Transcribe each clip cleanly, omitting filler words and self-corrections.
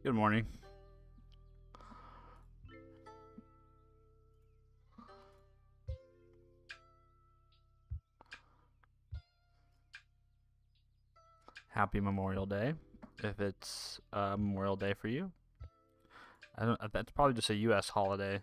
Good morning. Happy Memorial Day, if it's Memorial Day for you. I don't. That's probably just a U.S. holiday.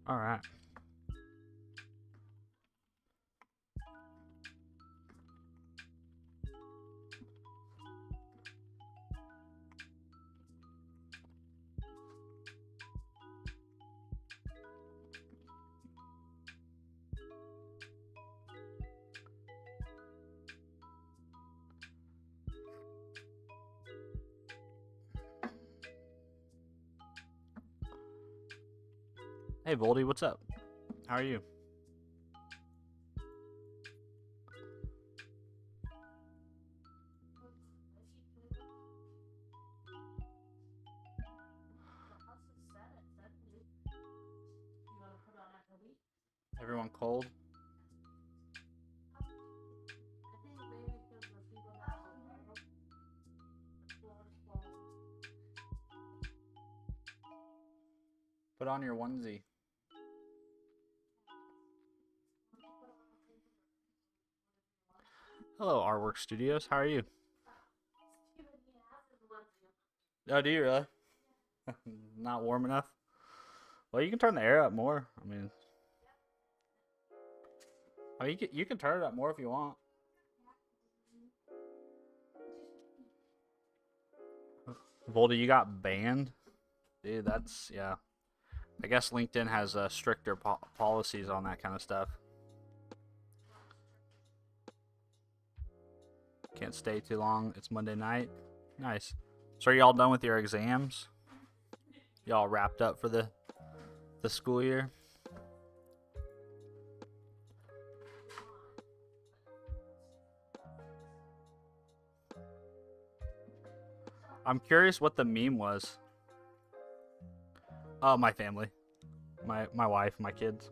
All right. Hey, Voldy, what's up? How are you? Everyone cold? Put on your onesie. Hello, Artwork Studios. How are you? Oh, do you really? Not warm enough? Well, you can turn the air up more. I mean, oh, you can turn it up more if you want. Voldy, you got banned? Dude, that's yeah. I guess LinkedIn has stricter policies on that kind of stuff. Can't stay too long. It's Monday night. Nice. So are y'all done with your exams? Y'all wrapped up for the school year? I'm curious what the meme was. Oh, my family. My wife, my kids.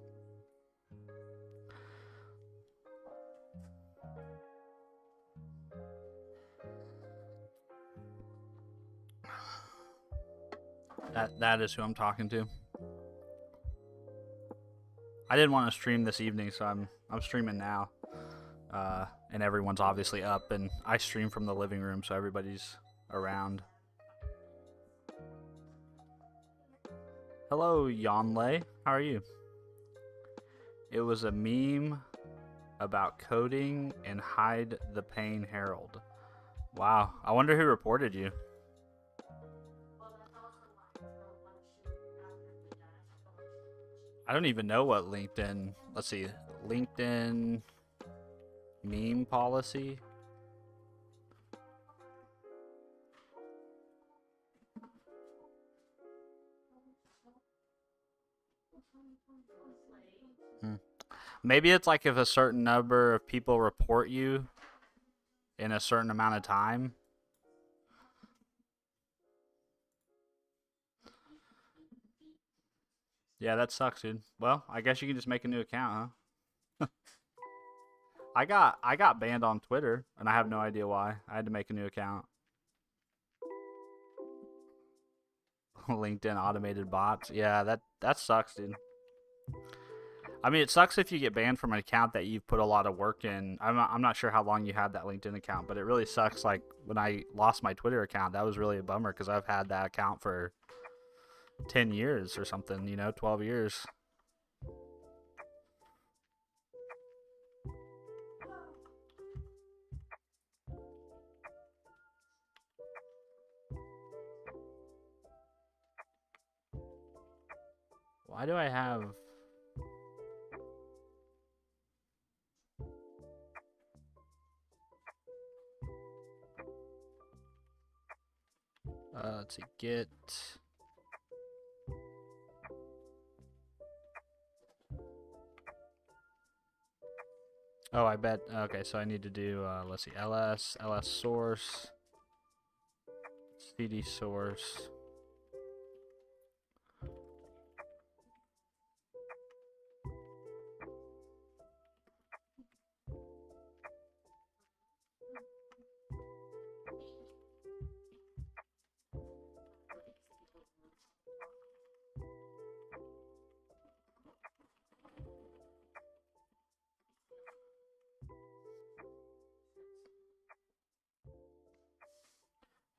That is who I'm talking to. I didn't want to stream this evening, so I'm streaming now. And everyone's obviously up, and I stream from the living room, so everybody's around. Hello, Yonlei. How are you? It was a meme about coding and hide the pain Harold. Wow. I wonder who reported you. I don't even know what LinkedIn. Let's see. LinkedIn meme policy. Hmm. Maybe it's like if a certain number of people report you in a certain amount of time. Yeah, that sucks, dude. Well, I guess you can just make a new account, huh? I got banned on Twitter, and I have no idea why. I had to make a new account. LinkedIn automated bots. Yeah, that sucks, dude. I mean, it sucks if you get banned from an account that you've put a lot of work in. I'm not sure how long you had that LinkedIn account, but it really sucks. Like when I lost my Twitter account, that was really a bummer because I've had that account for 10 years or something, 12 years. Why do I have. Let's see, get. Oh, I bet. Okay, so I need to do, let's see, ls source, cd source.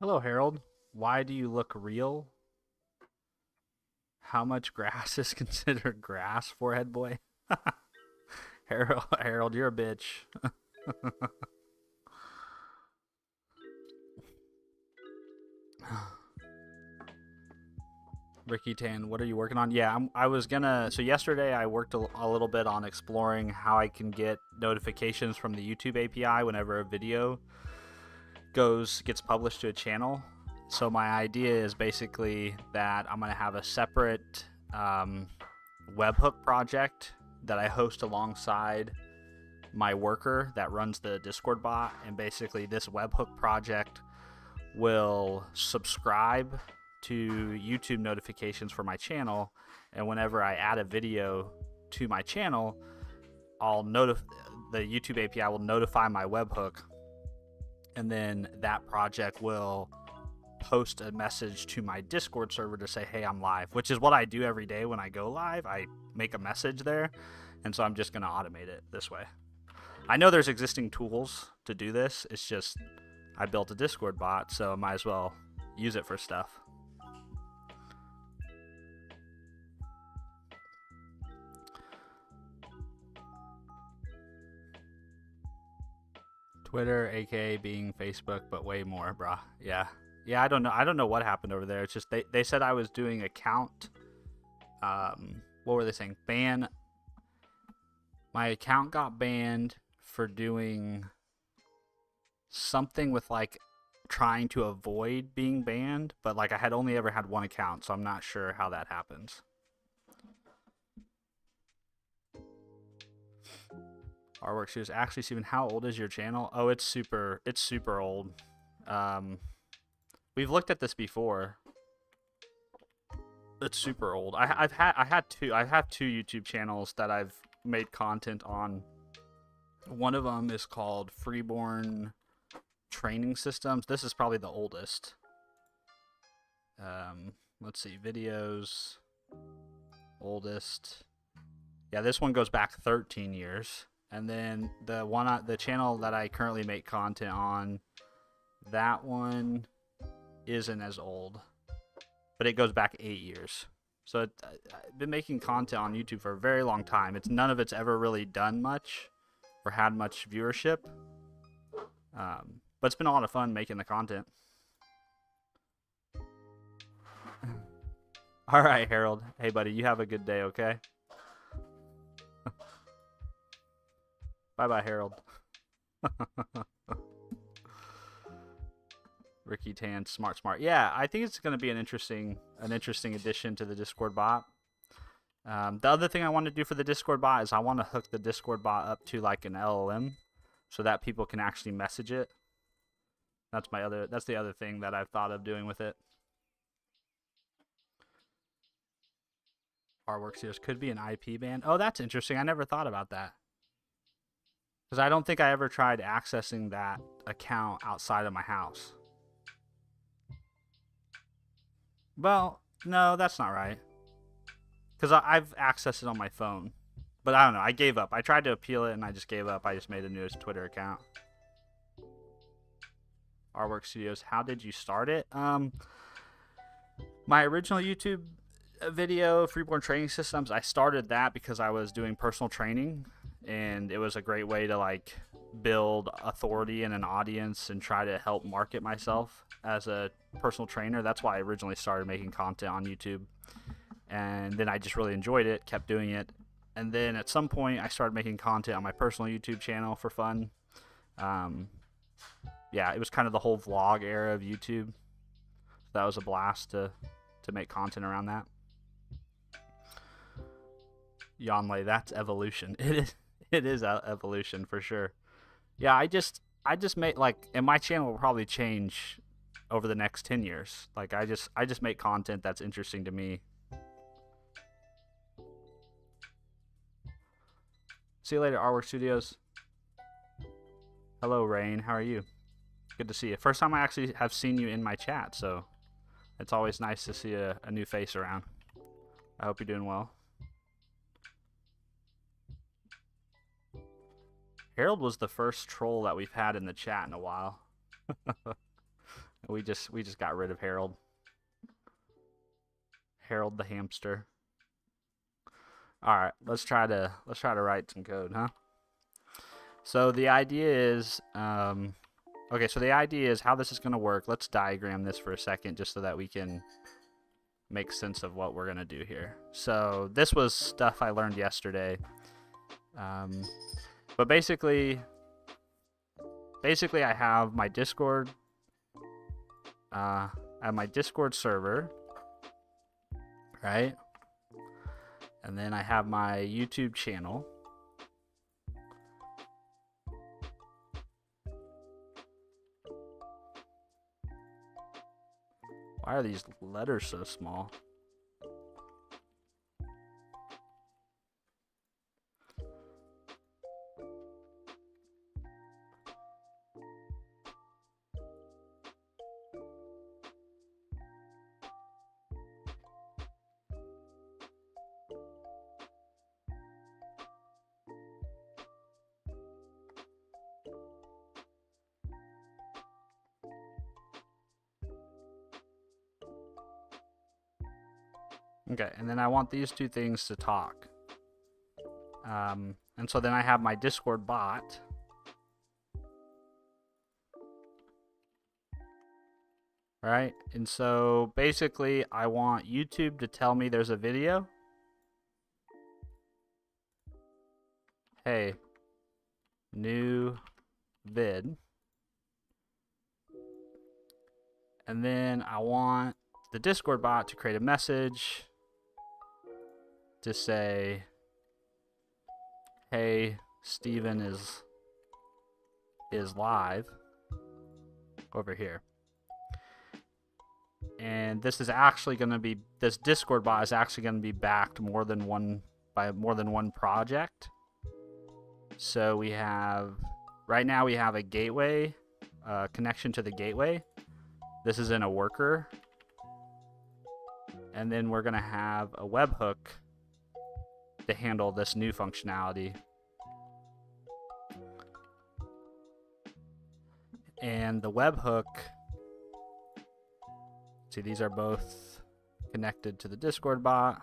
Hello, Harold. Why do you look real? How much grass is considered grass, forehead boy? Harold, you're a bitch. Ricky Tan, what are you working on? Yeah, I was gonna. So yesterday I worked a little bit on exploring how I can get notifications from the YouTube API whenever a video gets published to a channel. So my idea is basically that I'm gonna have a separate webhook project that I host alongside my worker that runs the Discord bot, and basically this webhook project will subscribe to YouTube notifications for my channel, and whenever I add a video to my channel, the YouTube API will notify my webhook, and then that project will post a message to my Discord server to say, hey, I'm live, which is what I do every day when I go live. I make a message there, and so I'm just going to automate it this way. I know there's existing tools to do this. It's just I built a Discord bot, so I might as well use it for stuff. Twitter, aka being Facebook, but way more, brah. Yeah. I don't know what happened over there. It's just they said I was doing account. What were they saying? Ban. My account got banned for doing something with like trying to avoid being banned, but like I had only ever had one account, so I'm not sure how that happens. Artwork Studios. Actually, Steven, how old is your channel? Oh, it's super old. We've looked at this before. It's super old. I have two YouTube channels that I've made content on. One of them is called Freeborn Training Systems. This is probably the oldest. Let's see, videos, oldest. Yeah, this one goes back 13 years. And then the channel that I currently make content on, that one isn't as old, but it goes back 8 years. So I've been making content on YouTube for a very long time. None of it's ever really done much or had much viewership, but it's been a lot of fun making the content. All right, Harold. Hey, buddy, you have a good day, okay? Bye-bye, Harold. Ricky Tan, smart. Yeah, I think it's going to be an interesting addition to the Discord bot. The other thing I want to do for the Discord bot is I want to hook the Discord bot up to like an LLM, so that people can actually message it. That's the other thing that I've thought of doing with it. Artwork Studios could be an IP ban. Oh, that's interesting. I never thought about that. Because I don't think I ever tried accessing that account outside of my house. Well, no, that's not right. Because I've accessed it on my phone. But I don't know. I gave up. I tried to appeal it and I just gave up. I just made a new Twitter account. Artwork Studios, how did you start it? My original YouTube video, Freeborn Training Systems, I started that because I was doing personal training. And it was a great way to like build authority in an audience and try to help market myself as a personal trainer. That's why I originally started making content on YouTube. And then I just really enjoyed it, kept doing it. And then at some point I started making content on my personal YouTube channel for fun. Yeah, it was kind of the whole vlog era of YouTube. That was a blast to make content around that. Yanlei, that's evolution. It is evolution for sure. Yeah, I just make like, and my channel will probably change over the next 10 years. Like I just make content that's interesting to me. See you later, Artwork Studios. Hello, Rain. How are you? Good to see you. First time I actually have seen you in my chat, so it's always nice to see a new face around. I hope you're doing well. Harold was the first troll that we've had in the chat in a while. we just got rid of Harold. Harold the hamster. All right, let's try to write some code, huh? So the idea is, okay. So the idea is how this is going to work. Let's diagram this for a second, just so that we can make sense of what we're going to do here. So this was stuff I learned yesterday. But basically I have my Discord. I have my Discord server, right? And then I have my YouTube channel. Why are these letters so small? Okay, and then I want these two things to talk. And so then I have my Discord bot. Right? And so basically I want YouTube to tell me there's a video. Hey, new vid. And then I want the Discord bot to create a message to say, hey, Steven is live over here. And this is actually going to be, this Discord bot is actually going to be backed by more than one project. So we have, right now we have a gateway, connection to the gateway. This is in a worker. And then we're going to have a webhook to handle this new functionality. And the webhook, see, these are both connected to the Discord bot.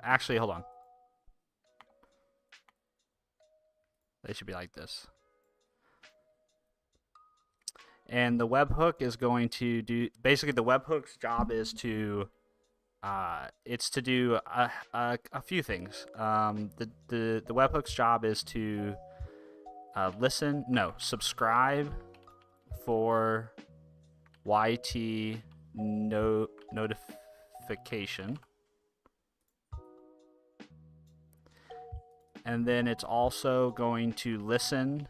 Actually, hold on. They should be like this. And the webhook is going to do, basically the webhook's job is to, it's to do a few things. The webhook's job is to subscribe for YT notification. And then it's also going to listen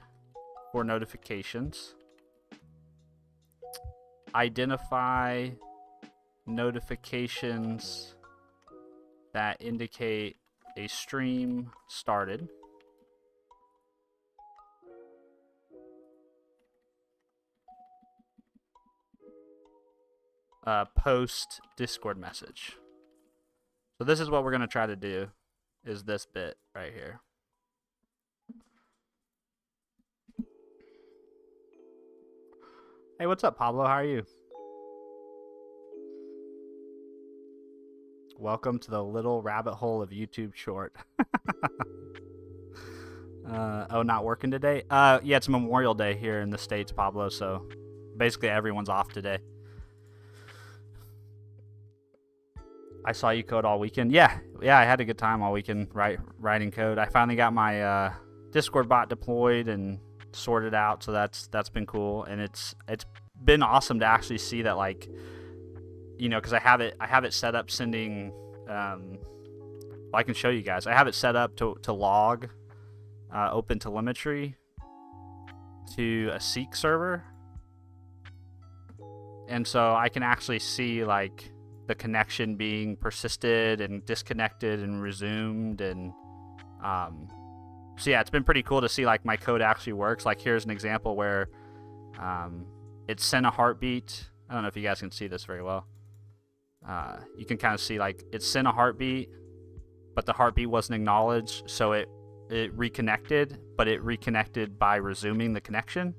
for notifications. Identify notifications that indicate a stream started. Post Discord message. So this is what we're going to try to do, is this bit right here. Hey, what's up, Pablo? How are you? Welcome to the little rabbit hole of YouTube short. Oh, not working today? Yeah, it's Memorial Day here in the States, Pablo, so basically everyone's off today. I saw you code all weekend. Yeah, I had a good time all weekend writing code. I finally got my Discord bot deployed and sorted out, so that's been cool, and it's been awesome to actually see that, like, you know, because I have it set up sending Well, I can show you guys. I have it set up to log open telemetry to a Seek server. And so I can actually see like the connection being persisted and disconnected and resumed. And so yeah, it's been pretty cool to see like my code actually works. Like here's an example where it sent a heartbeat. I don't know if you guys can see this very well. You can kind of see like it sent a heartbeat, but the heartbeat wasn't acknowledged. So it reconnected, but it reconnected by resuming the connection.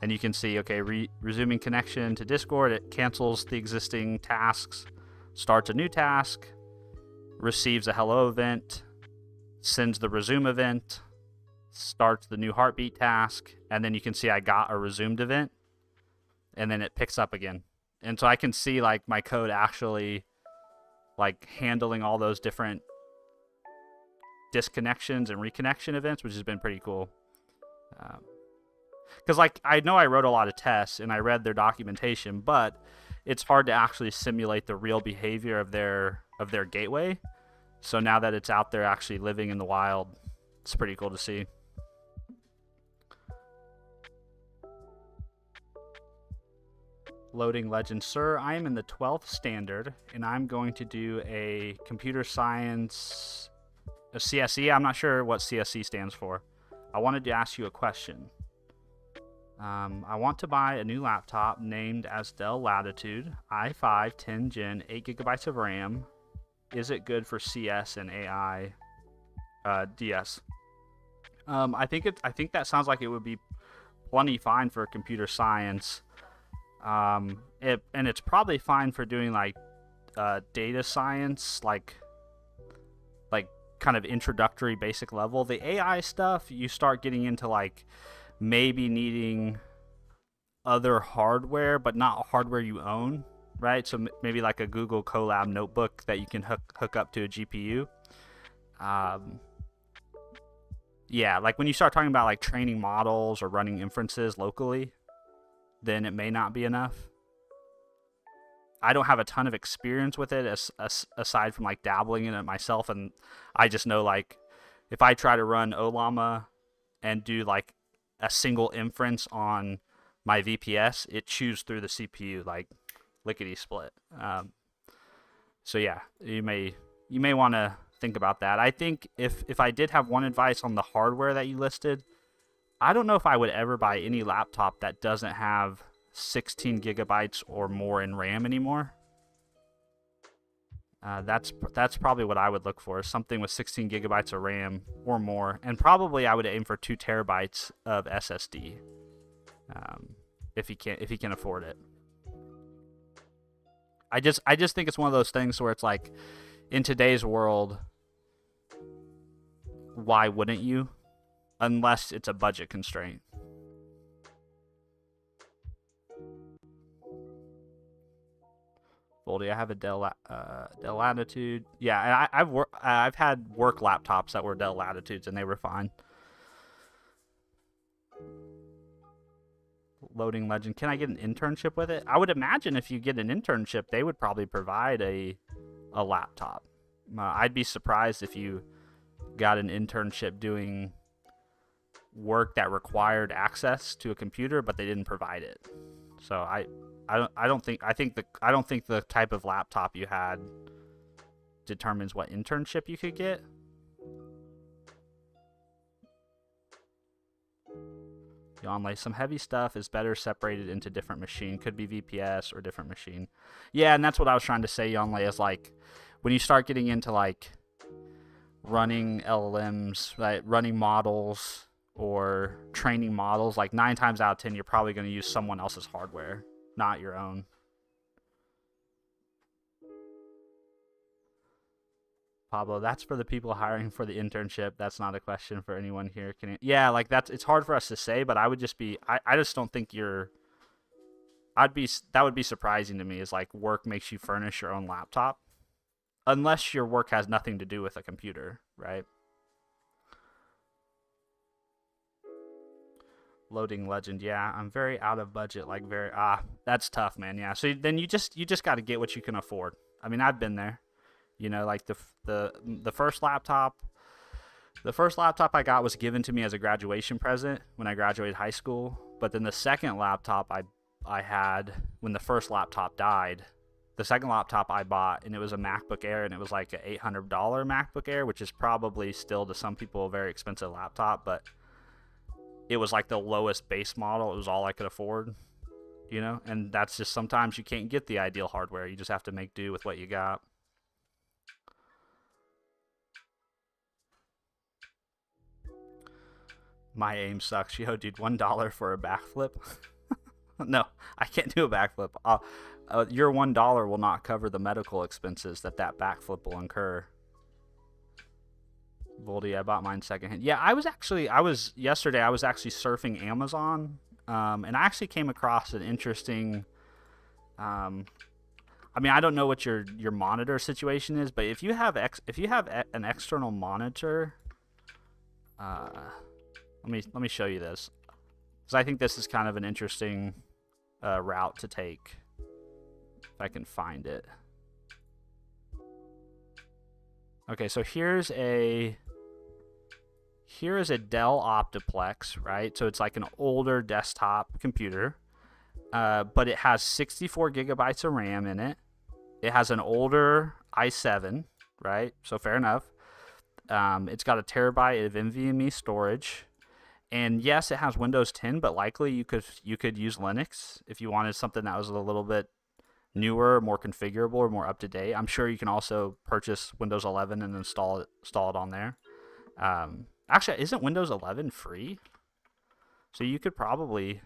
And you can see, okay, resuming connection to Discord, it cancels the existing tasks, starts a new task, receives a hello event, sends the resume event, starts the new heartbeat task, and then you can see I got a resumed event, and then it picks up again. And so I can see like my code actually like handling all those different disconnections and reconnection events, which has been pretty cool. Because like I know I wrote a lot of tests and I read their documentation, but it's hard to actually simulate the real behavior of their gateway. So now that it's out there actually living in the wild, it's pretty cool to see. Loading legend. Sir, I am in the 12th standard and I'm going to do a computer science, a CSE. I'm not sure what CSE stands for. I wanted to ask you a question. I want to buy a new laptop named as Dell Latitude i5 10 Gen 8 gigabytes of RAM. Is it good for CS and AI DS? I think that sounds like it would be plenty fine for computer science. And it's probably fine for doing like data science, like kind of introductory basic level. The AI stuff, you start getting into like maybe needing other hardware, but not hardware you own, right? So maybe like a Google Colab notebook that you can hook up to a GPU. Yeah, like when you start talking about like training models or running inferences locally, then it may not be enough. I don't have a ton of experience with it aside from like dabbling in it myself, and I just know like if I try to run Ollama and do like a single inference on my VPS, it chews through the CPU like lickety split. So yeah, you may want to think about that. I think if I did have one advice on the hardware that you listed, I don't know if I would ever buy any laptop that doesn't have 16 gigabytes or more in RAM anymore. That's probably what I would look for, something with 16 gigabytes of RAM or more, and probably I would aim for 2 terabytes of SSD, if you can afford it. I just think it's one of those things where it's like, in today's world, why wouldn't you, unless it's a budget constraint. Voldy, I have a Dell Latitude. Yeah, and I've had work laptops that were Dell Latitudes, and they were fine. Loading legend. Can I get an internship with it? I would imagine if you get an internship, they would probably provide a laptop. I'd be surprised if you got an internship doing work that required access to a computer, but they didn't provide it. So I don't think the type of laptop you had determines what internship you could get. Yonlay, some heavy stuff is better separated into different machine. Could be VPS or different machine. Yeah, and that's what I was trying to say, Yonlay, is like when you start getting into like running LLMs, right, running models or training models, like 9 times out of 10 you're probably going to use someone else's hardware, not your own. Pablo, that's for the people hiring for the internship. That's not a question for anyone here. Yeah, like it's hard for us to say, but I would just be, I just don't think that would be surprising to me, is like work makes you furnish your own laptop. Unless your work has nothing to do with a computer, right? Loading legend. Yeah, I'm very out of budget, like that's tough, man. Yeah. So then you just got to get what you can afford. I mean, I've been there. You know, like the first laptop. The first laptop I got was given to me as a graduation present when I graduated high school. But then the second laptop I had when the first laptop died, the second laptop I bought, and it was a MacBook Air, and it was like an $800 MacBook Air, which is probably still to some people a very expensive laptop, but it was like the lowest base model. It was all I could afford, you know? And that's just sometimes you can't get the ideal hardware. You just have to make do with what you got. My aim sucks. Yo, dude, $1 for a backflip? No, I can't do a backflip. Your $1 will not cover the medical expenses that backflip will incur. Voldy, I bought mine secondhand. Yeah, yesterday I was actually surfing Amazon, and I actually came across an interesting. I mean, I don't know what your monitor situation is, but if you have an external monitor, let me show you this, because I think this is kind of an interesting route to take. If I can find it. Okay, so here is a Dell Optiplex, right? So it's like an older desktop computer, but it has 64 gigabytes of RAM in it. It has an older i7, right? So fair enough. It's got a terabyte of NVMe storage, and yes, it has Windows 10, but likely you could use Linux if you wanted something that was a little bit newer, more configurable, or more up to date. I'm sure you can also purchase Windows 11 and install it on there. Actually, isn't Windows 11 free? So you could probably,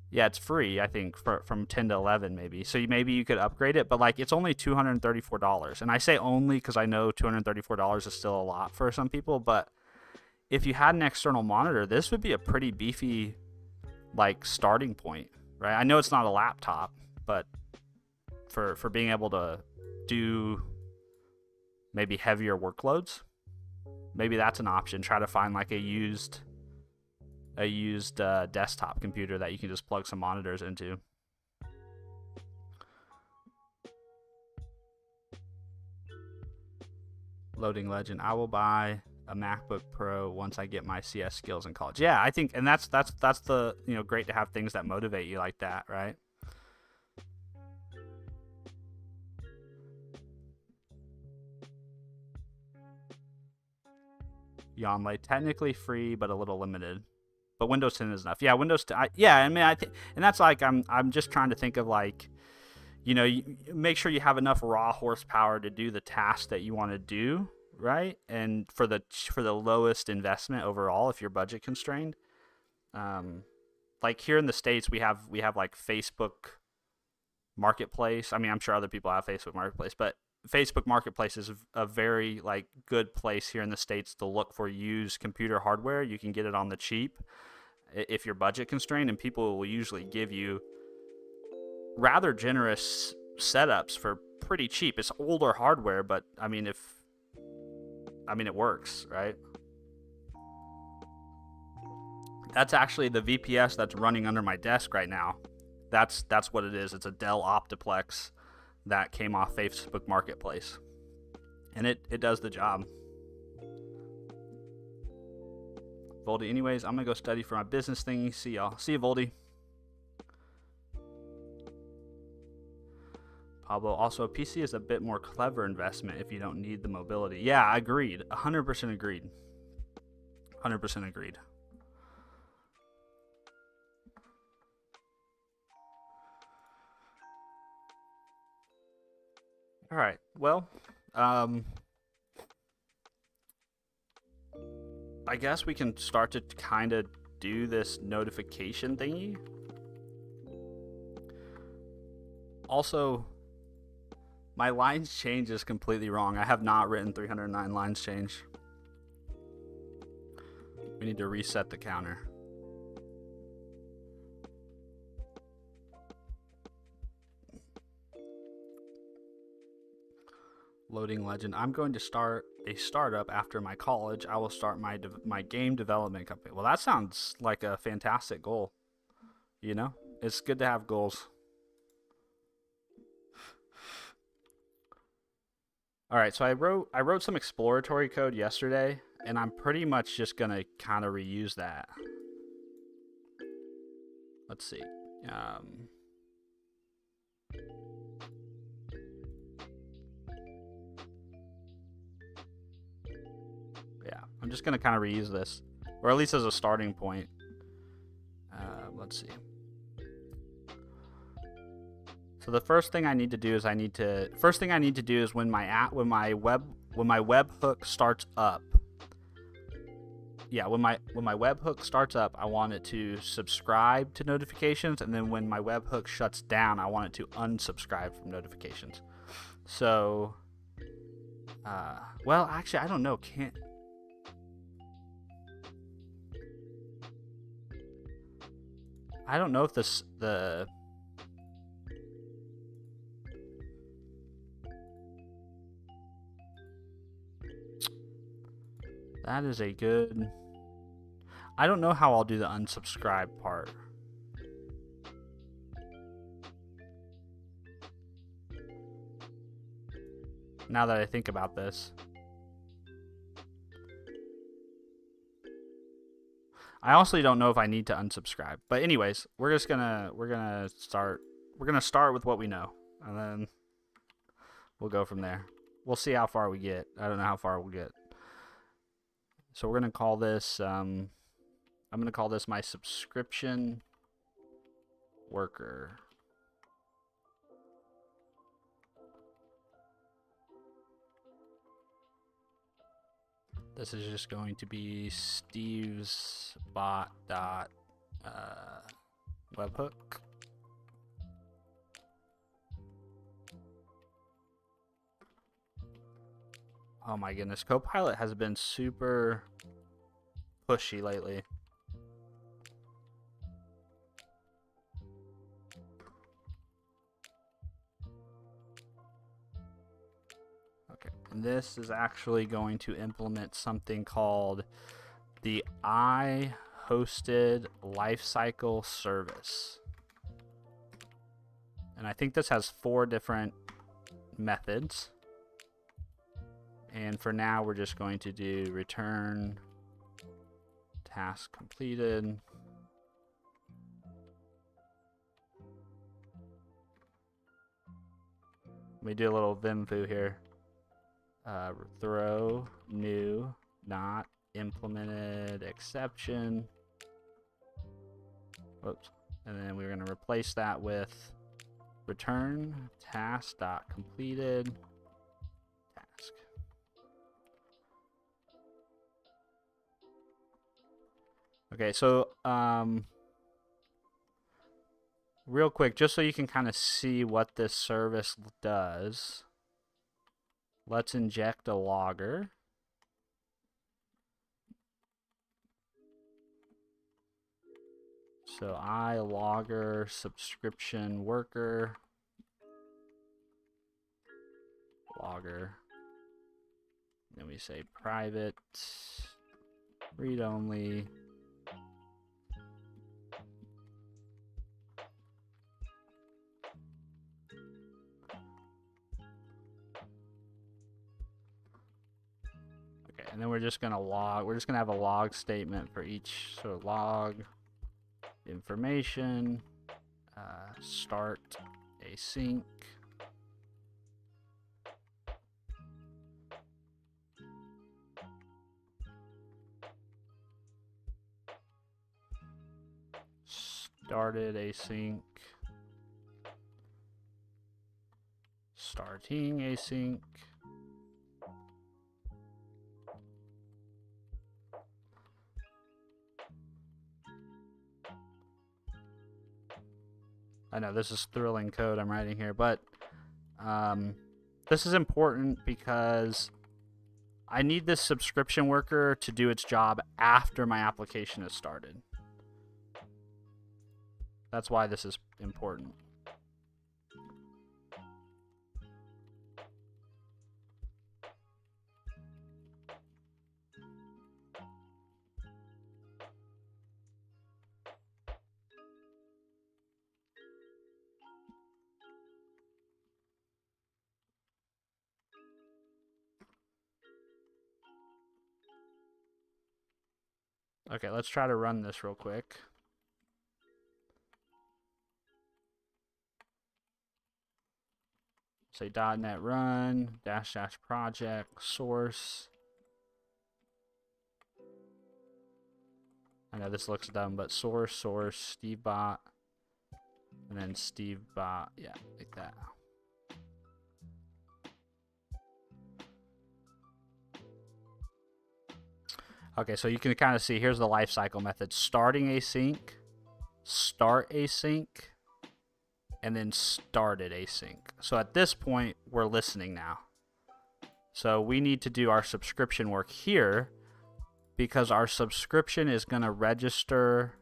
yeah, it's free. I think from 10 to 11 maybe. So maybe you could upgrade it, but like it's only $234. And I say only because I know $234 is still a lot for some people. But if you had an external monitor, this would be a pretty beefy like starting point, right? I know it's not a laptop, but for being able to do maybe heavier workloads, maybe that's an option. Try to find like a used desktop computer that you can just plug some monitors into. Loading Legend, I will buy a MacBook Pro once I get my CS skills in college. Yeah, I think, and that's the, you know, great to have things that motivate you like that, right? Yonlay, technically free but a little limited, but Windows 10 is enough. Yeah, Windows 10. Yeah, I mean, I think, and that's like I'm just trying to think of like, you know, you make sure you have enough raw horsepower to do the task that you want to do, right? And for the lowest investment overall, if you're budget constrained. Like here in the States, we have like Facebook Marketplace. I mean, I'm sure other people have Facebook Marketplace, but Facebook Marketplace is a very like good place here in the States to look for used computer hardware. You can get it on the cheap if you're budget constrained, and people will usually give you rather generous setups for pretty cheap. It's older hardware, but I mean, it works, right? That's actually the VPS that's running under my desk right now. That's what it is. It's a Dell Optiplex that came off Facebook Marketplace, and it does the job. Voldy, anyways, I'm gonna go study for my business thingy. See y'all. See you, Voldy. Pablo, also a PC is a bit more clever investment if you don't need the mobility. Yeah, agreed. 100% agreed. 100% agreed. All right. Well, I guess we can start to kind of do this notification thingy. Also, my lines change is completely wrong. I have not written 309 lines change. We need to reset the counter. Loading Legend. I'm going to start a startup after my college. I will start my game development company. Well, that sounds like a fantastic goal. You know, it's good to have goals. All right, so I wrote some exploratory code yesterday, and I'm pretty much just gonna kind of reuse that. Let's see. Um, yeah, I'm just gonna kind of reuse this, or at least as a starting point. Let's see. So the first thing I need to do is first thing I need to do is when my webhook starts up. Yeah, when my webhook starts up, I want it to subscribe to notifications, and then when my webhook shuts down, I want it to unsubscribe from notifications. So, well, actually, I don't know. Can't. I don't know if that is a good. I don't know how I'll do the unsubscribe part. Now that I think about this, I honestly don't know if I need to unsubscribe. But anyways, we're gonna start with what we know, and then we'll go from there. We'll see how far we get. I don't know how far we'll get. So we're gonna call this. I'm gonna call this my subscription worker. This is just going to be Steve's bot dot webhook. Oh my goodness, Copilot has been super pushy lately. Okay, and this is actually going to implement something called the iHosted Lifecycle Service. And I think this has 4 different methods. And for now, we're just going to do return task completed. Let me do a little vim foo here. Throw new not implemented exception. Whoops. And then we're going to replace that with return task dot completed task. Okay, so real quick, just so you can kind of see what this service does, let's inject a logger. So iLogger subscription worker logger. Then we say private read only. Okay, and then we're just gonna log. We're just gonna have a log statement for each. So log information, start async. Started async. Starting async. I know this is thrilling code I'm writing here, but this is important because I need this subscription worker to do its job after my application is started. That's why this is important. Okay, let's try to run this real quick. Say .NET run -- project source. I know this looks dumb, but source SteveBot, and then SteveBot, yeah, like that. Okay, so you can kind of see, here's the lifecycle method: starting async, start async, and then started async. So at this point, we're listening now. So we need to do our subscription work here, because our subscription is going to register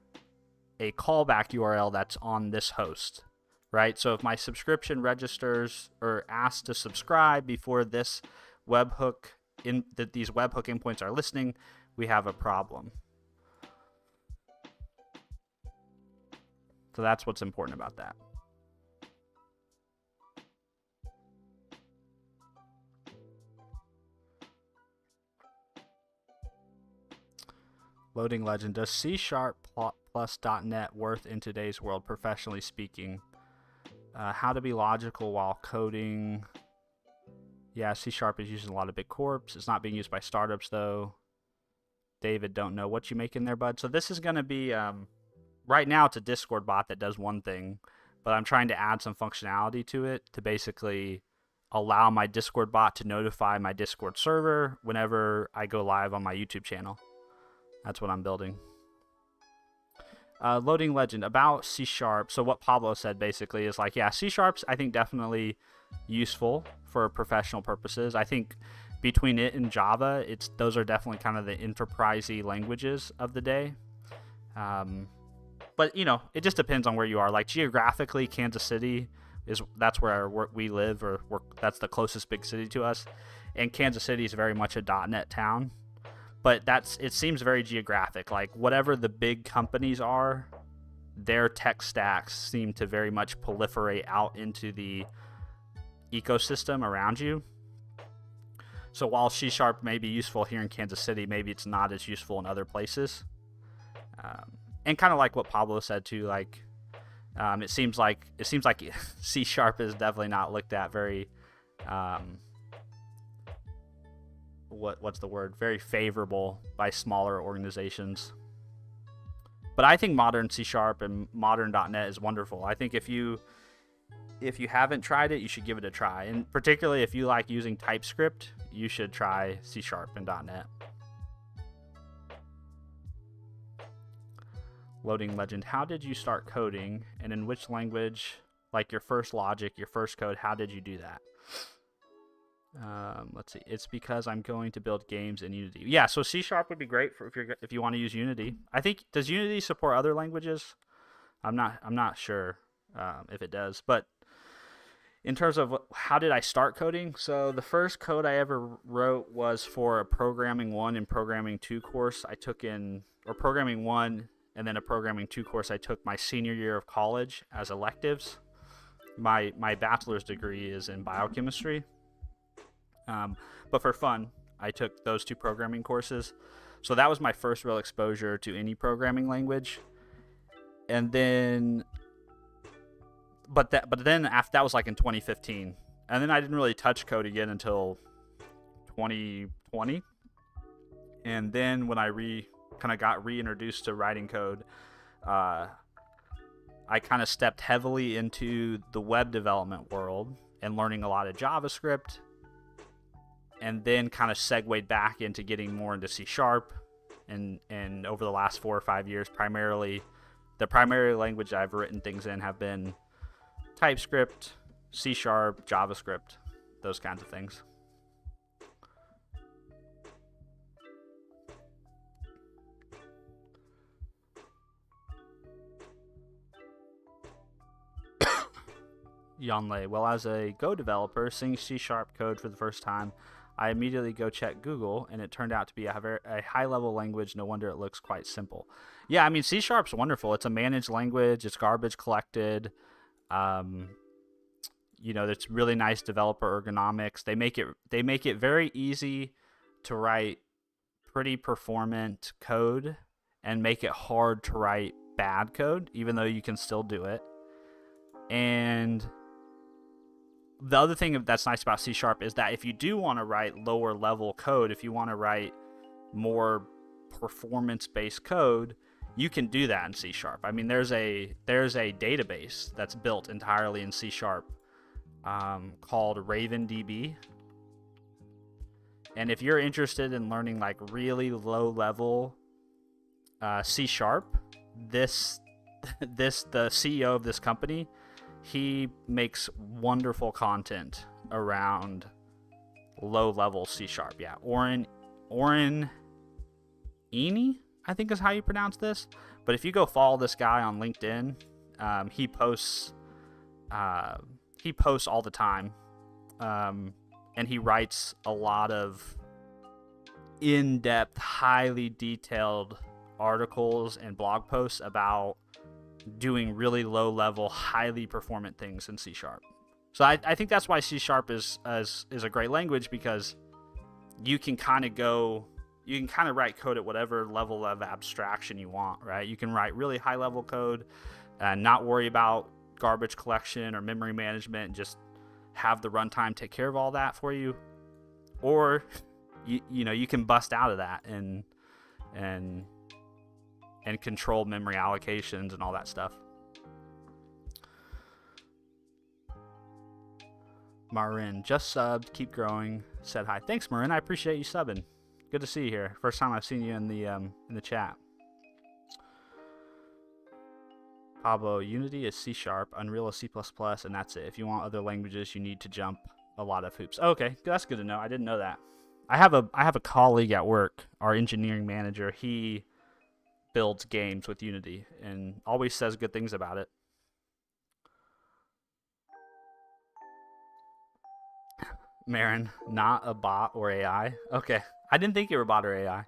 a callback URL that's on this host, right? So if my subscription registers or asks to subscribe before this webhook these webhook endpoints are listening, we have a problem. So that's what's important about that. Loading legend. Does C# plus .NET worth in today's world, professionally speaking? How to be logical while coding. Yeah, C# is using a lot of big corps. It's not being used by startups, though. David, don't know what you make in there, bud. So this is going to be, right now it's a Discord bot that does one thing, but I'm trying to add some functionality to it to basically allow my Discord bot to notify my Discord server whenever I go live on my YouTube channel. That's what I'm building. Loading legend about C#. So what Pablo said basically is like, yeah, C#'s I think definitely useful for professional purposes. I think between it and Java, those are definitely kind of the enterprisey languages of the day. But you know, it just depends on where you are. Like geographically, Kansas City that's where we live, or that's the closest big city to us, and Kansas City is very much a .NET town. But it seems very geographic. Like whatever the big companies are, their tech stacks seem to very much proliferate out into the ecosystem around you. So while C# may be useful here in Kansas City, maybe it's not as useful in other places. And kind of like what Pablo said too, like it seems like C# is definitely not looked at very what's the word? Very favorable by smaller organizations. But I think modern C# and modern .NET is wonderful. I think if you haven't tried it, you should give it a try. And particularly if you like using TypeScript, you should try C# and .NET. Loading legend. How did you start coding, and in which language? Like your first logic, your first code, how did you do that? Let's see. It's because I'm going to build games in Unity. Yeah, so C# would be great for if you want to use Unity. I think, does Unity support other languages? I'm not sure if it does. But in terms of how did I start coding, so the first code I ever wrote was for a Programming 1 and Programming 2 course I took Programming 1 and then a Programming 2 course I took my senior year of college as electives. My bachelor's degree is in biochemistry. But for fun, I took those 2 programming courses. So that was my first real exposure to any programming language. And then, but then after that was like in 2015. And then I didn't really touch code again until 2020. And then when I got reintroduced to writing code, I kind of stepped heavily into the web development world and learning a lot of JavaScript, and then kind of segued back into getting more into C#. And over the last 4 or 5 years, the primary language I've written things in have been TypeScript, C#, JavaScript, those kinds of things. Yanlei. Well, as a Go developer, seeing C# code for the first time, I immediately go check Google, and it turned out to be a high-level language. No wonder it looks quite simple. Yeah, I mean, C# is wonderful. It's a managed language. It's garbage collected. It's really nice developer ergonomics. They make it very easy to write pretty performant code and make it hard to write bad code, even though you can still do it. And the other thing that's nice about C# is that if you do want to write lower level code, if you want to write more performance-based code, you can do that in C#. I mean, there's a database that's built entirely in C# called RavenDB. And if you're interested in learning like really low level C#, the CEO of this company, he makes wonderful content around low level C#. Yeah, Oren Eni, I think is how you pronounce this. But if you go follow this guy on LinkedIn, he posts all the time, and he writes a lot of in-depth, highly detailed articles and blog posts about doing really low-level, highly performant things in C#. So I think that's why C# is a great language, because you can kind of write code at whatever level of abstraction you want, right? You can write really high-level code and not worry about garbage collection or memory management, and just have the runtime take care of all that for you. Or you can bust out of that and control memory allocations and all that stuff. Marin just subbed, keep growing, said hi. Thanks, Marin. I appreciate you subbing. Good to see you here. First time I've seen you in the chat. Pablo, Unity is C#, Unreal is C++, and that's it. If you want other languages, you need to jump a lot of hoops. Okay, that's good to know. I didn't know that. I have a colleague at work, our engineering manager. He builds games with Unity and always says good things about it. Marin, not a bot or AI. Okay, I didn't think you were bot or AI.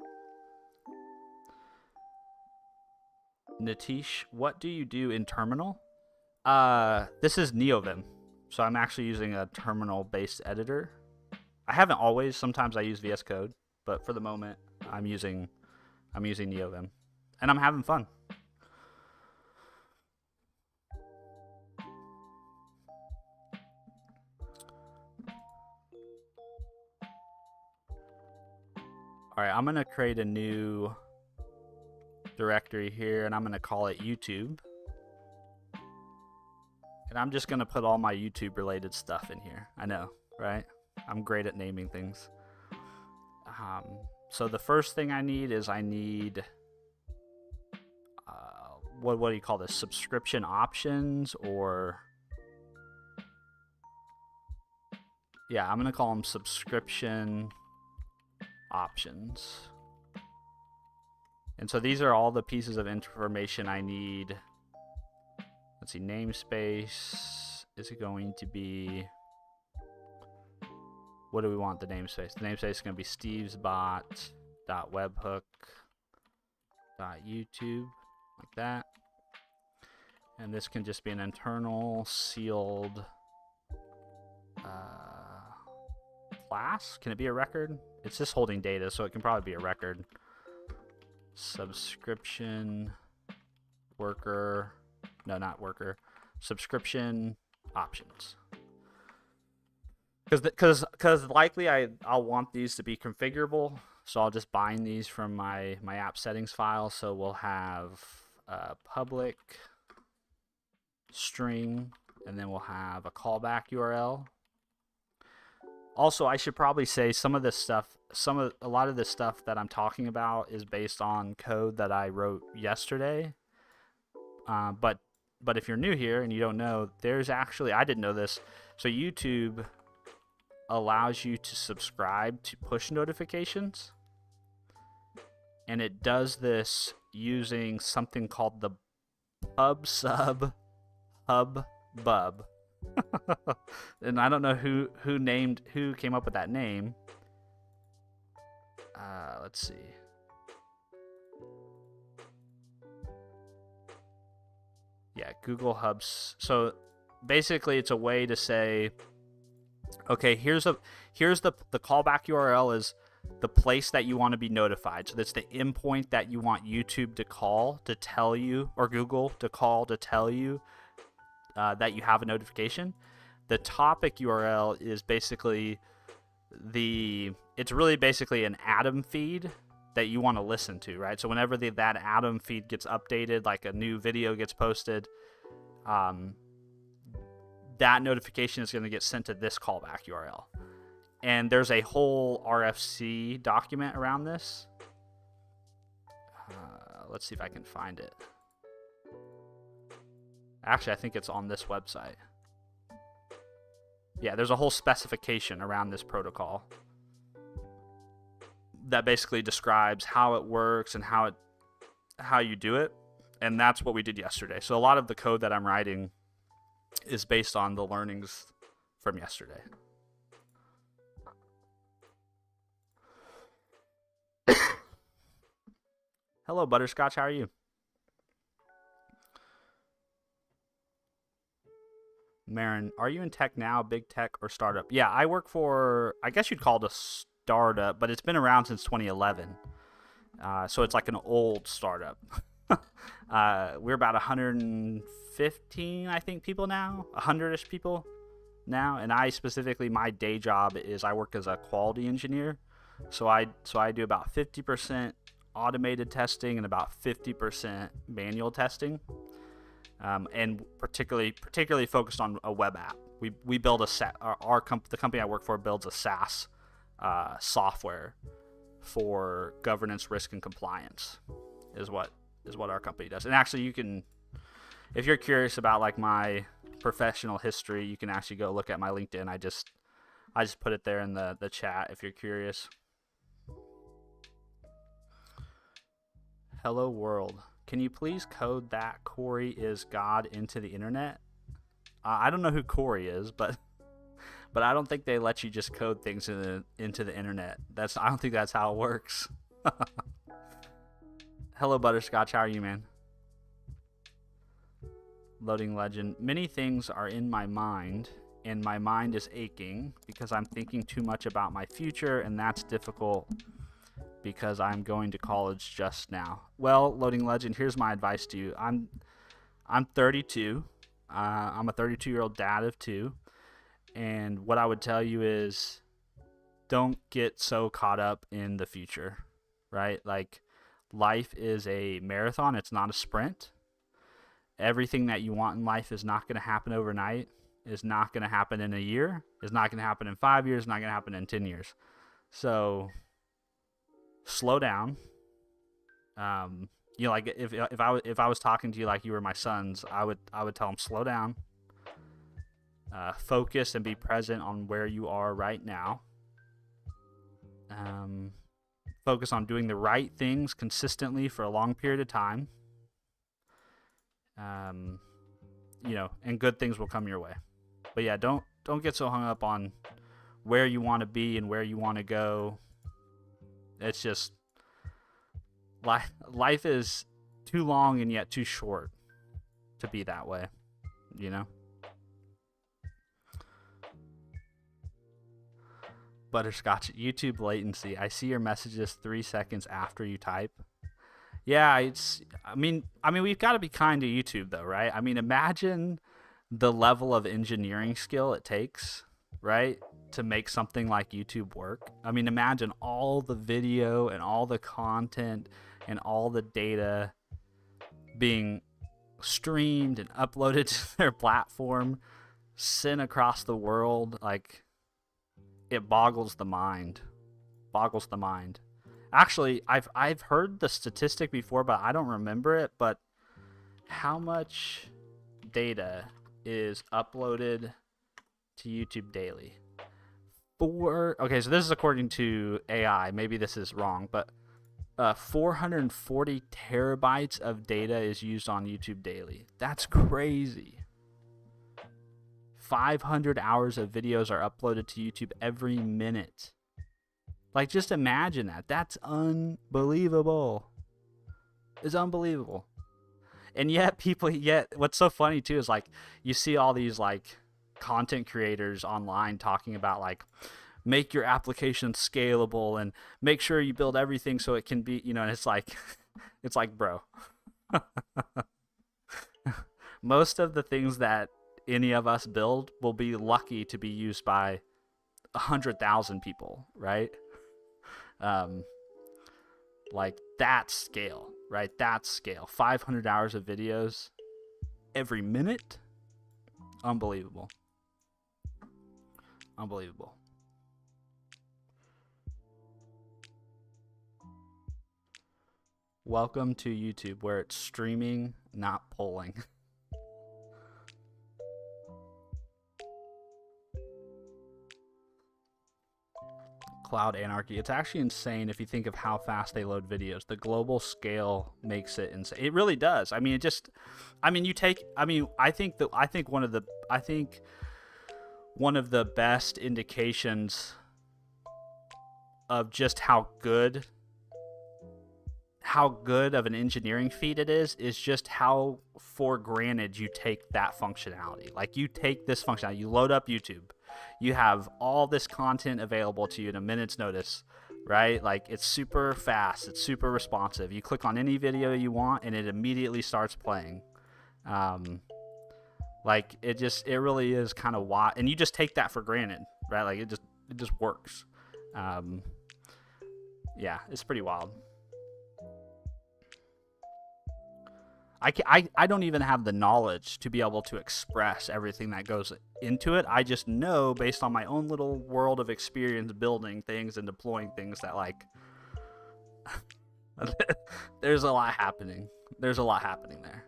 Natish, what do you do in terminal? This is NeoVim, so I'm actually using a terminal-based editor. I haven't always. Sometimes I use VS Code, but for the moment, I'm using NeoVim, and I'm having fun. All right, I'm gonna create a new directory here, and I'm gonna call it YouTube, and I'm just gonna put all my YouTube related stuff in here. I know, right? I'm great at naming things. So the first thing I need what do you call this? Subscription options, or yeah, I'm gonna call them subscription options. And so these are all the pieces of information I need. Let's see, namespace. Is it going to be, what do we want the namespace? The namespace is going to be stevesbot.webhook.youtube, like that. And this can just be an internal sealed class. Can it be a record? It's just holding data, so it can probably be a record. Subscription worker, no, not worker, subscription options. Because likely I'll want these to be configurable, so I'll just bind these from my app settings file. So we'll have public string, and then we'll have a callback URL. Also, I should probably say a lot of this stuff that I'm talking about is based on code that I wrote yesterday. But if you're new here and you don't know, there's actually, I didn't know this, so YouTube allows you to subscribe to push notifications, and it does this using something called the PubSub HubBub. And I don't know who came up with that name. Let's see. Yeah, Google Hubs. So basically, it's a way to say, okay, here's the callback URL is the place that you want to be notified. So that's the endpoint that you want YouTube to call to tell you, or Google to call to tell you that you have a notification. The topic URL is basically it's really basically an Atom feed that you want to listen to, right? So whenever that Atom feed gets updated, like a new video gets posted, that notification is going to get sent to this callback URL. And there's a whole RFC document around this. Let's see if I can find it. Actually, I think it's on this website. Yeah, there's a whole specification around this protocol that basically describes how it works and how you do it. And that's what we did yesterday. So a lot of the code that I'm writing is based on the learnings from yesterday. Hello, Butterscotch. How are you? Marin, are you in tech now, big tech or startup? Yeah, I work for, I guess you'd call it a startup, but it's been around since 2011. So it's like an old startup. We're about 115, I think, people now, 100-ish people now. And I specifically, my day job is I work as a quality engineer. So I do about 50% automated testing and about 50% manual testing. And particularly focused on a web app. We build the company I work for builds a SaaS software for governance, risk, and compliance is what our company does. And actually, you can, if you're curious about like my professional history, you can actually go look at my LinkedIn. I just put it there in the chat if you're curious. Hello world. Can you please code that Corey is God into the internet? I don't know who Corey is, but I don't think they let you just code things into the internet. I don't think that's how it works. Hello, Butterscotch. How are you, man? Loading legend. Many things are in my mind, and my mind is aching because I'm thinking too much about my future, and that's difficult because I'm going to college just now. Well, Loading Legend, here's my advice to you. I'm 32. I'm a 32-year-old dad of 2. And what I would tell you is don't get so caught up in the future, right? Like, life is a marathon. It's not a sprint. Everything that you want in life is not going to happen overnight, is not going to happen in a year, is not going to happen in 5 years, not going to happen in 10 years. So slow down. Like if I was talking to you like you were my sons, I would tell them slow down, focus and be present on where you are right now. Focus on doing the right things consistently for a long period of time. And good things will come your way. But yeah, don't get so hung up on where you want to be and where you want to go. It's just life is too long and yet too short to be that way, you know? Butterscotch, YouTube latency. I see your messages 3 seconds after you type. Yeah, I mean we've got to be kind to YouTube though, right? I mean, imagine the level of engineering skill it takes, right, to make something like YouTube work. I mean, imagine all the video and all the content and all the data being streamed and uploaded to their platform, sent across the world. Like, it boggles the mind. Actually, I've heard the statistic before, but I don't remember it. But how much data is uploaded to YouTube daily? Okay, so this is according to AI. Maybe this is wrong, but 440 terabytes of data is used on YouTube daily. That's crazy. 500 hours of videos are uploaded to YouTube every minute. Like, just imagine that. That's unbelievable. It's unbelievable. And yet what's so funny too is, like, you see all these like content creators online talking about like, make your application scalable and make sure you build everything so it can be, and it's like, it's like, bro, most of the things that any of us build will be lucky to be used by 100,000 people, right? Um, like that scale, right? That scale. 500 hours of videos every minute. Unbelievable. Unbelievable. Welcome to YouTube, where it's streaming, not polling. Cloud anarchy. It's actually insane if you think of how fast they load videos. The global scale makes it insane. It really does. I mean, it just, I mean, you take, I mean, I think one of the best indications of just how good of an engineering feat it is just how for granted you take that functionality. Like, you take this functionality, you load up YouTube, you have all this content available to you in a minute's notice, right? Like, it's super fast, it's super responsive. You click on any video you want and it immediately starts playing. Like, it really is kind of wild, and you just take that for granted, right? Like, it just works. Yeah, it's pretty wild. I don't even have the knowledge to be able to express everything that goes into it. I just know, based on my own little world of experience building things and deploying things, that, like, there's a lot happening. There's a lot happening there.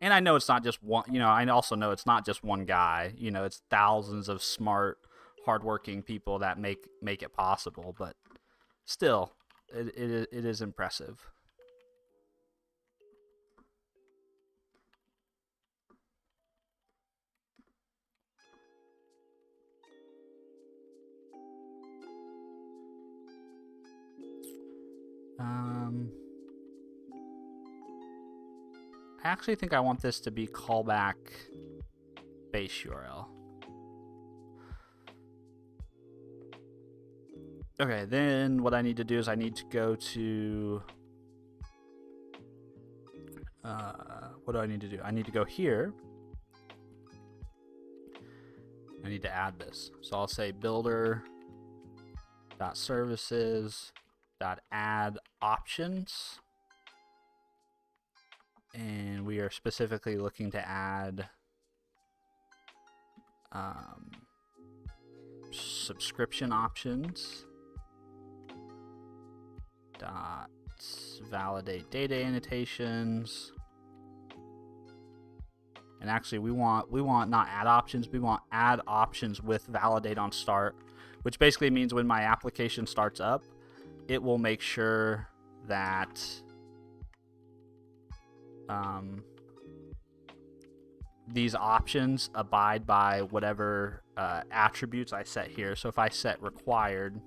And I know it's not just one, I also know it's not just one guy. It's thousands of smart, hardworking people that make it possible. But still, it is impressive. I actually think I want this to be callback base URL. Okay, then what I need to do is I need to go to, what do I need to do? I need to go here. I need to add this. So I'll say builder.services.add options. And we are specifically looking to add subscription options. Validate data annotations. And actually, we want not add options, we want add options with validate on start, which basically means when my application starts up, it will make sure that these options abide by whatever attributes I set here. So if I set required,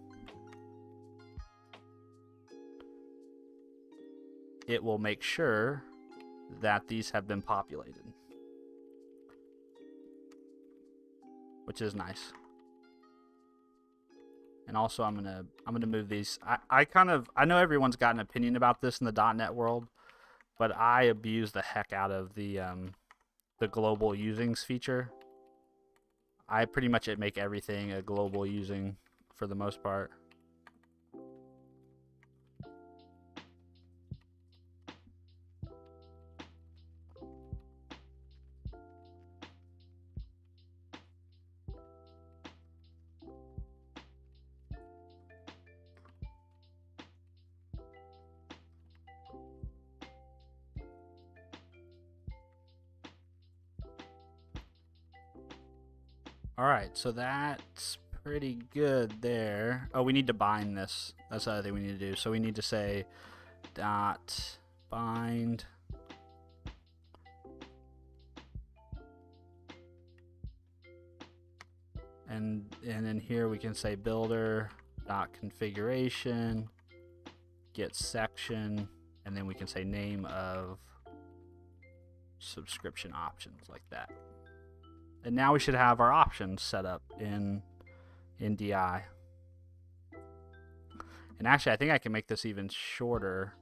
it will make sure that these have been populated, which is nice. And also, I'm gonna move these. I know everyone's got an opinion about this in the .NET world, but I abuse the heck out of the global usings feature. I pretty much make everything a global using for the most part. Alright, so that's pretty good there. Oh, we need to bind this. That's the other thing we need to do. So we need to say dot bind and then here we can say builder dot configuration get section, and then we can say name of subscription options like that. And now we should have our options set up in DI. And actually, I think I can make this even shorter.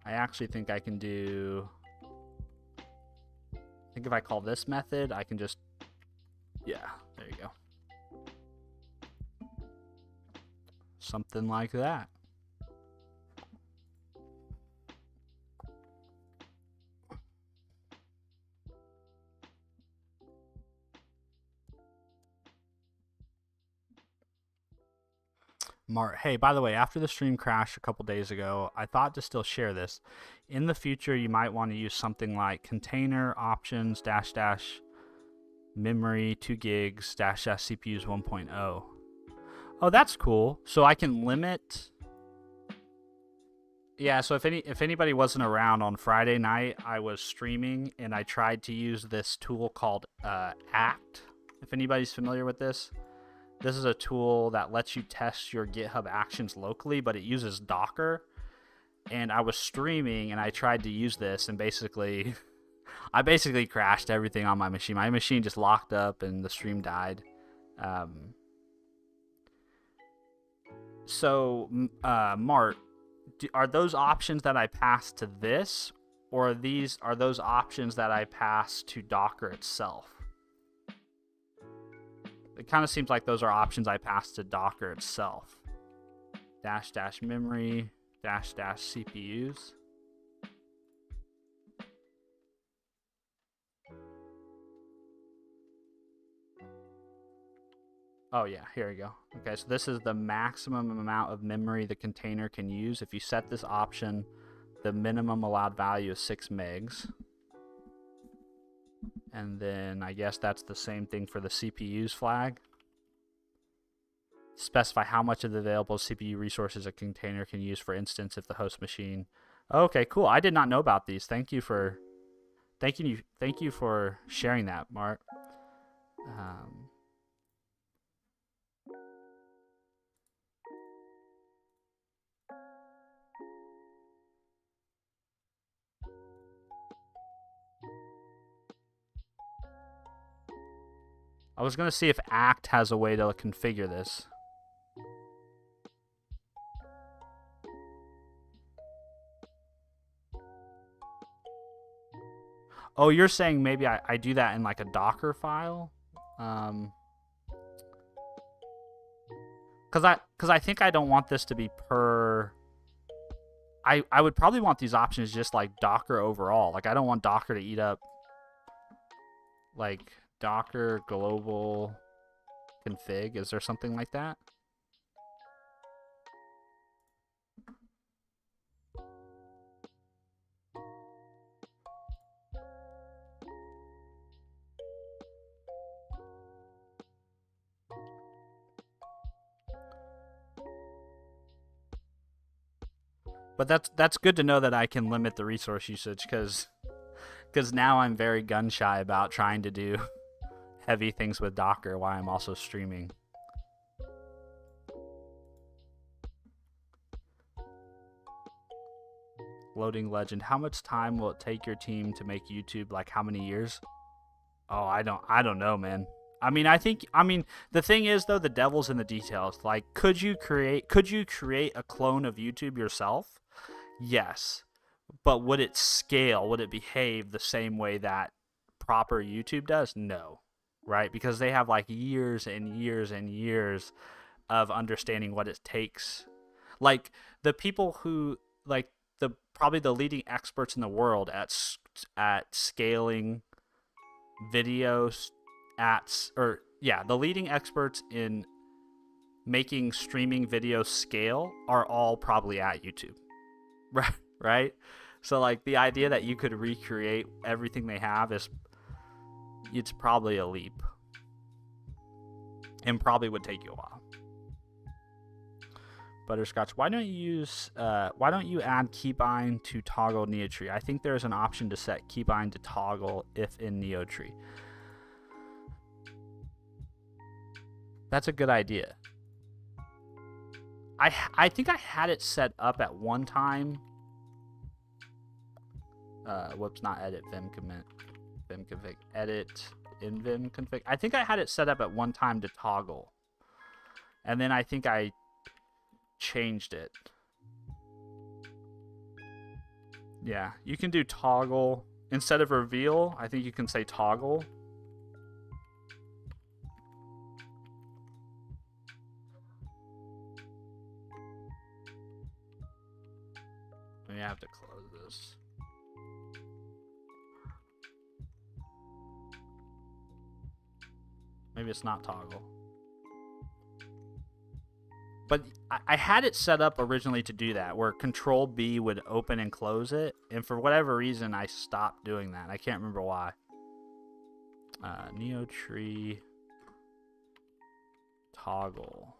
I actually think I can do... I think if I call this method, I can just... Yeah, there you go. Something like that. Hey, by the way, after the stream crashed a couple days ago, I thought to still share this. In the future, you might want to use something like container options -- memory 2 gigs -- CPUs 1.0. Oh, that's cool. So I can limit. Yeah, so if anybody wasn't around on Friday night, I was streaming and I tried to use this tool called Act. If anybody's familiar with this. This is a tool that lets you test your GitHub Actions locally, but it uses Docker. And I was streaming and I tried to use this, and basically I basically crashed everything on my machine. My machine just locked up and the stream died. So Mart, are those options that I pass to this, or are those options that I pass to Docker itself? It kind of seems like those are options I pass to Docker itself. -- memory -- CPUs. Oh yeah, here we go. Okay, so this is the maximum amount of memory the container can use. If you set this option, the minimum allowed value is 6 megs. And then I guess that's the same thing for the CPUs flag. Specify how much of the available CPU resources a container can use, for instance, if the host machine. Okay, cool. I did not know about these. Thank you for sharing that, Mark. I was going to see if Act has a way to configure this. Oh, you're saying maybe I do that in like a Docker file? Because I think I don't want this to be per... I would probably want these options just like Docker overall. Like I don't want Docker to eat up like Docker global config. Is there something like that? But that's good to know that I can limit the resource usage, because now I'm very gun shy about trying to do heavy things with Docker while I'm also streaming. Loading legend. How much time will it take your team to make YouTube? Like how many years? Oh, I don't know, man. I mean, the thing is though, the devil's in the details. Like, could you create a clone of YouTube yourself? Yes. But would it scale? Would it behave the same way that proper YouTube does? No. Right? Because they have like years and years and years of understanding what it takes. Like the people who like probably the leading experts in the world at scaling videos the leading experts in making streaming videos scale are all probably at YouTube. Right? So like the idea that you could recreate everything they have it's probably a leap. And probably would take you a while. Butterscotch, why don't you add keybind to toggle Neotree? I think there's an option to set keybind to toggle if in Neotree. That's a good idea. I think I had it set up at one time. Whoops, not edit vim commit. Vim config. Edit in vim config. I think I had it set up at one time to toggle. And then I think I changed it. Yeah, you can do toggle. Instead of reveal, I think you can say toggle. Maybe I have to close this. Maybe it's not toggle. But I had it set up originally to do that, where Control B would open and close it, and for whatever reason, I stopped doing that. I can't remember why. Neotree toggle.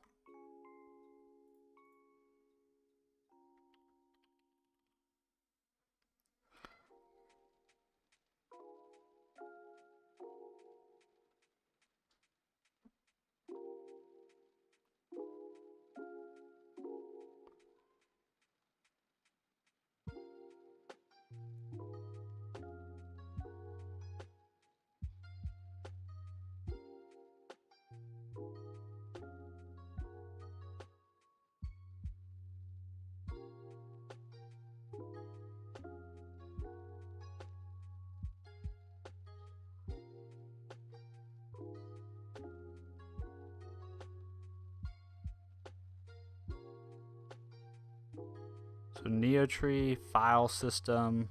So Neotree file system.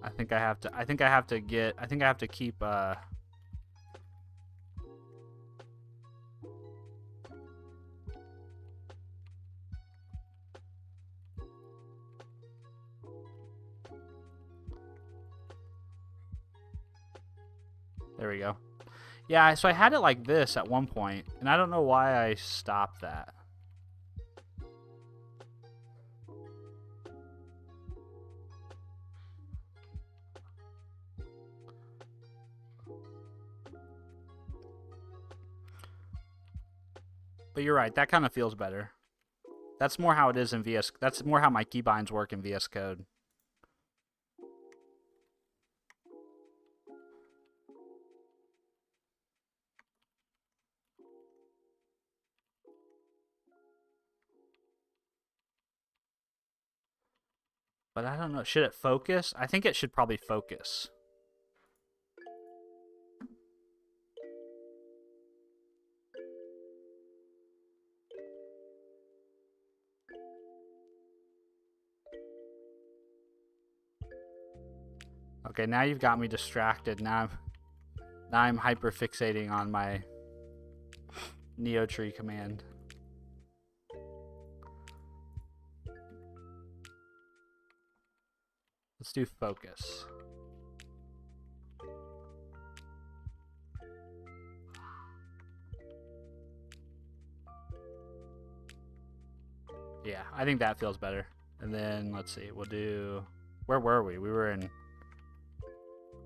I think I have to keep there we go. Yeah, so I had it like this at one point, and I don't know why I stopped that. But you're right, that kind of feels better. That's more how it is in VS. That's more how my keybinds work in VS Code. But I don't know. Should it focus? I think it should probably focus. Okay, now you've got me distracted. Now I'm hyper fixating on my Neotree command. Let's do focus. Yeah, I think that feels better. And then let's see, we'll do, where were we? We were in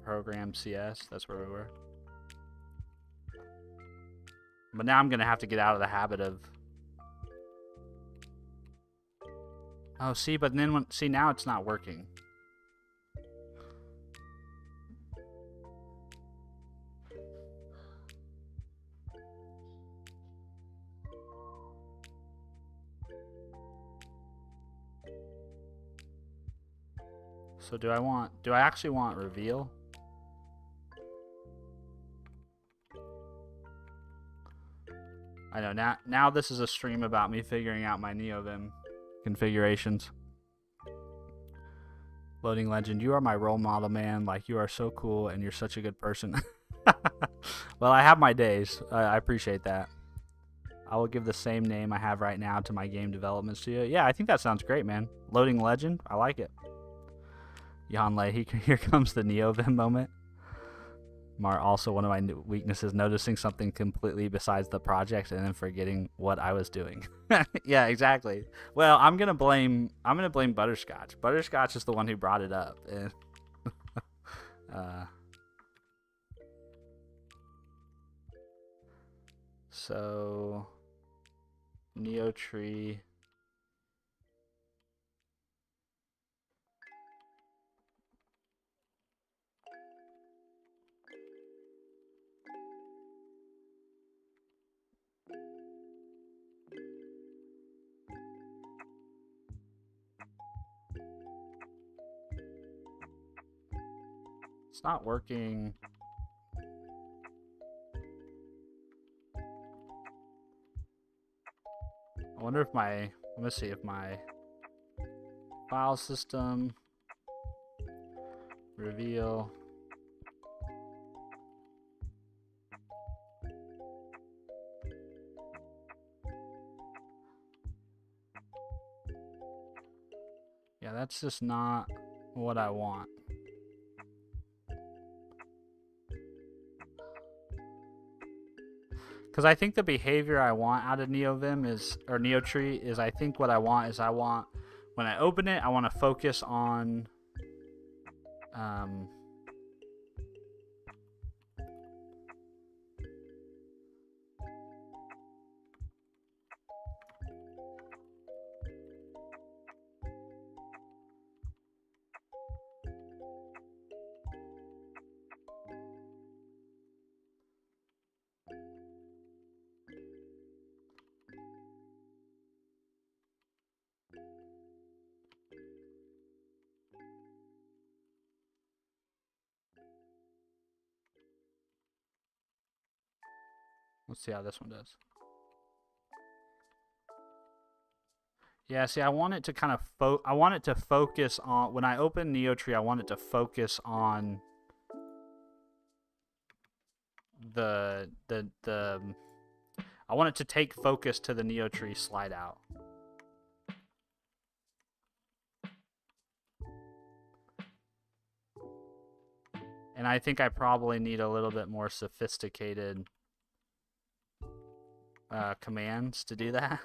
program CS. That's where we were. But now I'm gonna have to get out of the habit of. Oh, see, but then see, now it's not working. So do I actually want reveal? I know, now this is a stream about me figuring out my NeoVim configurations. Loading Legend, you are my role model, man. Like, you are so cool and you're such a good person. Well, I have my days. I appreciate that. I will give the same name I have right now to my game development studio. Yeah, I think that sounds great, man. Loading Legend, I like it. Jan Lei, here comes the NeoVim moment. Mar, also one of my weaknesses, noticing something completely besides the project and then forgetting what I was doing. Yeah, exactly. Well, I'm gonna blame Butterscotch. Butterscotch is the one who brought it up. And So NeoTree. It's not working. I wonder if my, let me see if my file system, reveal. Yeah, that's just not what I want. Because I think the behavior I want out of NeoVim is, or NeoTree is, I think what I want is when I open it, I want to focus on let's see how this one does. Yeah, see, I want it to kind of I want it to focus on, when I open NeoTree, I want it to focus on the I want it to take focus to the NeoTree slide out. And I think I probably need a little bit more sophisticated commands to do that.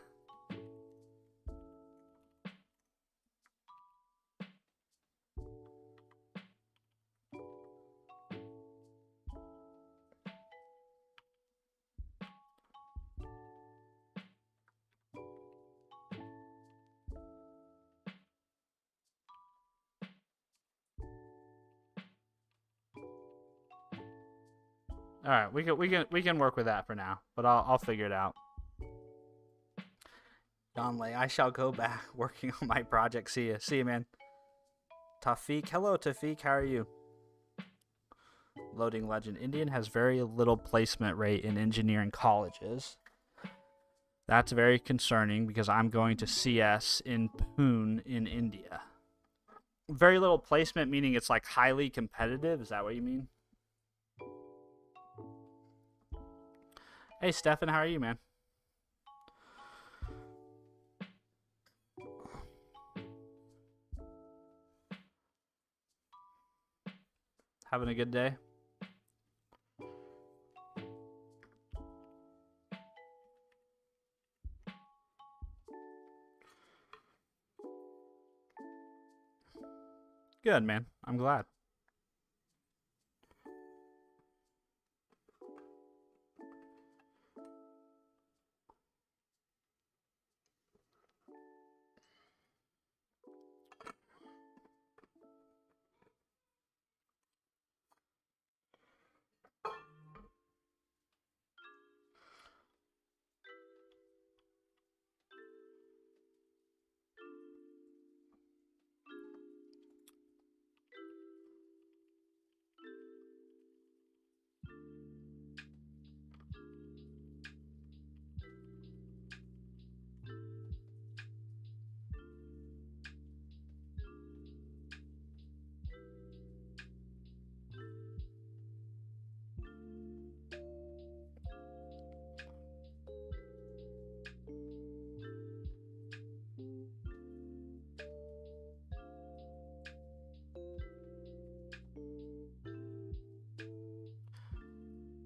All right, we can work with that for now, but I'll figure it out. Don Lay, I shall go back working on my project. See you, man. Tafiq, hello Tafiq, how are you? Loading Legend. Indian has very little placement rate in engineering colleges. That's very concerning because I'm going to CS in Pune in India. Very little placement meaning it's like highly competitive. Is that what you mean? Hey, Stefan, how are you, man? Having a good day? Good, man. I'm glad.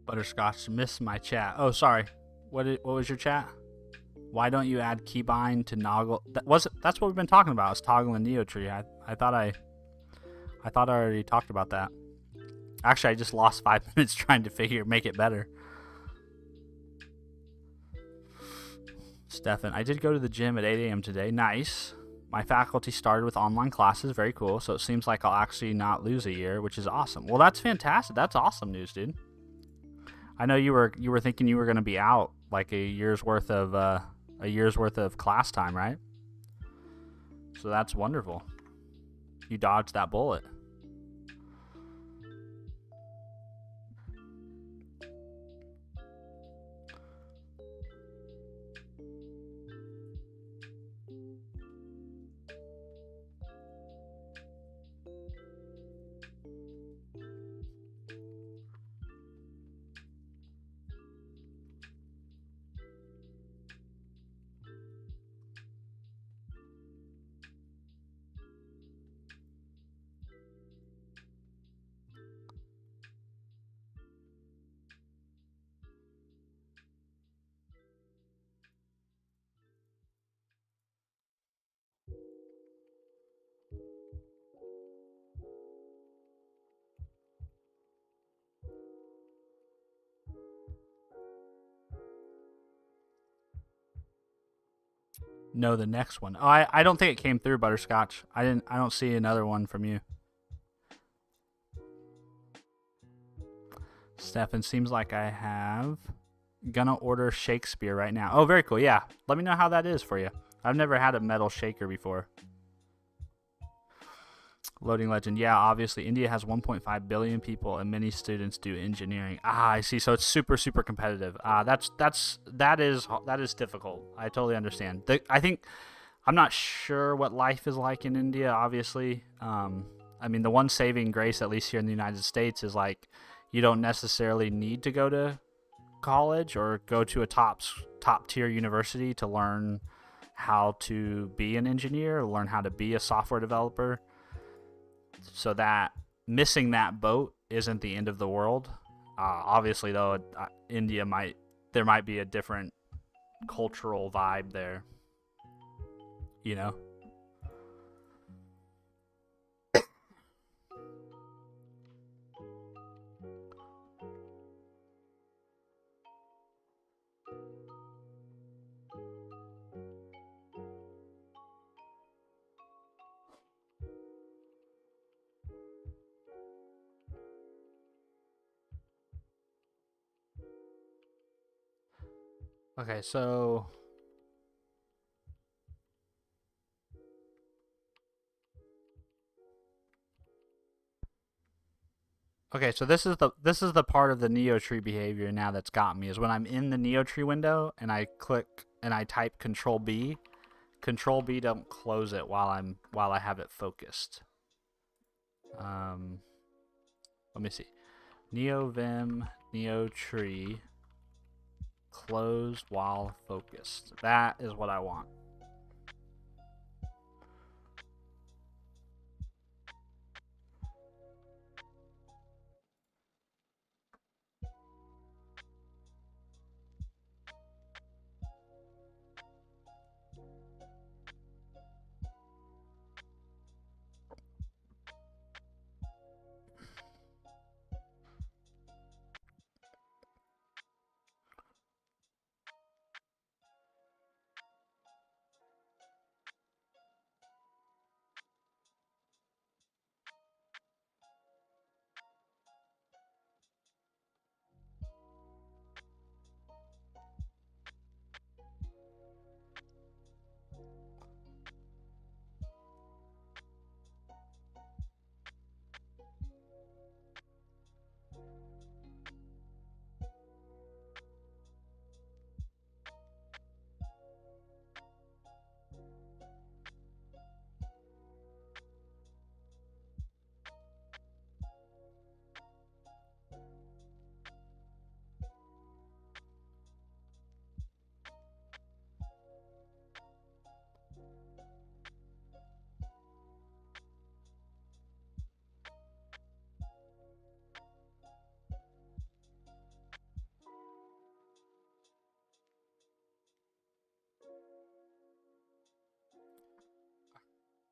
Butterscotch missed my chat. Oh, sorry. What was your chat? Why don't you add keybind to Noggle? That's what we've been talking about. Is toggling NeoTree. I thought I already talked about that. Actually, I just lost 5 minutes trying to make it better. Stefan, I did go to the gym at 8 a.m. today. Nice. My faculty started with online classes. Very cool. So it seems like I'll actually not lose a year, which is awesome. Well, that's fantastic. That's awesome news, dude. I know you were thinking you were going to be out like a year's worth of class time, right? So that's wonderful. You dodged that bullet. No, the next one. Oh, I don't think it came through, Butterscotch. I don't see another one from you. Stefan, seems like I have. Gonna order Shakespeare right now. Oh, very cool. Yeah. Let me know how that is for you. I've never had a metal shaker before. Loading legend. Yeah, obviously India has 1.5 billion people and many students do engineering. Ah, I see. So it's super super competitive. That is difficult. I totally understand. I think I'm not sure what life is like in India. Obviously, I mean the one saving grace, at least here in the United States, is like you don't necessarily need to go to college or go to a top tier university to learn how to be an engineer, or learn how to be a software developer. So that missing that boat isn't the end of the world. Obviously, though, India might be a different cultural vibe there. You know. Okay, so this is the part of the NeoTree behavior now that's got me is when I'm in the NeoTree window and I click and I type Control B. Control B don't close it while I have it focused. Um, Let me see. NeoVim NeoTree closed while focused. That is what I want.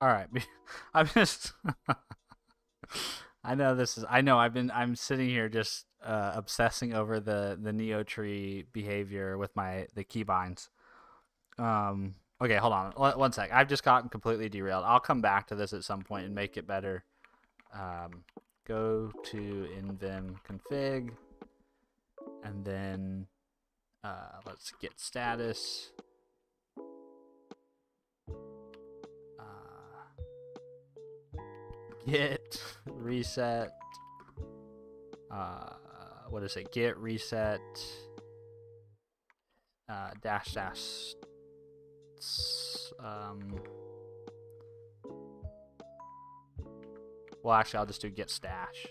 All right. I'm just I know I'm sitting here just obsessing over the NeoTree behavior with the keybinds. Okay, hold on. One sec. I've just gotten completely derailed. I'll come back to this at some point and make it better. Go to invim config, and then let's get status. Git reset. What is it? Git reset. Dash dash. Well, actually, I'll just do git stash.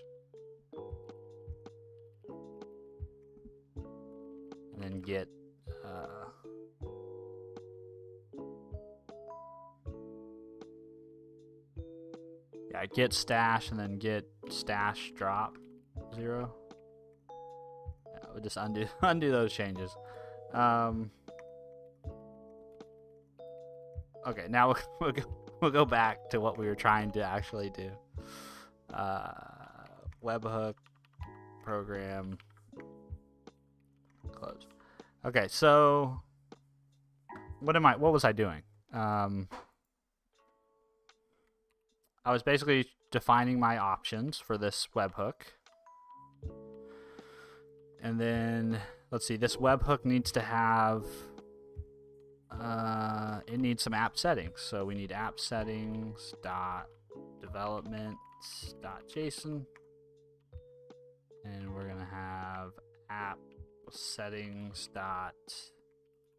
And then git. Yeah, git stash and then git stash drop 0. Yeah, we'll just undo those changes. Okay, now we'll go back to what we were trying to actually do. Webhook program close. Okay, so what was I doing? I was basically defining my options for this webhook. And then let's see, this webhook needs to have it needs some app settings. So we need app settings dot development dot JSON, and we're gonna have app settings dot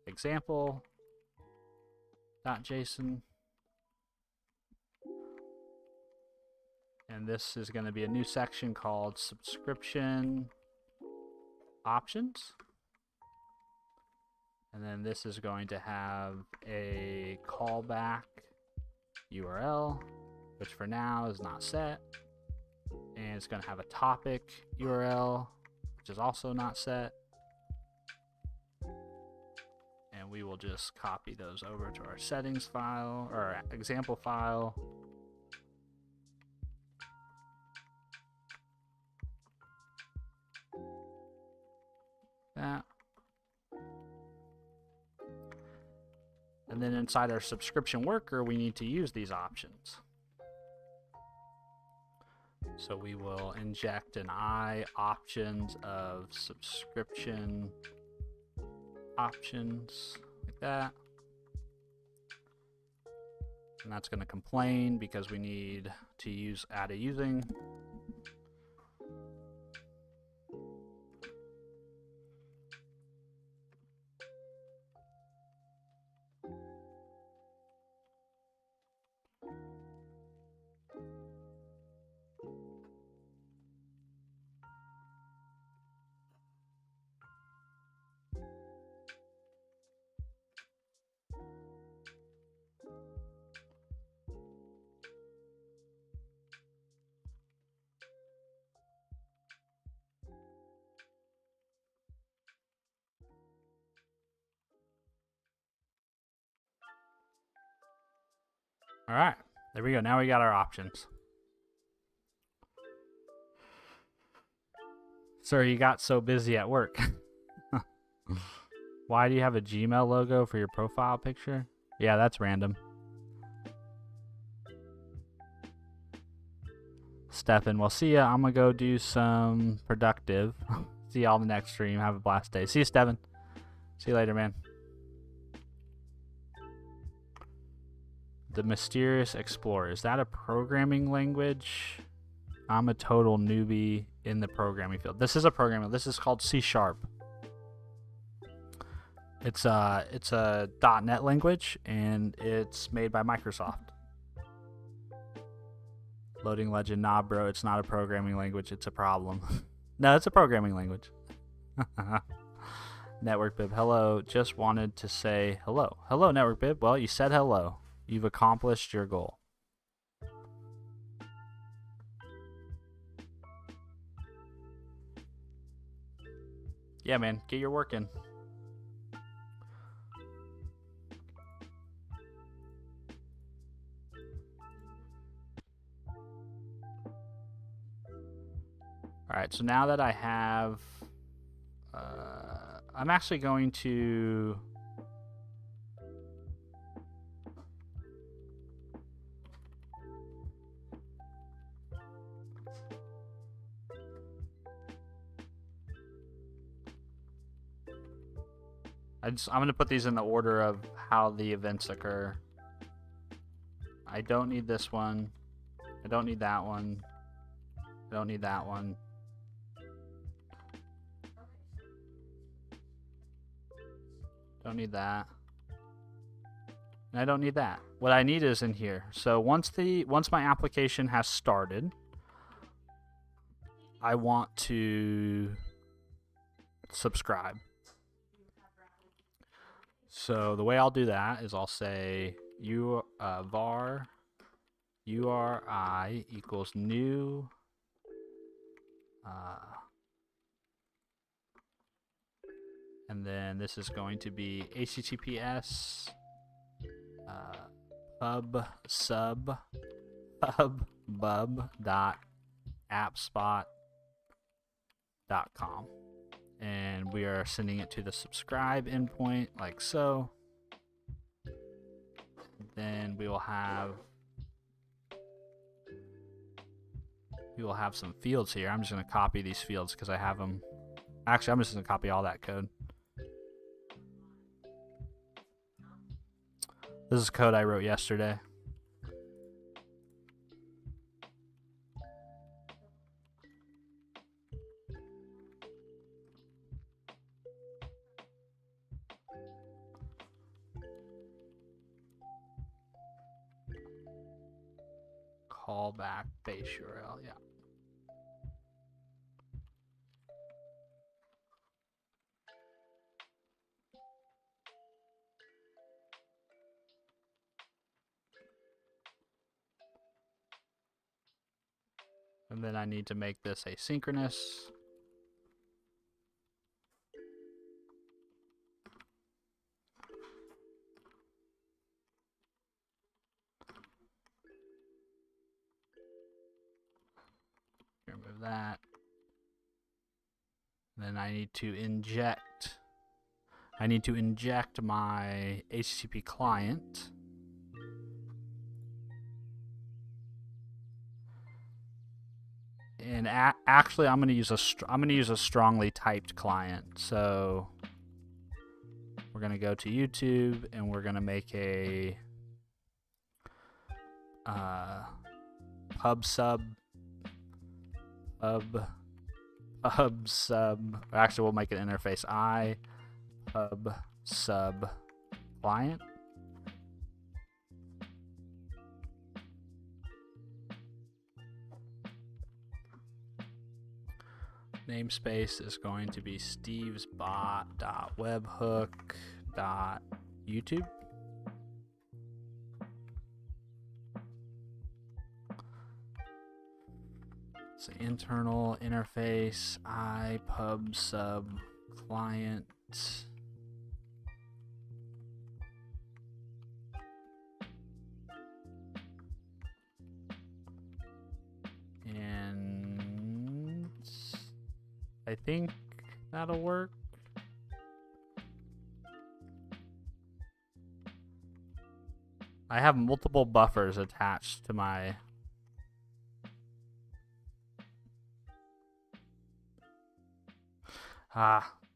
example dot JSON, and this is going to be a new section called subscription options. And then this is going to have a callback URL, which for now is not set. And it's going to have a topic URL, which is also not set. And we will just copy those over to our settings file, or our example file. That. And then inside our subscription worker, we need to use these options. So we will inject an I options of subscription options, like that. And that's going to complain because we need to add a using. All right, there we go. Now we got our options. Sir, you got so busy at work. Why do you have a Gmail logo for your profile picture? Yeah, that's random. Stefan, well, see ya. I'm going to go do some productive. See y'all in the next stream. Have a blast day. See you, Stefan. See you later, man. The Mysterious Explorer. Is that a programming language? I'm a total newbie in the programming field. This is a programming. This is called C#. It's a .NET language, and it's made by Microsoft. Loading Legend. Nah, bro. It's not a programming language. It's a problem. No, it's a programming language. Network Bib. Hello. Just wanted to say hello. Hello, Network Bib. Well, you said hello. You've accomplished your goal. Yeah, man. Get your work in. Alright, so now that I have... I'm actually going to I'm going to put these in the order of how the events occur. I don't need this one. I don't need that one. I don't need that one. Don't need that. And I don't need that. What I need is in here. So once my application has started, I want to subscribe. So the way I'll do that is I'll say var URI equals new and then this is going to be https pub/appspot.com, and we are sending it to the subscribe endpoint like so. Then we will have some fields here. I'm just going to copy these fields because I have them. Actually, I'm just going to copy all that code. This is code I wrote yesterday. Callback base URL, yeah. And then I need to make this asynchronous. Remove that. Then I need to inject my HTTP client. And actually, I'm going to use a strongly typed client. So we're going to go to YouTube and we're going to make a pub sub. Actually, we'll make an interface pub sub client. Namespace is going to be stevesbot.webhook.youtube. So internal interface pub sub client. And I think that'll work. I have multiple buffers attached to my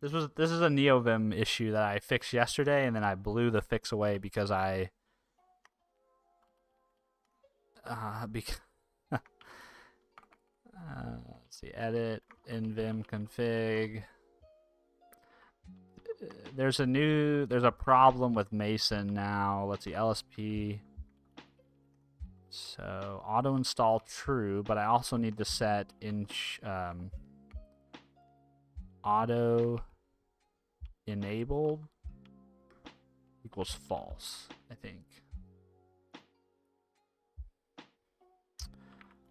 this is a NeoVim issue that I fixed yesterday, and then I blew the fix away because let's see, edit in Vim config. There's a problem with Mason now. Let's see, LSP. So auto install true, but I also need to set in auto enabled equals false, I think.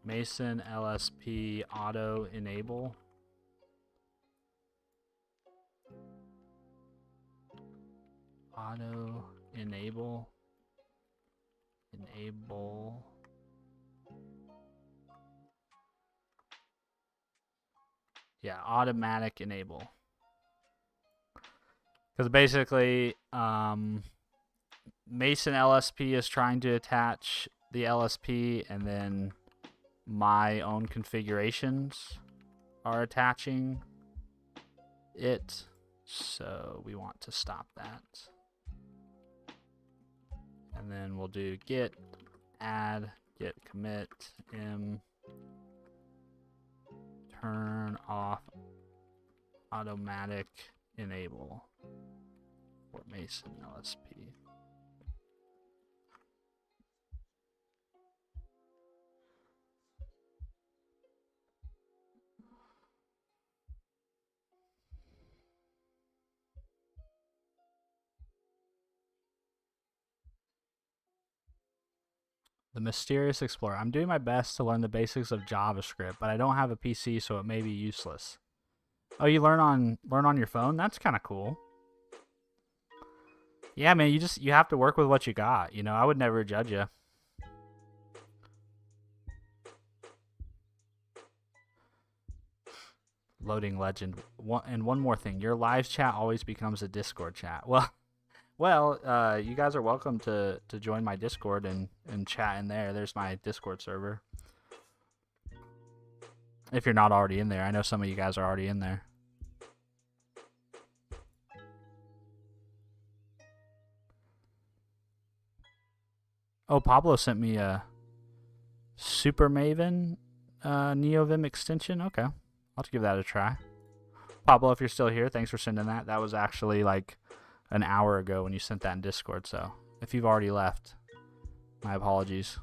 Mason LSP auto enable. Auto enable. Enable. Yeah, automatic enable. Because basically, Mason LSP is trying to attach the LSP, and then my own configurations are attaching it. So we want to stop that. And then we'll do git add git commit turn off automatic enable for Mason LSP. The Mysterious Explorer. I'm doing my best to learn the basics of JavaScript, but I don't have a PC, so it may be useless. Oh, you learn on your phone? That's kind of cool. Yeah, man, you have to work with what you got. You know, I would never judge you. Loading legend. And one more thing, your live chat always becomes a Discord chat. Well, you guys are welcome to join my Discord and chat in there. There's my Discord server. If you're not already in there, I know some of you guys are already in there. Oh, Pablo sent me a Super Maven NeoVim extension. Okay, I'll have to give that a try. Pablo, if you're still here, thanks for sending that. That was actually like an hour ago when you sent that in Discord, so if you've already left, my apologies.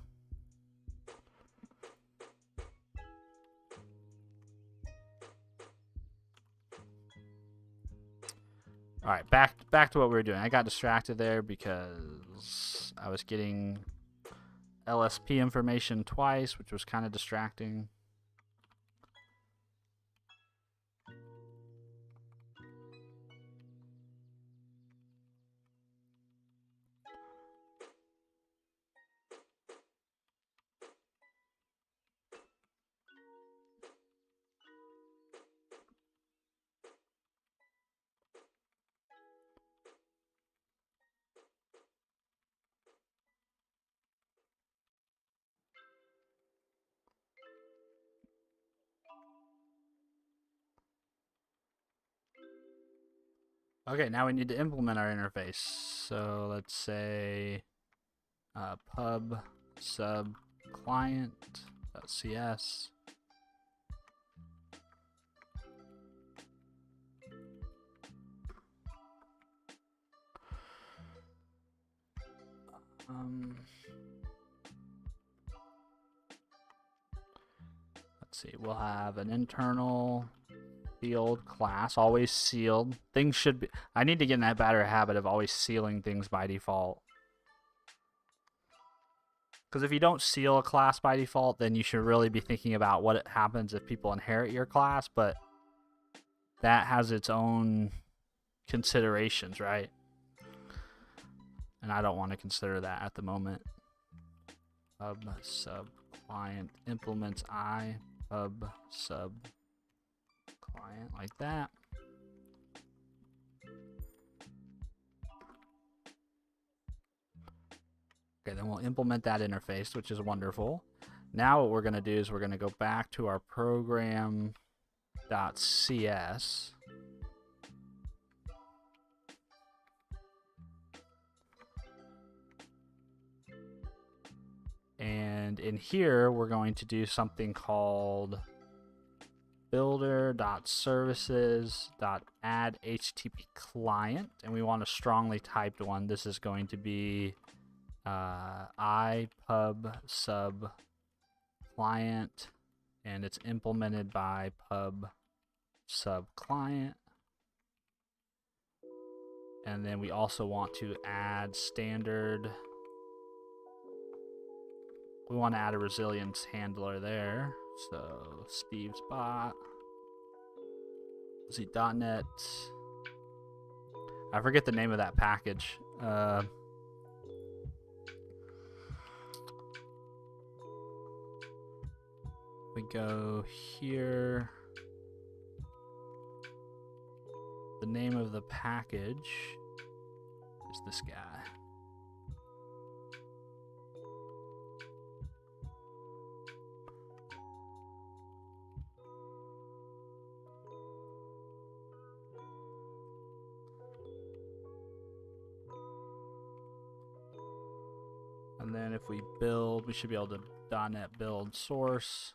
All right, back to what we were doing. I got distracted there because I was getting LSP information twice, which was kind of distracting. Okay, now we need to implement our interface. So let's say pub sub client.cs. Let's see, we'll have an internal field class, always sealed. Things should be, I need to get in that better habit of always sealing things by default. Because if you don't seal a class by default, then you should really be thinking about what happens if people inherit your class, but that has its own considerations, right? And I don't want to consider that at the moment. Pub sub client implements I pub sub client, like that. Okay, then we'll implement that interface, which is wonderful. Now what we're going to do is we're going to go back to our program.cs. And in here, we're going to do something called builder.services.add HTTP client. And we want a strongly typed one. This is going to be I pub sub client, and it's implemented by pub sub client. And then we also want to add standard. We want to add a resilience handler there. So Steve's bot. Z.net. I forget the name of that package. We go here. The name of the package is this guy. then if we build, we should be able to .NET build source.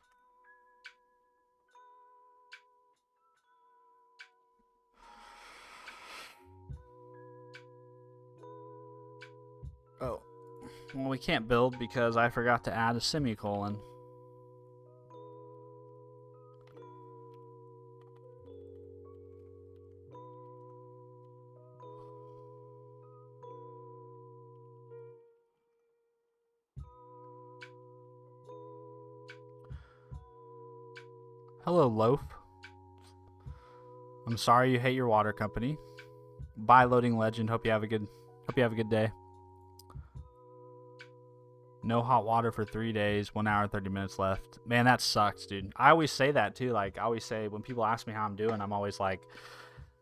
Oh, well, we can't build because I forgot to add a semicolon. Hello, Loaf. I'm sorry you hate your water company. Bye, Loading Legend. Hope you have a good day. No hot water for 3 days, 1 hour, 30 minutes left. Man, that sucks, dude. I always say that too. Like, I always say when people ask me how I'm doing, I'm always like,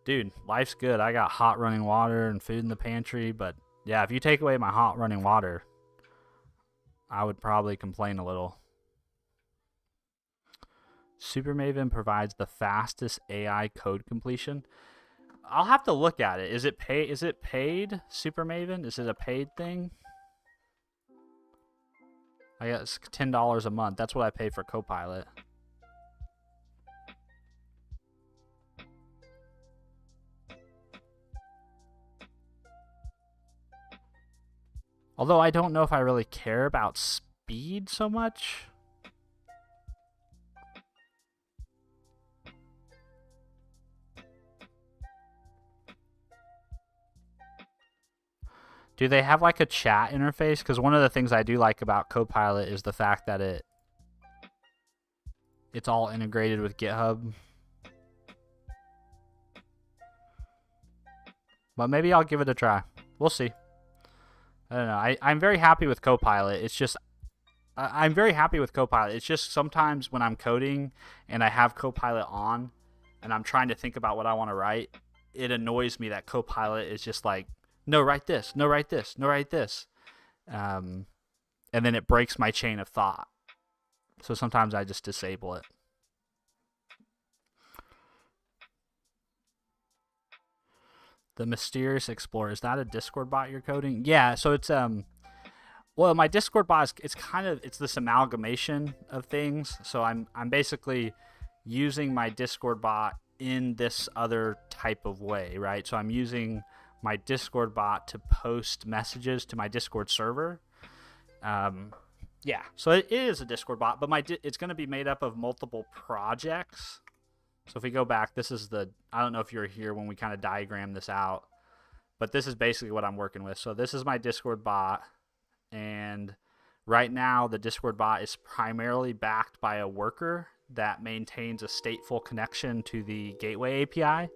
dude, life's good. I got hot running water and food in the pantry. But yeah, if you take away my hot running water, I would probably complain a little. Supermaven provides the fastest AI code completion. I'll have to look at it. Is it paid, Supermaven? Is it a paid thing? I guess $10 a month. That's what I pay for Copilot. Although I don't know if I really care about speed so much. Do they have like a chat interface? Because one of the things I do like about Copilot is the fact that it's all integrated with GitHub. But maybe I'll give it a try. We'll see. I don't know. I'm very happy with Copilot. It's just I'm very happy with Copilot. It's just sometimes when I'm coding and I have Copilot on and I'm trying to think about what I want to write, it annoys me that Copilot is just like, no, write this, no, write this, no, write this. And then it breaks my chain of thought. So sometimes I just disable it. The Mysterious Explorer, is that a Discord bot you're coding? Yeah, so it's well, my Discord bot is it's this amalgamation of things. So I'm basically using my Discord bot in this other type of way, right? So I'm using my Discord bot to post messages to my Discord server. Yeah, so it is a Discord bot, but it's going to be made up of multiple projects. So if we go back, this is I don't know if you were here when we kind of diagrammed this out, but this is basically what I'm working with. So this is my Discord bot, and right now the Discord bot is primarily backed by a worker that maintains a stateful connection to the Gateway API.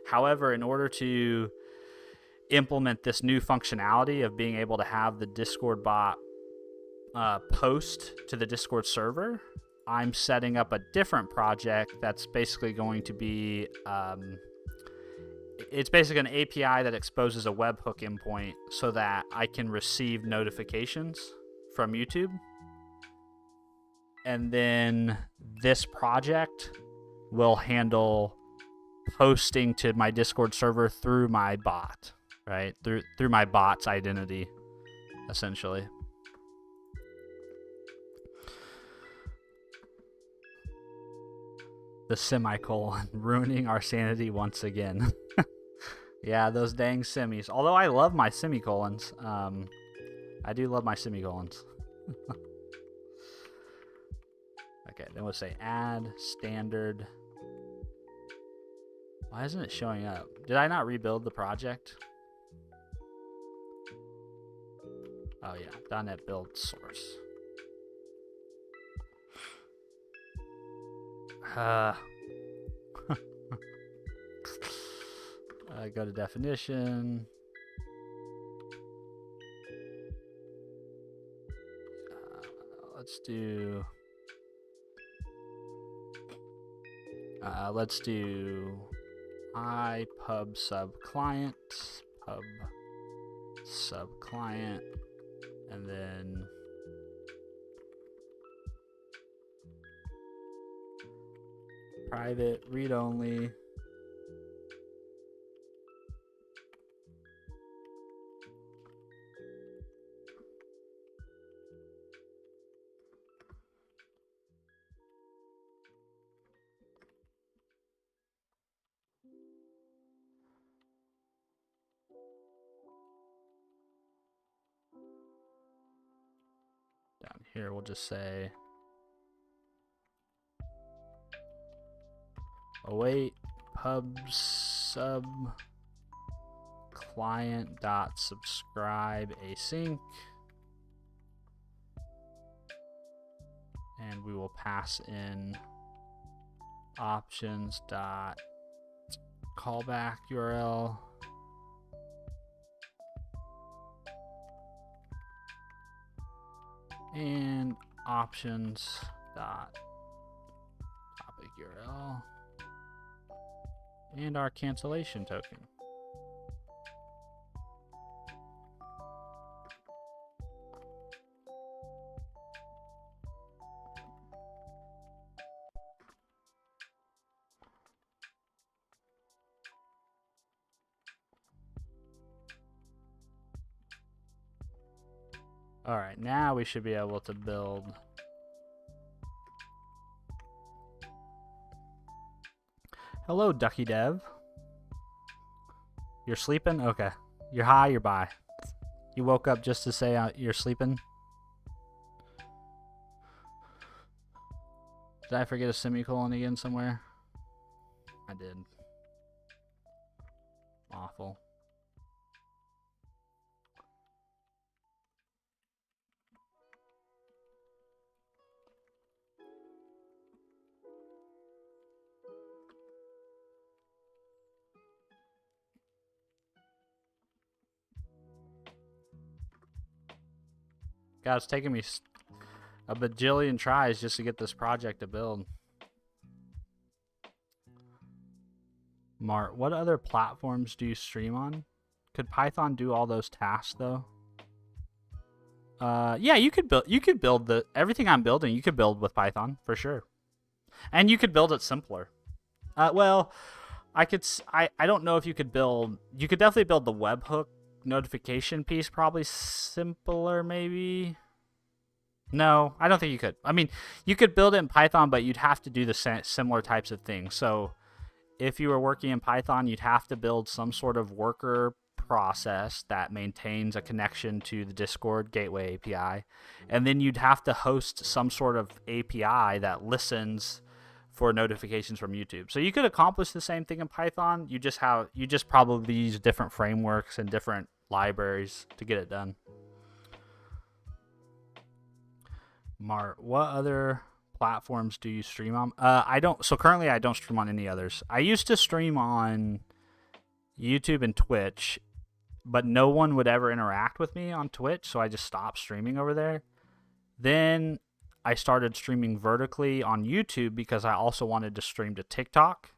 However, in order to implement this new functionality of being able to have the Discord bot post to the Discord server, I'm setting up a different project that's basically going to be it's basically an API that exposes a webhook endpoint so that I can receive notifications from YouTube. And then this project will handle posting to my Discord server through my bot, right? Through my bot's identity, essentially. The semicolon, ruining our sanity once again. Yeah, those dang semis. Although I love my semicolons. I do love my semicolons. Okay, then we'll say add standard. Why isn't it showing up? Did I not rebuild the project? Oh yeah, .NET build source. Go to definition. Let's do I pub sub client, and then private read only. here we'll just say await pub sub client dot subscribe async, and we will pass in options dot callback URL and options dot topic URL and our cancellation token. All right, now we should be able to build. Hello, Ducky Dev. You're sleeping? Okay. You're high, you're by. You woke up just to say you're sleeping? Did I forget a semicolon again somewhere? I did. Awful. God, it's taking me a bajillion tries just to get this project to build. Mart, what other platforms do you stream on? Could Python do all those tasks though? Yeah, you could build the everything I'm building. You could build with Python for sure, and you could build it simpler. Well, I don't know if you could build. You could definitely build the webhook notification piece probably simpler maybe. No, I don't think you could. I mean, you could build it in Python, but you'd have to do the similar types of things. So if you were working in Python, you'd have to build some sort of worker process that maintains a connection to the Discord gateway API. And then you'd have to host some sort of API that listens for notifications from YouTube. So you could accomplish the same thing in Python. You just probably use different frameworks and different libraries to get it done. Mart, what other platforms do you stream on? So currently I don't stream on any others. I used to stream on YouTube and Twitch, but no one would ever interact with me on Twitch, so I just stopped streaming over there. Then I started streaming vertically on YouTube because I also wanted to stream to TikTok.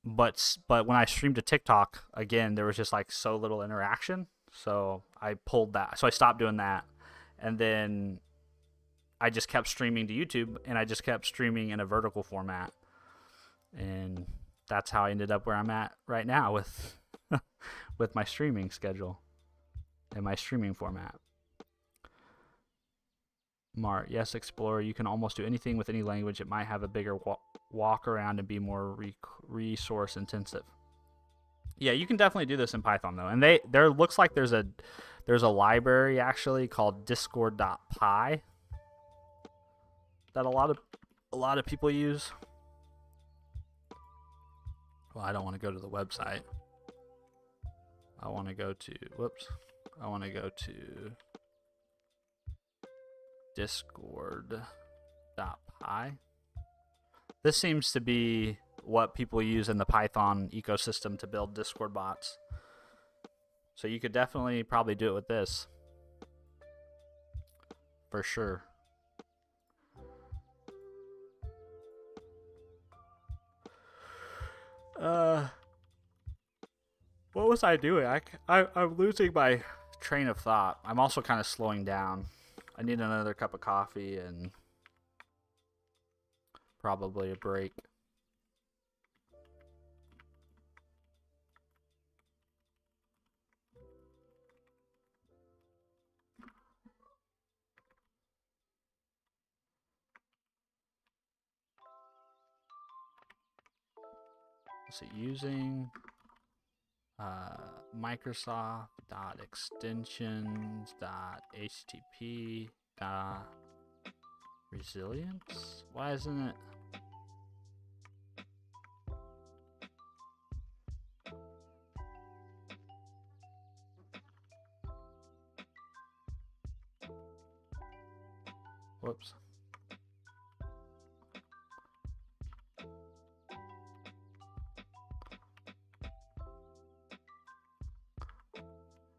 But when I streamed to TikTok, again, there was just like so little interaction. So I pulled that. So I stopped doing that. And then I just kept streaming to YouTube, and I just kept streaming in a vertical format. And that's how I ended up where I'm at right now with with my streaming schedule and my streaming format. Mart, yes, Explorer, you can almost do anything with any language. It might have a bigger walk around and be more resource intensive. Yeah, you can definitely do this in Python though. And there looks like there's a library actually called discord.py that a lot of people use. Well, I don't want to go to the website. I want to go to discord.py. This seems to be what people use in the Python ecosystem to build Discord bots. So you could definitely probably do it with this. For sure. What was I doing? I'm losing my train of thought. I'm also kind of slowing down. I need another cup of coffee and probably a break. So using Microsoft.extensions.htp Resilience? Why isn't it? Whoops.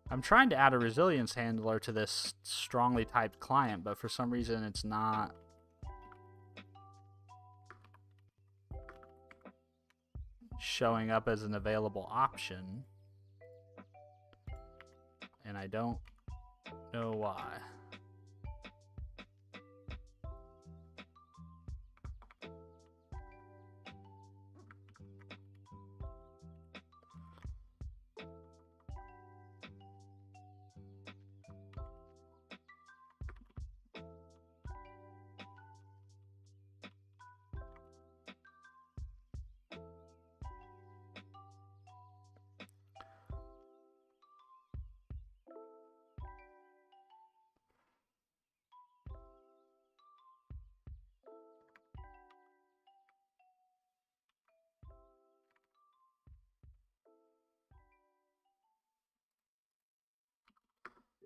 I'm trying to add a resilience handler to this strongly typed client, but for some reason it's not showing up as an available option. And I don't know why.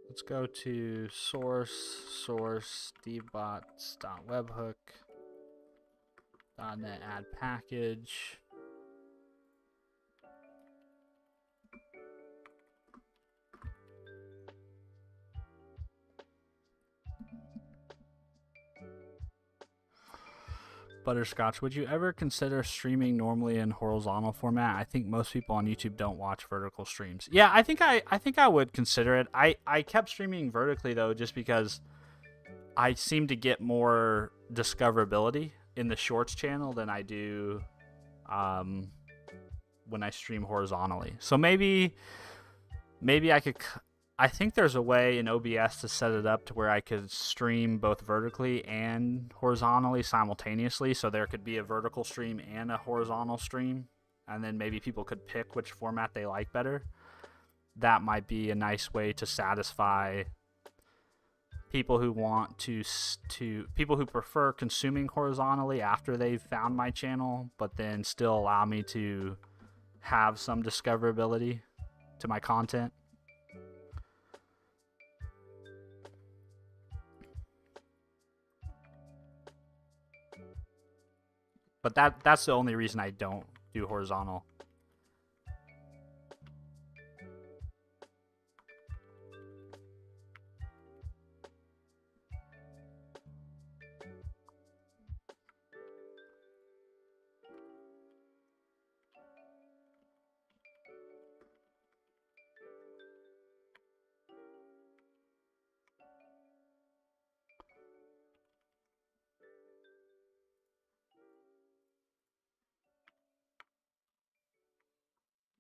Let's go to source stevebots.webhook.net add package. Butterscotch, would you ever consider streaming normally in horizontal format? I think most people on YouTube don't watch vertical streams. Yeah, I think I would consider it. I kept streaming vertically though, just because I seem to get more discoverability in the shorts channel than I do when I stream horizontally. So maybe I could. I think there's a way in OBS to set it up to where I could stream both vertically and horizontally simultaneously. So there could be a vertical stream and a horizontal stream, and then maybe people could pick which format they like better. That might be a nice way to satisfy people who want to people who prefer consuming horizontally after they've found my channel, but then still allow me to have some discoverability to my content. But that's the only reason I don't do horizontal.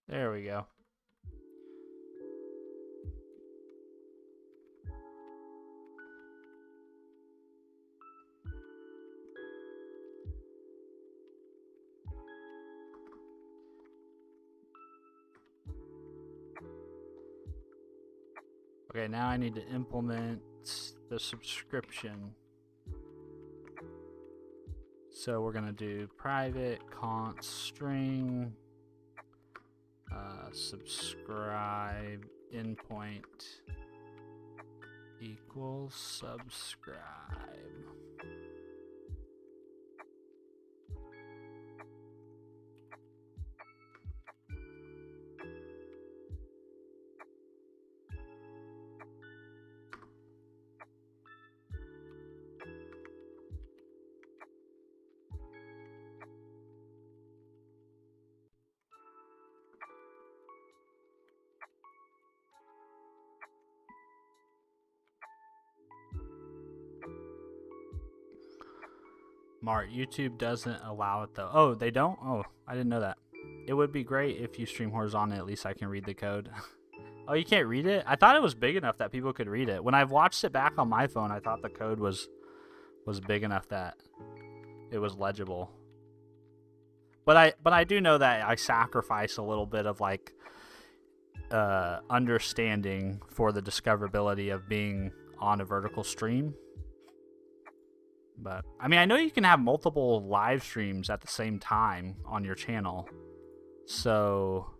There we go. Okay, now I need to implement the subscription. So we're gonna do private const string subscribe endpoint equals subscribe. Mart, YouTube doesn't allow it though. Oh, they don't? Oh, I didn't know that. It would be great if you stream horizontally, at least I can read the code. Oh, you can't read it? I thought it was big enough that people could read it. When I've watched it back on my phone, I thought the code was big enough that it was legible. But I do know that I sacrifice a little bit of like understanding for the discoverability of being on a vertical stream. But I mean, I know you can have multiple live streams at the same time on your channel. So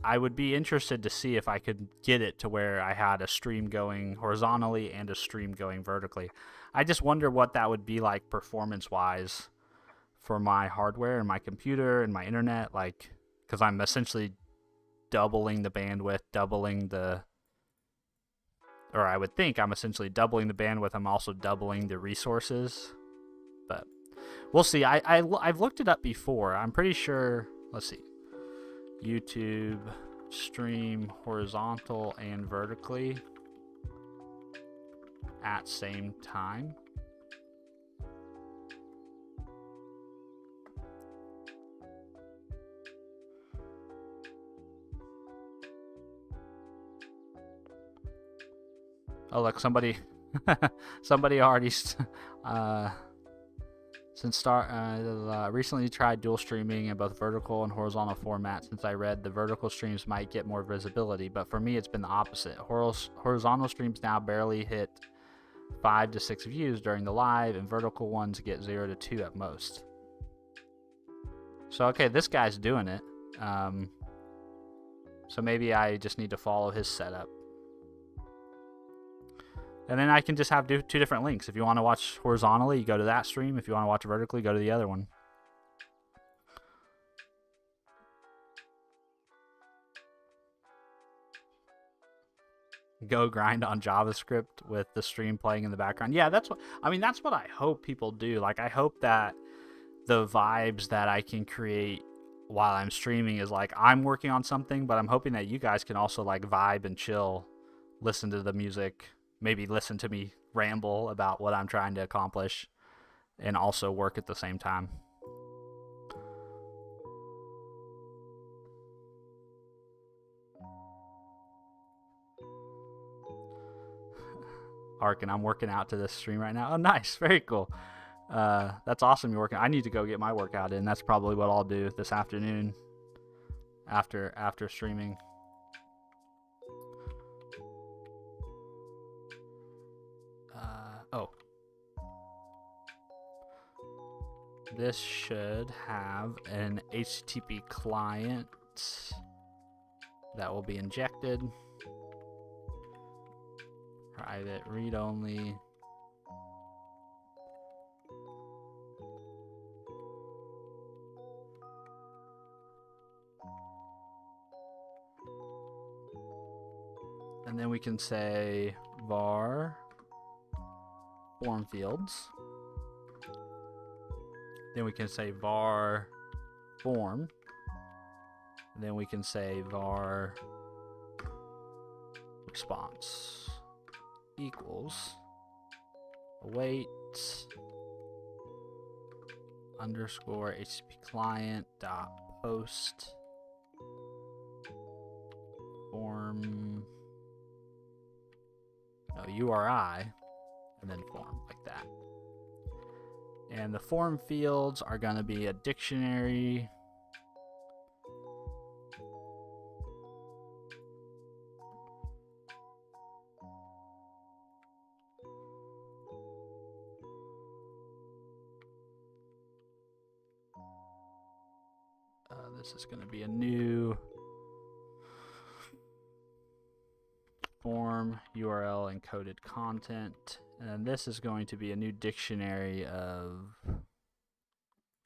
I would be interested to see if I could get it to where I had a stream going horizontally and a stream going vertically. I just wonder what that would be like performance-wise for my hardware and my computer and my internet, like, because I'm essentially doubling the bandwidth, or I would think I'm essentially doubling the bandwidth. I'm also doubling the resources, but we'll see. I've looked it up before. I'm pretty sure. Let's see. YouTube stream horizontal and vertically at same time. Oh look, somebody already recently tried dual streaming in both vertical and horizontal formats. Since I read the vertical streams might get more visibility, but for me it's been the opposite. Horizontal streams now barely hit 5 to 6 views during the live, and vertical ones get 0 to 2 at most. So okay, this guy's doing it. So maybe I just need to follow his setup. And then I can just have two different links. If you want to watch horizontally, you go to that stream. If you want to watch vertically, go to the other one. Go grind on JavaScript with the stream playing in the background. Yeah, that's what I hope people do. Like, I hope that the vibes that I can create while I'm streaming is like I'm working on something, but I'm hoping that you guys can also like vibe and chill, listen to the music, maybe listen to me ramble about what I'm trying to accomplish, and also work at the same time. Arkin, I'm working out to this stream right now. Oh, nice. Very cool. That's awesome you're working. I need to go get my workout in. That's probably what I'll do this afternoon after streaming. Oh. This should have an HTTP client that will be injected. Private read-only. And then we can say var form fields. Then we can say var form. And then we can say var response equals await underscore HTTP client dot post form URI, and then form, like that. And the form fields are going to be a dictionary, this is going to be a new form URL encoded content, and this is going to be a new dictionary of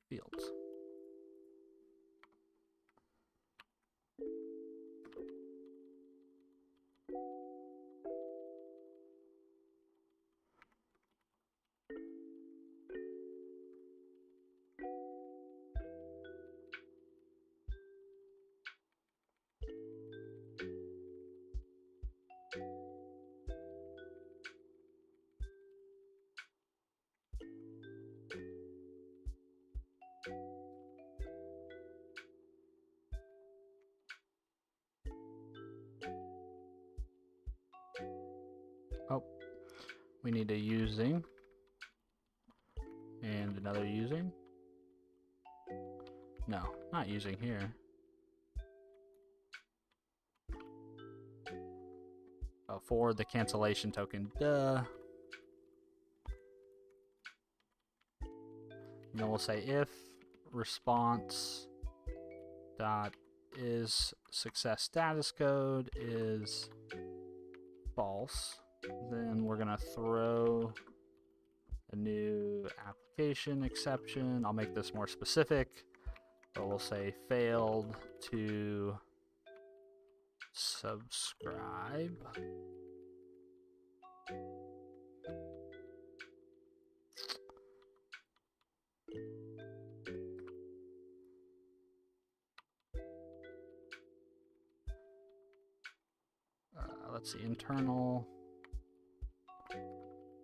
fields. Oh, we need a using and another using. No, not using here. Oh, for the cancellation token, duh. And then we'll say if response dot is success status code is false, then we're gonna throw a new application exception. I'll make this more specific, but we'll say failed to subscribe. Let's see, internal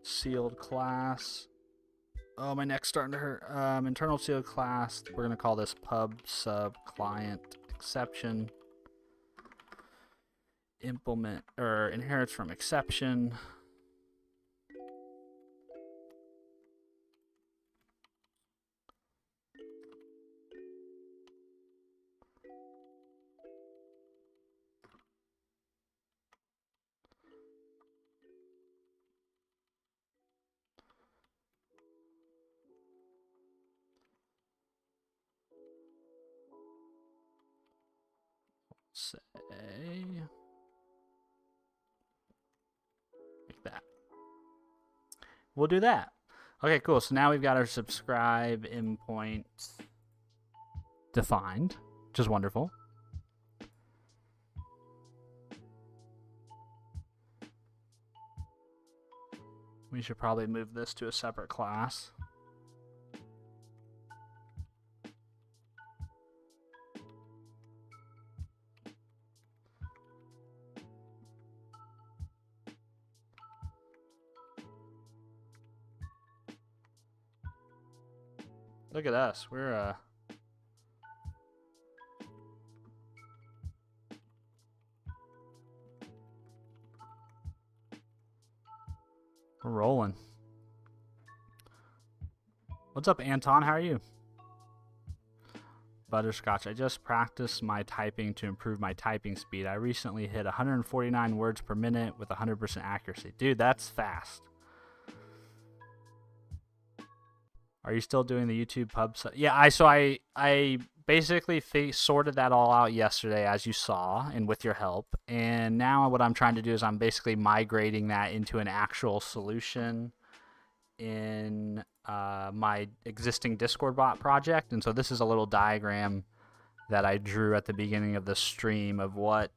sealed class. Oh, my neck's starting to hurt. Internal sealed class. We're gonna call this pub sub client exception. Implement or inherits from exception. Say like that. We'll do that. Okay, cool. So now we've got our subscribe endpoint defined, which is wonderful. We should probably move this to a separate class. Look at us. We're rolling. What's up, Anton? How are you? Butterscotch. I just practiced my typing to improve my typing speed. I recently hit 149 words per minute with 100% accuracy. Dude, that's fast. Are you still doing the YouTube pub? Yeah, I basically sorted that all out yesterday, as you saw, and with your help. And now what I'm trying to do is I'm basically migrating that into an actual solution in my existing Discord bot project. And so this is a little diagram that I drew at the beginning of the stream of what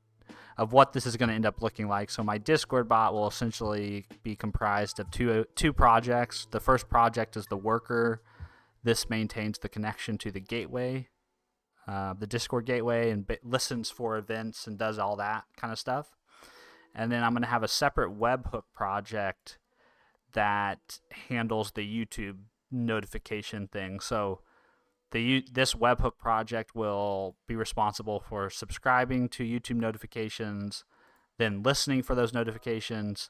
this is going to end up looking like. So my Discord bot will essentially be comprised of two projects. The first project is the worker. This maintains the connection to the gateway, the Discord gateway, and listens for events and does all that kind of stuff. And then I'm going to have a separate webhook project that handles the YouTube notification thing. So this webhook project will be responsible for subscribing to YouTube notifications, then listening for those notifications,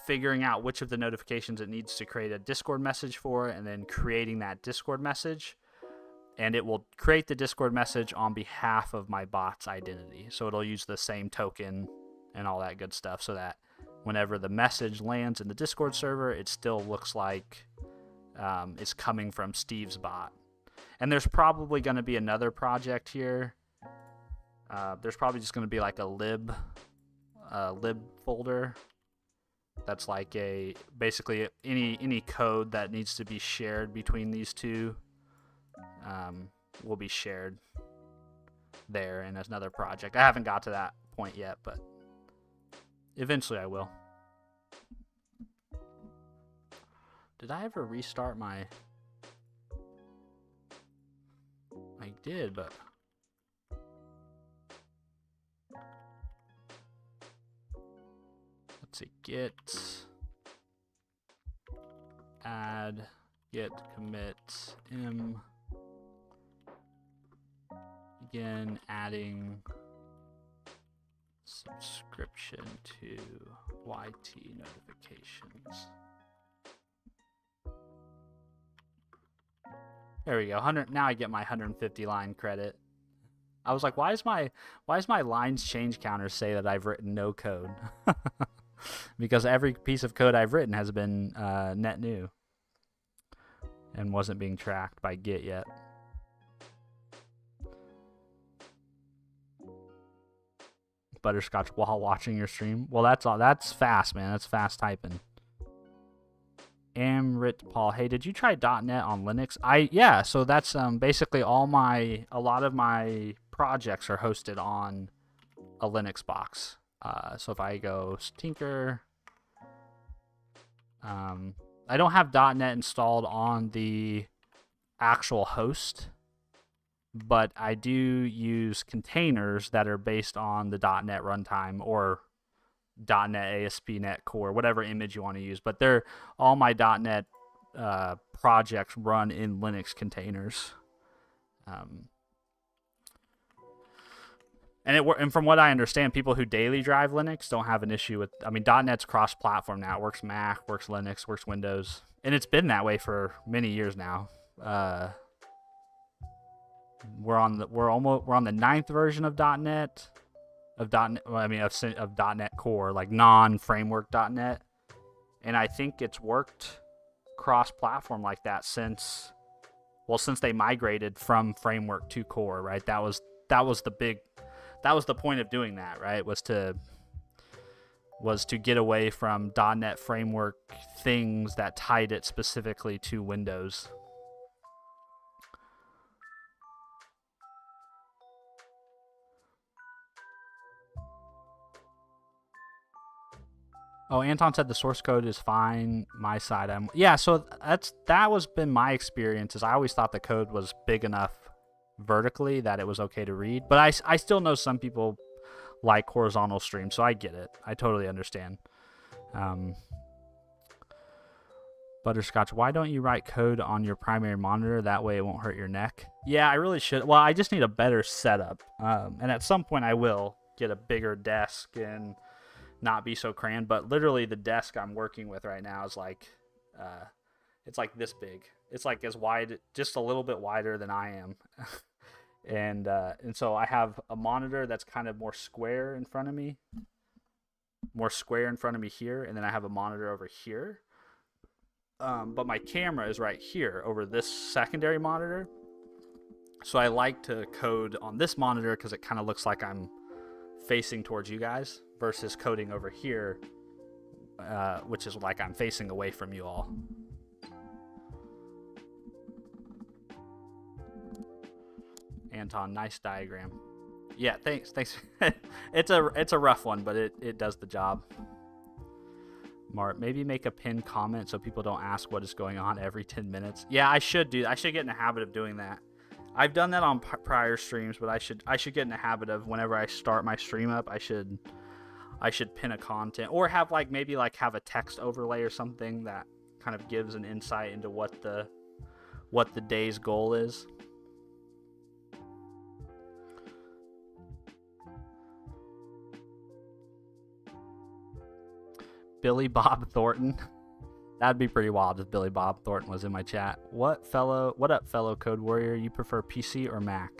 figuring out which of the notifications it needs to create a Discord message for, and then creating that Discord message. And it will create the Discord message on behalf of my bot's identity. So it'll use the same token and all that good stuff so that whenever the message lands in the Discord server, it still looks like it's coming from Steve's bot. And there's probably going to be another project here. There's probably just going to be like a lib folder. That's like basically any code that needs to be shared between these two will be shared there in another project. I haven't got to that point yet, but eventually I will. Did I ever restart my... I did, but... Let's see, git add git commit m. Again, adding subscription to YT notifications. There we go. 100. Now I get my 150 line credit. I was like, why is my lines change counter say that I've written no code? Because every piece of code I've written has been net new. and wasn't being tracked by Git yet. Butterscotch while watching your stream. Well, that's fast, man. That's fast typing. Amrit Paul, hey, did you try .NET on Linux? Yeah, so that's basically a lot of my projects are hosted on a Linux box. So if I go Tinker, I don't have .NET installed on the actual host, but I do use containers that are based on the .NET runtime or .NET ASP.NET Core, whatever image you want to use. But all my .NET projects run in Linux containers. And from what I understand, people who daily drive Linux don't have an issue with. I mean, .NET's cross-platform now. It works Mac, works Linux, works Windows, and it's been that way for many years now. We're on the 9th version of .NET. Of .NET Core, like non-framework .NET, and I think it's worked cross-platform like that since they migrated from framework to core, right? That was the point of doing that, right? Was to get away from .NET framework things that tied it specifically to Windows. Oh, Anton said the source code is fine. My side, so that was been my experience. Is I always thought the code was big enough vertically that it was okay to read, but I still know some people like horizontal streams, so I get it. I totally understand. Butterscotch, why don't you write code on your primary monitor? That way it won't hurt your neck. Yeah, I really should. Well, I just need a better setup, and at some point I will get a bigger desk and not be so crammed, but literally the desk I'm working with right now is like it's like this big. It's like as wide, just a little bit wider than I am. and so I have a monitor that's kind of more square in front of me here, and then I have a monitor over here, but my camera is right here over this secondary monitor, so I like to code on this monitor because it kind of looks like I'm facing towards you guys versus coding over here, which is like I'm facing away from you all. Anton, nice diagram. Yeah, thanks. It's a rough one, but it does the job. Mart, maybe make a pinned comment so people don't ask what is going on every 10 minutes. Yeah, I should get in the habit of doing that. I've done that on prior streams, but I should get in the habit of whenever I start my stream up, I should pin a content or have have a text overlay or something that kind of gives an insight into what the day's goal is. Billy Bob Thornton. That'd be pretty wild if Billy Bob Thornton was in my chat. What up, fellow Code Warrior? You prefer PC or Mac?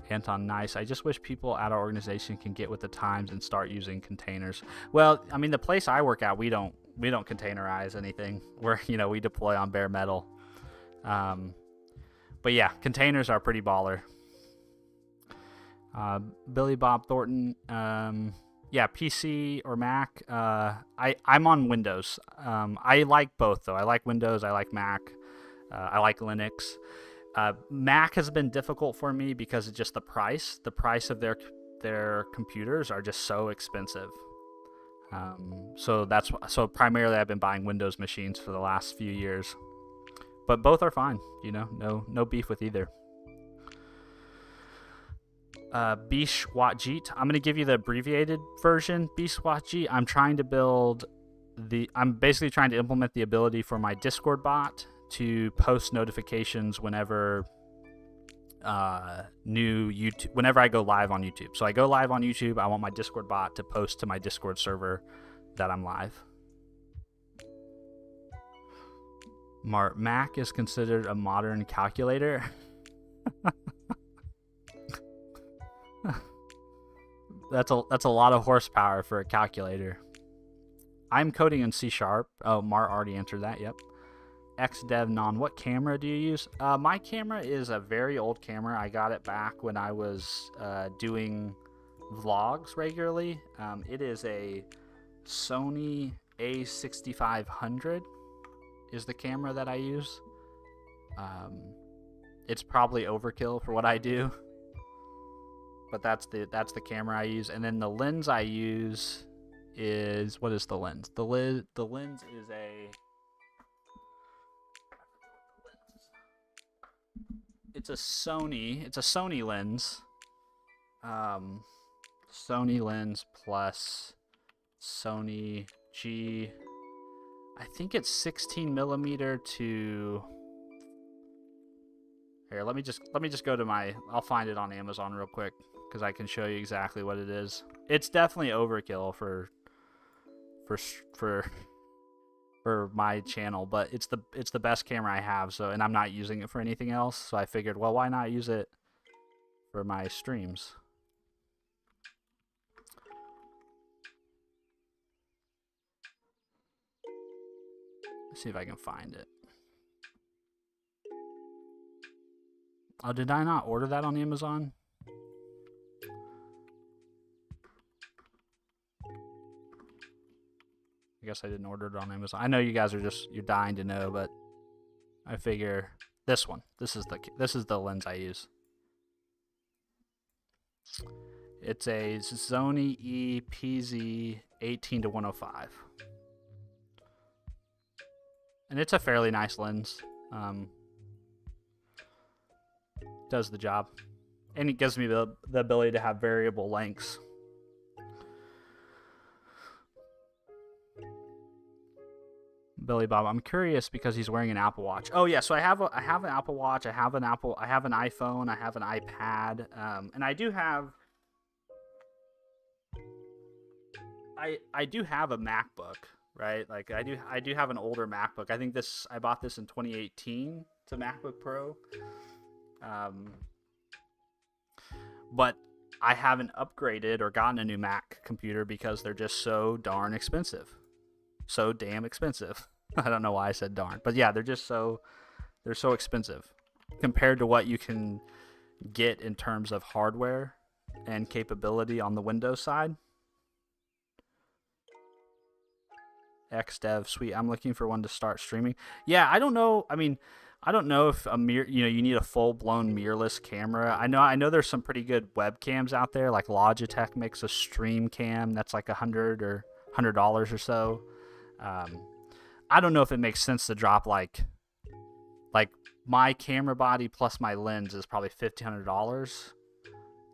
Anton, nice. I just wish people at our organization can get with the times and start using containers. Well, I mean, the place I work at, we don't containerize anything. We deploy on bare metal. But yeah, containers are pretty baller. Billy Bob Thornton. Yeah, PC or Mac. I'm on Windows. I like both, though. I like Windows. I like Mac. I like Linux. Mac has been difficult for me because of just the price. The price of their computers are just so expensive. So primarily I've been buying Windows machines for the last few years. But both are fine. No beef with either. Bishwatjeet. I'm going to give you the abbreviated version. Bishwatjeet. I'm basically trying to implement the ability for my Discord bot to post notifications whenever whenever I go live on YouTube. So I go live on YouTube, I want my Discord bot to post to my Discord server that I'm live. Mac is considered a modern calculator. That's a lot of horsepower for a calculator. I'm coding in C#. Oh, Mart already answered that. Yep. XDevNon, what camera do you use? My camera is a very old camera. I got it back when I was doing vlogs regularly. It is a Sony A6500 is the camera that I use. It's probably overkill for what I do, but that's the camera I use. And then the lens I use is, what is the lens? The lens is it's a Sony lens. Sony lens plus Sony G. I think it's 16 millimeter to. Here, let me just go to my. I'll find it on Amazon real quick because I can show you exactly what it is. It's definitely overkill for my channel, but it's the best camera I have. So, and I'm not using it for anything else. So I figured, well, why not use it for my streams? Let's see if I can find it. Oh, did I not order that on Amazon? I guess I didn't order it on Amazon. I know you guys are you're dying to know, but I figure this one. This is the lens I use. It's a Sony EPZ 18-105. And it's a fairly nice lens. Does the job. And it gives me the ability to have variable lengths. Billy Bob, I'm curious because he's wearing an Apple Watch. Oh yeah, so I have an Apple Watch, I have an iPhone, I have an iPad, and I do have a MacBook, right? Like I do have an older MacBook. I think I bought this in 2018. It's a MacBook Pro. But I haven't upgraded or gotten a new Mac computer because they're just so darn expensive. So damn expensive. I don't know why I said darn, but yeah, they're so expensive compared to what you can get in terms of hardware and capability on the Windows side. XDev, sweet. I'm looking for one to start streaming. Yeah, I don't know. I mean, I don't know if you need a full-blown mirrorless camera. I know there's some pretty good webcams out there. Like Logitech makes a stream cam that's like $100 or so. I don't know if it makes sense to drop like my camera body plus my lens is probably $1,500,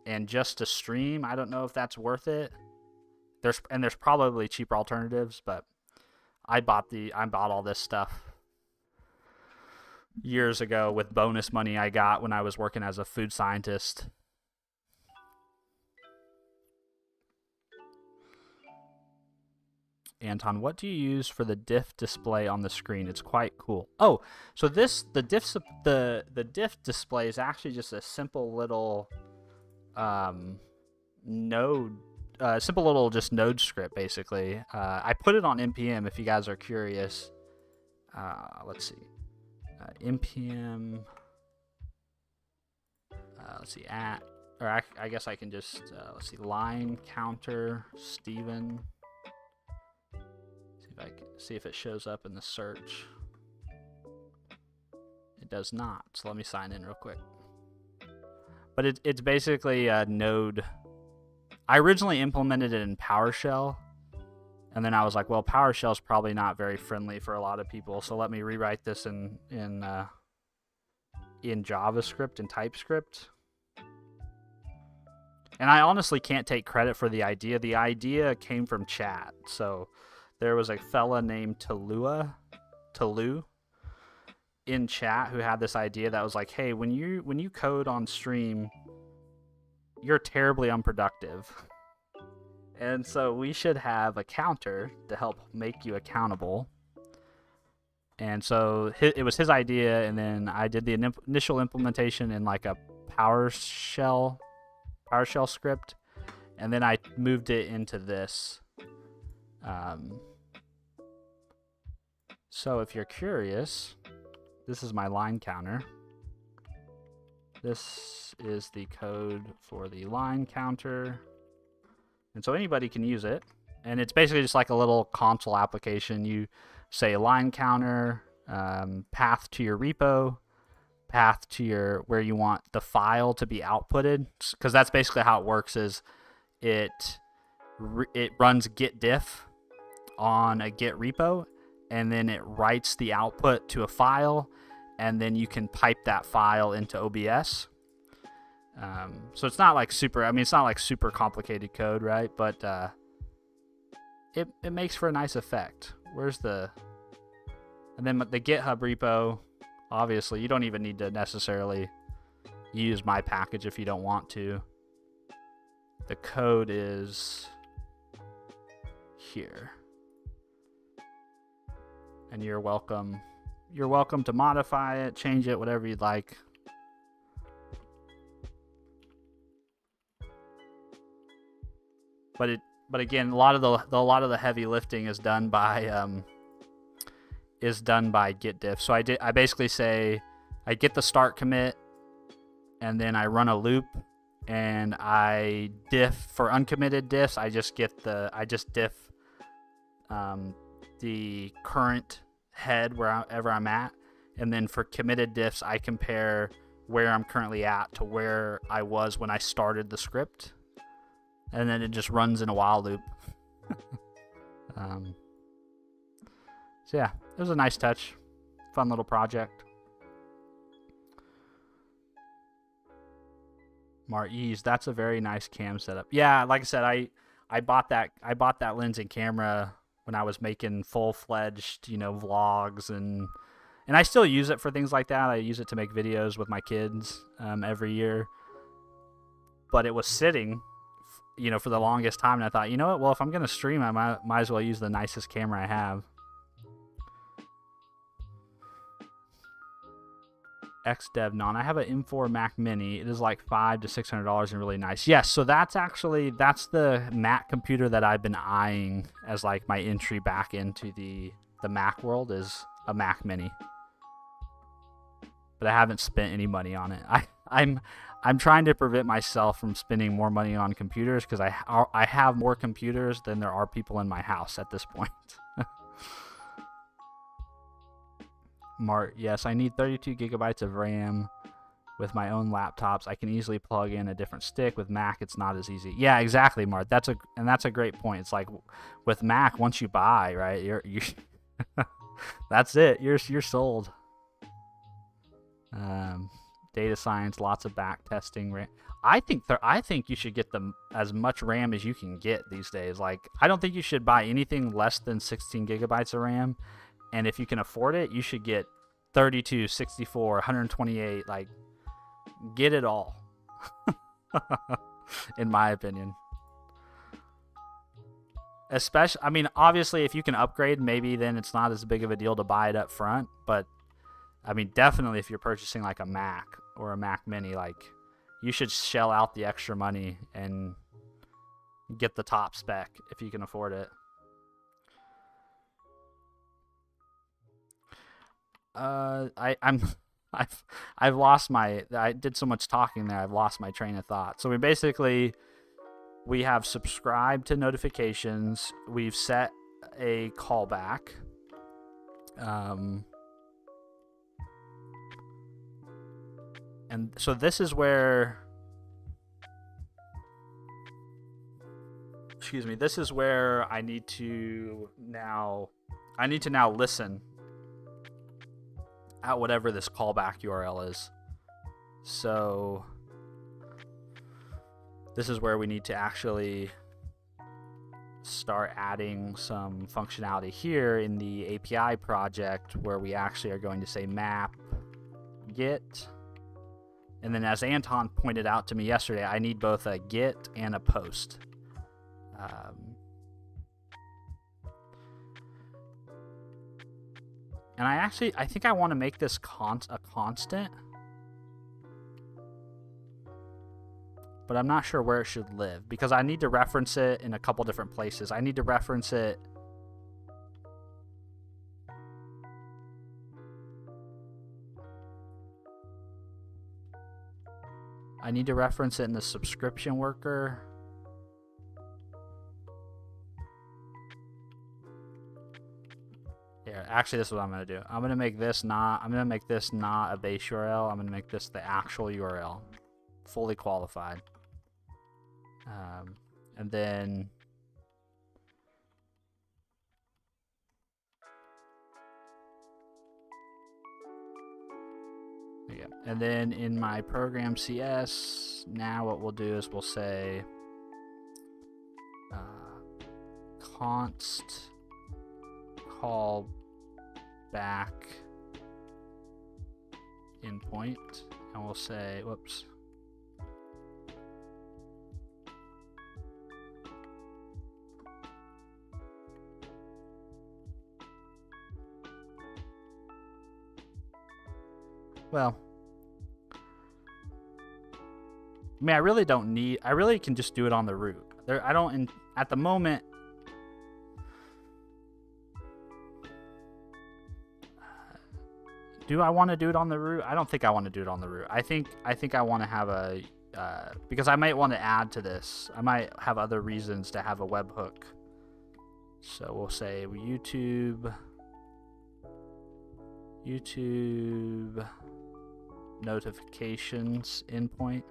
and just to stream, I don't know if that's worth it. There's probably cheaper alternatives, but I bought all this stuff years ago with bonus money I got when I was working as a food scientist. Anton, what do you use for the diff display on the screen? It's quite cool. Oh, so the diff display is actually just a simple little node, simple little just node script basically. I put it on npm if you guys are curious. Let's see, npm. Let's see I guess I can just let's see, line counter Steven. I can see if it shows up in the search. It does not, so let me sign in real quick. But it's basically a node. I originally implemented it in PowerShell, and then I was like, well, PowerShell is probably not very friendly for a lot of people, so let me rewrite this in JavaScript and TypeScript. And I honestly can't take credit for the idea. The idea came from chat, so there was a fella named Talu in chat who had this idea that was like, hey, when you code on stream, you're terribly unproductive. And so we should have a counter to help make you accountable. And so it was his idea, and then I did the initial implementation in like a PowerShell script, and then I moved it into this. So if you're curious, this is my line counter. This is the code for the line counter. And so anybody can use it. And it's basically just like a little console application. You say line counter, path to your repo, path to your where you want the file to be outputted, because that's basically how it works. Is it runs git diff on a git repo, and then it writes the output to a file, and then you can pipe that file into OBS. So it's not like super. I mean, it's not like super complicated code, right? But it makes for a nice effect. Where's the? And then the GitHub repo. Obviously, you don't even need to necessarily use my package if you don't want to. The code is here. And you're welcome to modify it, change it, whatever you'd like. But again, a lot of the heavy lifting is done by git diff. So I basically say I get the start commit, and then I run a loop, and I diff for uncommitted diffs. I just diff the current head wherever I'm at, and then for committed diffs, I compare where I'm currently at to where I was when I started the script, and then it just runs in a while loop. So yeah, it was a nice touch, fun little project. Mar-Ease, that's a very nice cam setup. Yeah, like I said, I bought that lens and camera when I was making full-fledged, vlogs, and I still use it for things like that. I use it to make videos with my kids every year. But it was sitting, for the longest time, and I thought, you know what? Well, if I'm gonna stream, I might as well use the nicest camera I have. XDevNon. I have an M4 Mac Mini. It is like $500 to $600 and really nice. Yes, so that's the Mac computer that I've been eyeing as like my entry back into the Mac world, is a Mac Mini. But I haven't spent any money on it. I'm trying to prevent myself from spending more money on computers, because I have more computers than there are people in my house at this point. Mart, yes, I need 32 gigabytes of RAM with my own laptops. I can easily plug in a different stick. With Mac, it's not as easy. Yeah, exactly, Mart. That's a great point. It's like with Mac, once you buy, right, you that's it. You're sold. Data science, lots of back testing. I think you should get as much RAM as you can get these days. Like, I don't think you should buy anything less than 16 gigabytes of RAM. And if you can afford it, you should get 32, 64, 128. Like, get it all. In my opinion. Especially, I mean, obviously, if you can upgrade, maybe then it's not as big of a deal to buy it up front. But, I mean, definitely if you're purchasing like a Mac or a Mac Mini, like, you should shell out the extra money and get the top spec if you can afford it. I've lost I did so much talking there, I've lost my train of thought. So we have subscribed to notifications. We've set a callback. And so this is where, this is where I need to now listen at whatever this callback URL is. So this is where we need to actually start adding some functionality here in the API project, where we actually are going to say map get. And then, as Anton pointed out to me yesterday, I need both a get and a post. And I think I want to make this a constant. But I'm not sure where it should live, because I need to reference it in a couple different places. I need to reference it I need to reference it in the subscription worker. Here, actually, this is what I'm gonna do. I'm gonna make this not a base URL. I'm gonna make this the actual URL, fully qualified. And then yeah, and then in my program CS, now what we'll do is we'll say const call back endpoint, and we'll say, whoops. Well, I mean, I really can just do it on the root. At the moment, do I want to do it on the root? I don't think I want to do it on the root. I think I want to have a, because I might want to add to this. I might have other reasons to have a webhook. So we'll say YouTube notifications endpoint,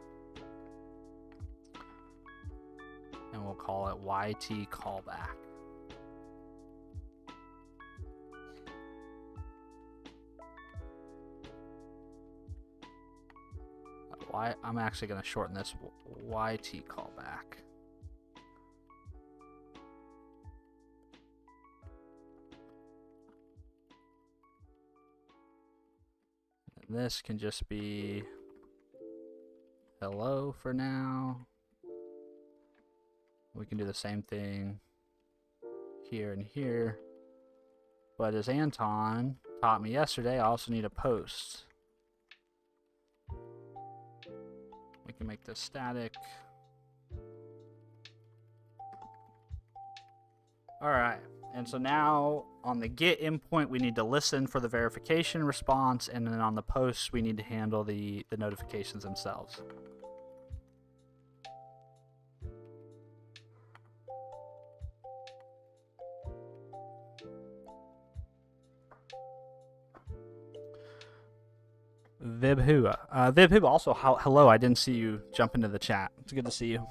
and we'll call it YT callback. I'm actually going to shorten this YT callback. This can just be hello for now. We can do the same thing here and here. But as Anton taught me yesterday, I also need a post. We can make this static. All right. And so now on the get endpoint, we need to listen for the verification response, and then on the posts, we need to handle the notifications themselves. Vibhu. Vibhu, also, hello. I didn't see you jump into the chat. It's good to see you.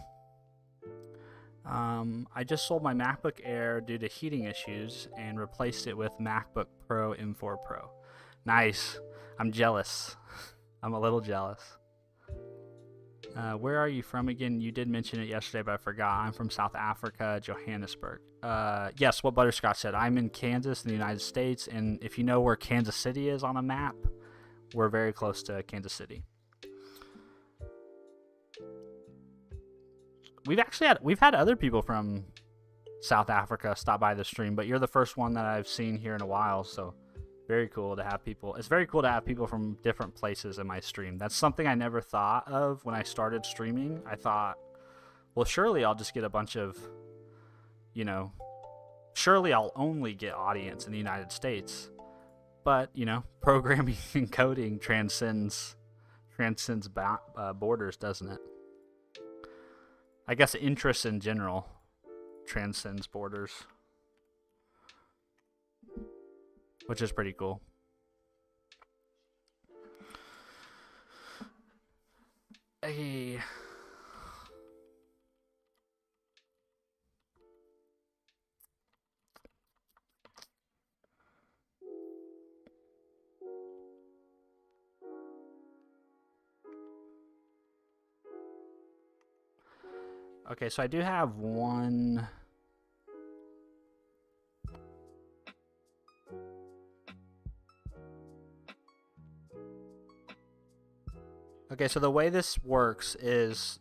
I just sold my MacBook Air due to heating issues and replaced it with MacBook Pro M4 Pro. Nice. I'm jealous. I'm a little jealous. Where are you from again? You did mention it yesterday, but I forgot. I'm from South Africa, Johannesburg. Yes, what Butterscotch said. I'm in Kansas in the United States, and if you know where Kansas City is on a map, we're very close to Kansas City. We've had other people from South Africa stop by the stream, but you're the first one that I've seen here in a while, so very cool to have people. It's very cool to have people from different places in my stream. That's something I never thought of when I started streaming. I thought, well, surely I'll just get a bunch of, surely I'll only get audience in the United States. But, programming and coding transcends borders, doesn't it? I guess interest in general transcends borders, which is pretty cool. Hey. Okay, so I do have one. Okay, so the way this works is,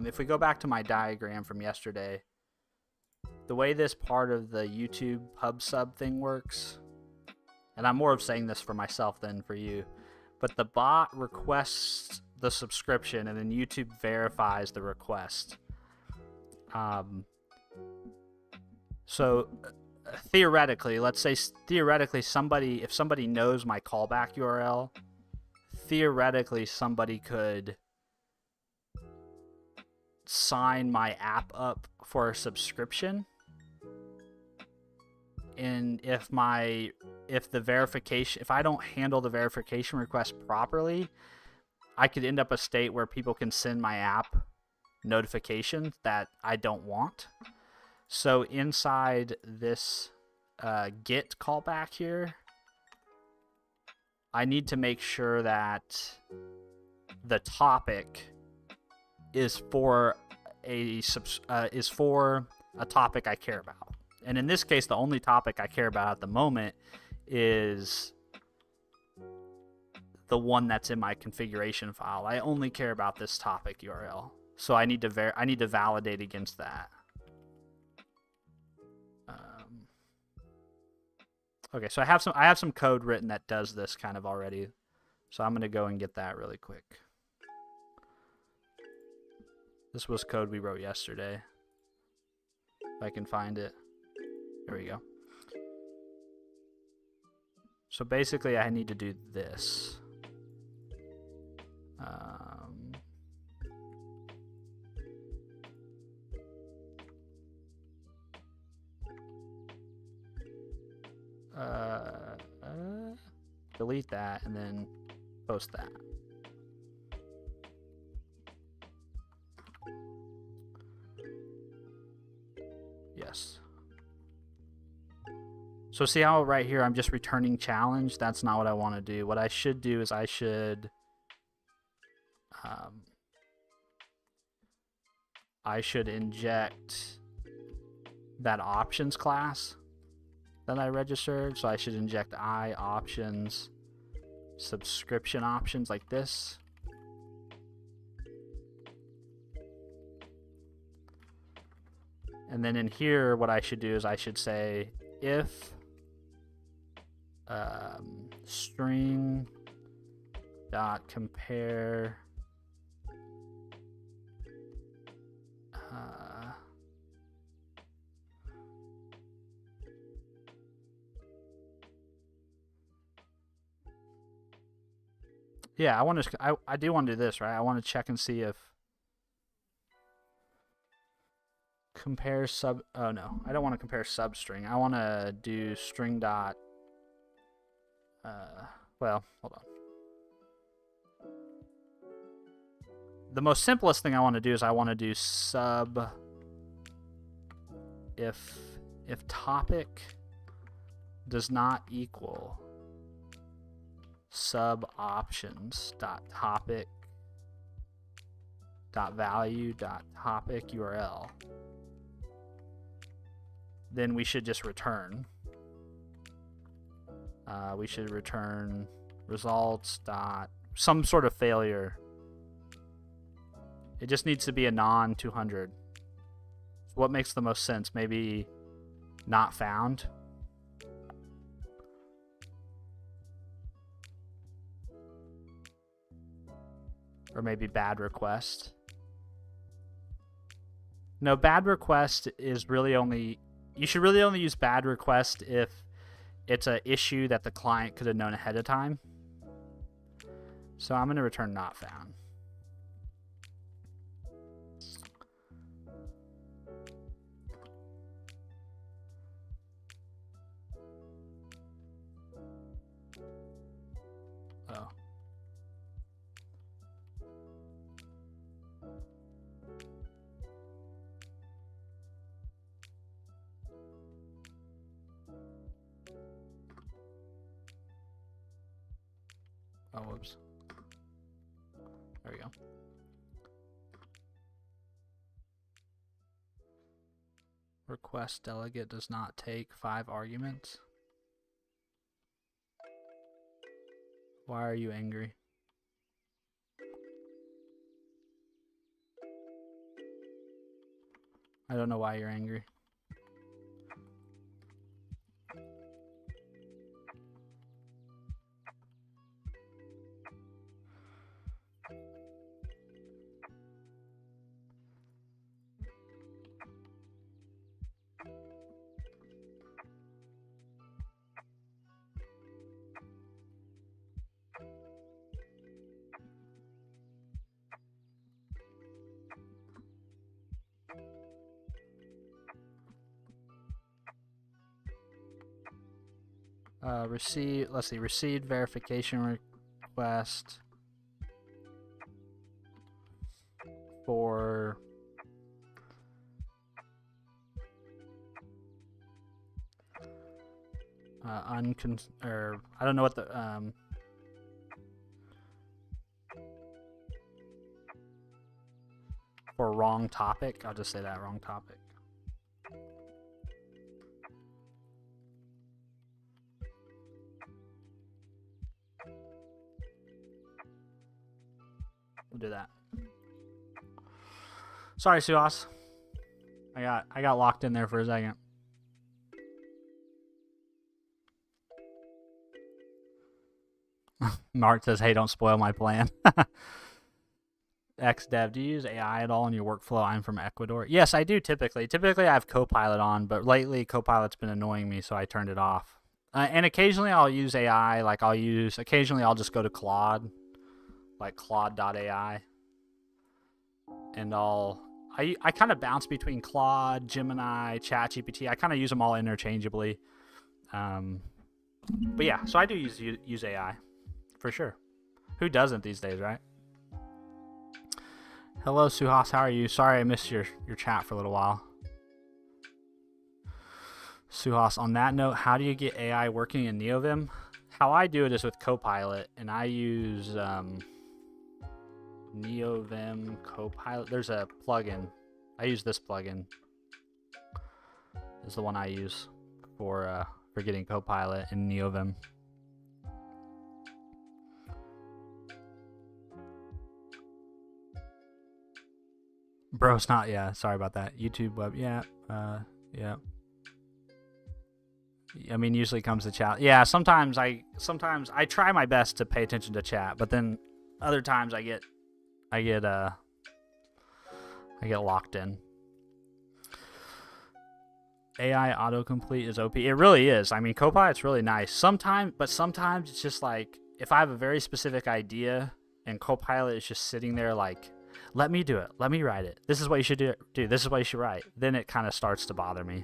if we go back to my diagram from yesterday, the way this part of the YouTube pub sub thing works, and I'm more of saying this for myself than for you, but the bot requests the subscription and then YouTube verifies the request. So theoretically, let's say if somebody knows my callback URL, theoretically somebody could sign my app up for a subscription, and if I don't handle the verification request properly, I could end up a state where people can send my app notifications that I don't want. So inside this get callback here, I need to make sure that the topic is for a topic I care about. And in this case, the only topic I care about at the moment is the one that's in my configuration file. I only care about this topic URL. So I need to validate against that. Okay, so I have some code written that does this kind of already. So I'm going to go and get that really quick. This was code we wrote yesterday. If I can find it. There we go. So basically I need to do this. Delete that and then post that. Yes. So see how right here I'm just returning challenge? That's not what I want to do. What I should do is I should inject that options class that I registered. So I should inject options subscription options like this. And then in here, what I should do is I should say if string dot compare yeah, I do want to do this, right? I want to check and see if compare sub. Oh no, I don't want to compare substring. I want to do string dot. Well, hold on. The most simplest thing I want to do is I want to do sub. If topic does not equal sub options dot topic dot value dot topic URL, then we should just return. We should return results dot some sort of failure. It just needs to be a non 200. What makes the most sense? Maybe not found. Or maybe bad request. No, bad request is really only... You should really only use bad request if it's an issue that the client could have known ahead of time. So I'm going to return not found. Oh. Oh, whoops. There we go. Request delegate does not take 5 arguments. Why are you angry? I don't know why you're angry. Let's see, received verification request for or I don't know what the for wrong topic. I'll just say that, wrong topic. We'll do that. Sorry, Suhas. I got locked in there for a second. Mark says, "Hey, don't spoil my plan." XDev, do you use AI at all in your workflow? I'm from Ecuador. Yes, I do typically. Typically, I have Copilot on, but lately Copilot's been annoying me, so I turned it off. And occasionally I'll use AI. Like occasionally I'll just go to Claude, like Claude.ai, and I kind of bounce between Claude, Gemini, ChatGPT. I kind of use them all interchangeably. But yeah, so I do use AI for sure. Who doesn't these days, right? Hello, Suhas. How are you? Sorry I missed your chat for a little while. Suhas, on that note, how do you get AI working in NeoVim? How I do it is with Copilot, and I use NeoVim Copilot. There's a plugin. I use this plugin. This is the one I use for getting Copilot in NeoVim. Bro, it's not. Yeah, sorry about that. YouTube web. Yeah. Yeah. I mean, usually comes to chat. Yeah, sometimes I try my best to pay attention to chat, but then other times I get locked in. AI autocomplete is OP. It really is. I mean, Copilot's really nice. Sometimes it's just like if I have a very specific idea and Copilot is just sitting there like, let me do it. Let me write it. This is what you should do. This is what you should write. Then it kind of starts to bother me.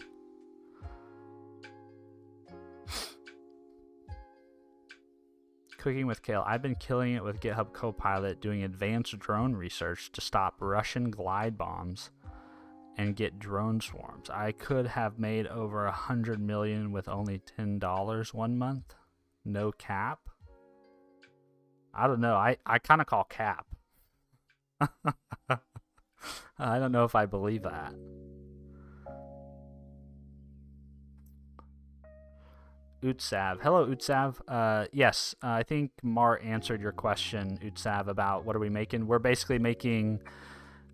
Cooking with Kale. I've been killing it with GitHub Copilot doing advanced drone research to stop Russian glide bombs and get drone swarms. I could have made over 100 million with only $10 1 month. No cap. I don't know. I kind of call cap. I don't know if I believe that. Utsav. Hello, Utsav. Yes, I think Mar answered your question, Utsav, about what are we making. We're basically making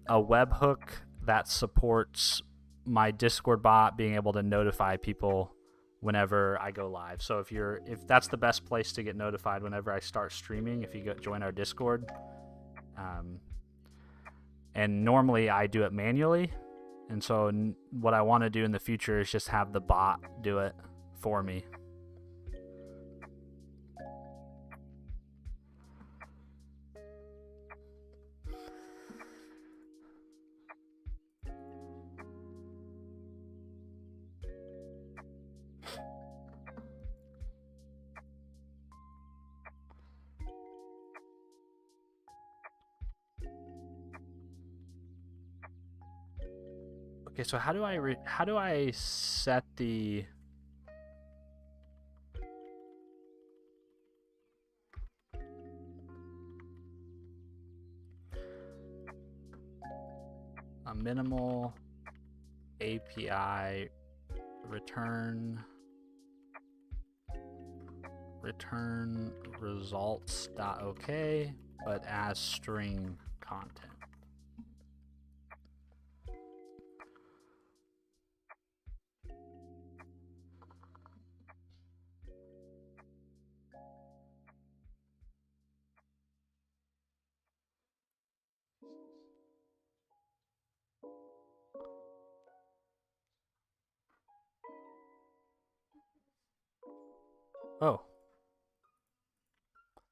a webhook that supports my Discord bot being able to notify people whenever I go live. So if that's the best place to get notified whenever I start streaming, if you join our Discord. And normally I do it manually. And so what I want to do in the future is just have the bot do it for me. Okay, so how do I set the a minimal API return results.ok, but as string content? Oh.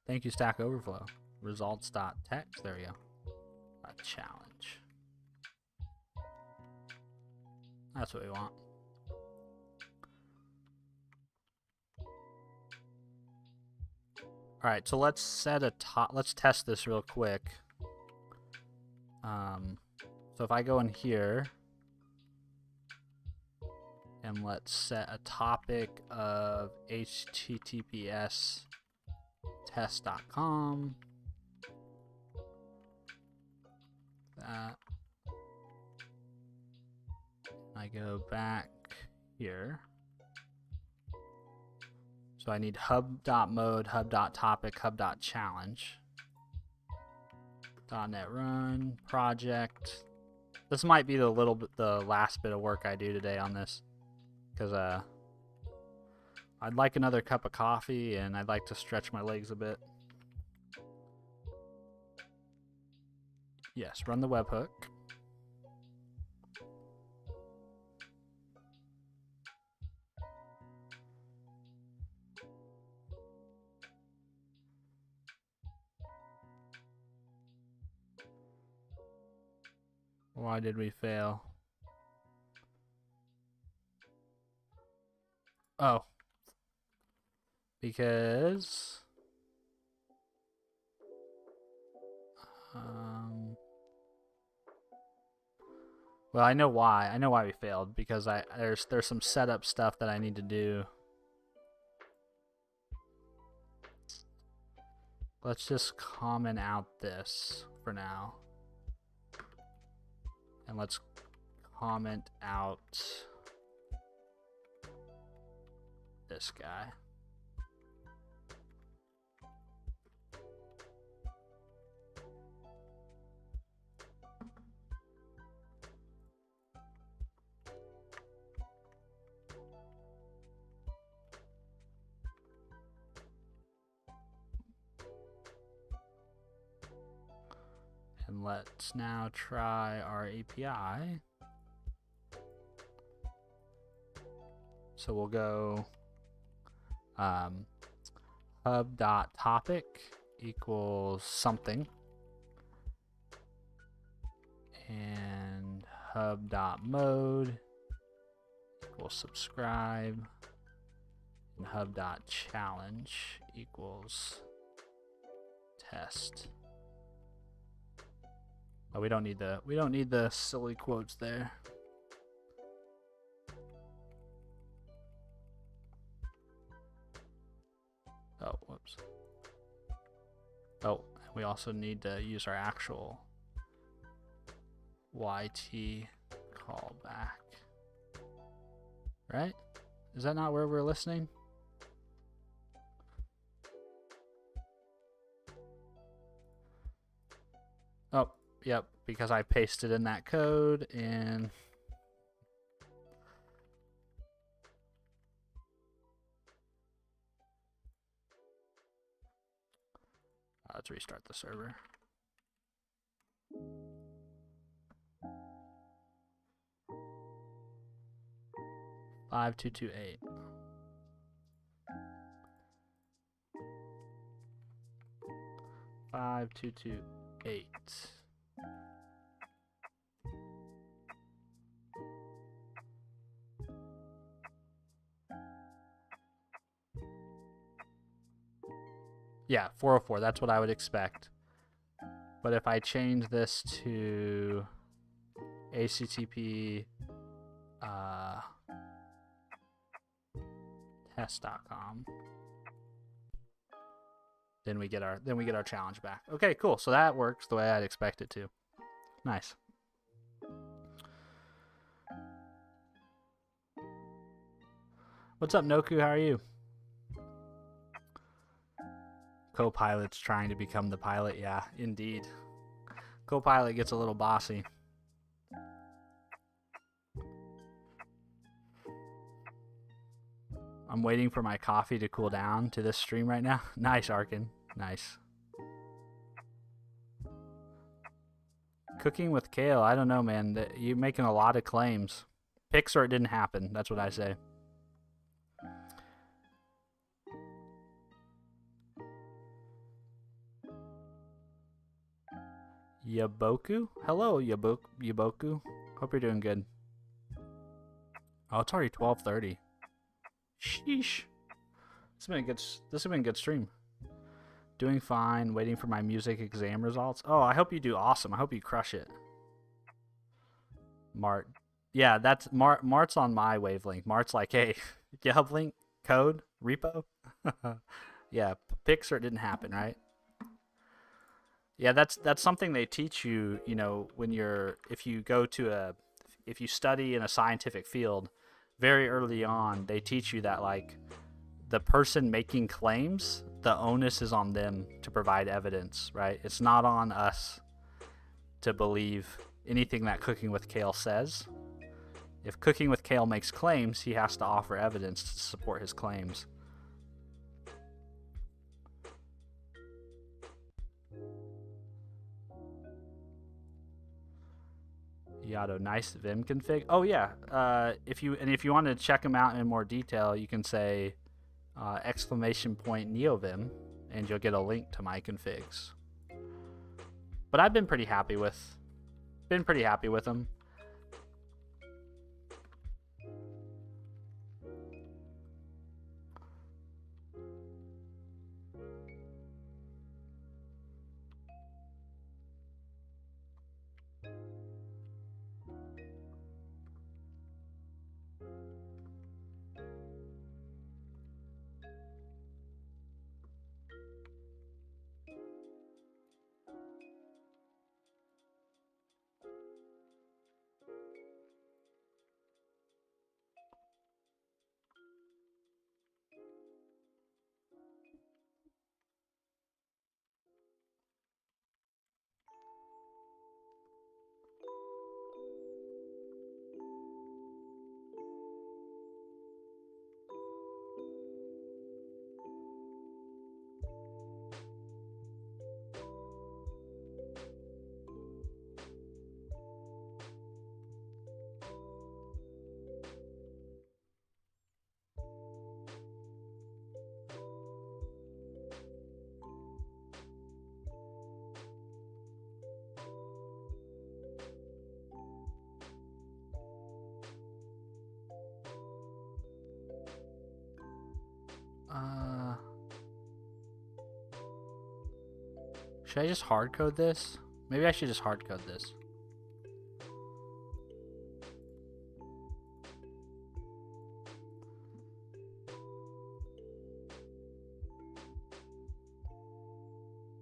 Thank you, Stack Overflow. Results.text. There we go. A challenge. That's what we want. All right, so let's set a top. Let's test this real quick. So if I go in here and let's set a topic of https test.com. That. I go back here. So I need hub.mode, hub.topic, hub.challenge. .NET run, project. This might be the last bit of work I do today on this. Because I'd like another cup of coffee and I'd like to stretch my legs a bit. Yes, run the webhook. Why did we fail? Oh. Because... well, I know why. I know why we failed. Because there's some setup stuff that I need to do. Let's just comment out this for now. And let's comment out this guy. And let's now try our API. So we'll go hub.topic equals something. And hub.mode equals subscribe. And hub.challenge equals test. Oh, we don't need the silly quotes there. Oh, whoops. Oh, we also need to use our actual YT callback. Right? Is that not where we're listening? Oh, yep, because I pasted in that code and let's restart the server. Five two two eight. Five two two eight. Yeah, 404. That's what I would expect. But if I change this to HTTP test.com, then we get our challenge back. Okay, cool. So that works the way I'd expect it to. Nice. What's up, Noku? How are you? Copilot's trying to become the pilot. Yeah, indeed. Copilot gets a little bossy. I'm waiting for my coffee to cool down to this stream right now. Nice, Arkin. Nice. Cooking with kale. I don't know, man. You're making a lot of claims. Pics or it didn't happen. That's what I say. Yaboku? Hello, Yaboku. Hope you're doing good. Oh, it's already 12:30. Sheesh. This has been a good stream. Doing fine. Waiting for my music exam results. Oh, I hope you do awesome. I hope you crush it. Mart. Yeah, that's Mart's on my wavelength. Mart's like, hey, GitHub link, code, repo. Yeah, Pixar didn't happen, right? Yeah, that's something they teach you, you know, when you're if you go to if you study in a scientific field, very early on, they teach you that like the person making claims, the onus is on them to provide evidence, right? It's not on us to believe anything that Cooking with Kale says. If Cooking with Kale makes claims, he has to offer evidence to support his claims. Yato, nice Vim config. Oh yeah, if you want to check them out in more detail, you can say exclamation point NeoVim, and you'll get a link to my configs. But I've been pretty happy with them. Should I just hard code this? Maybe I should just hard code this.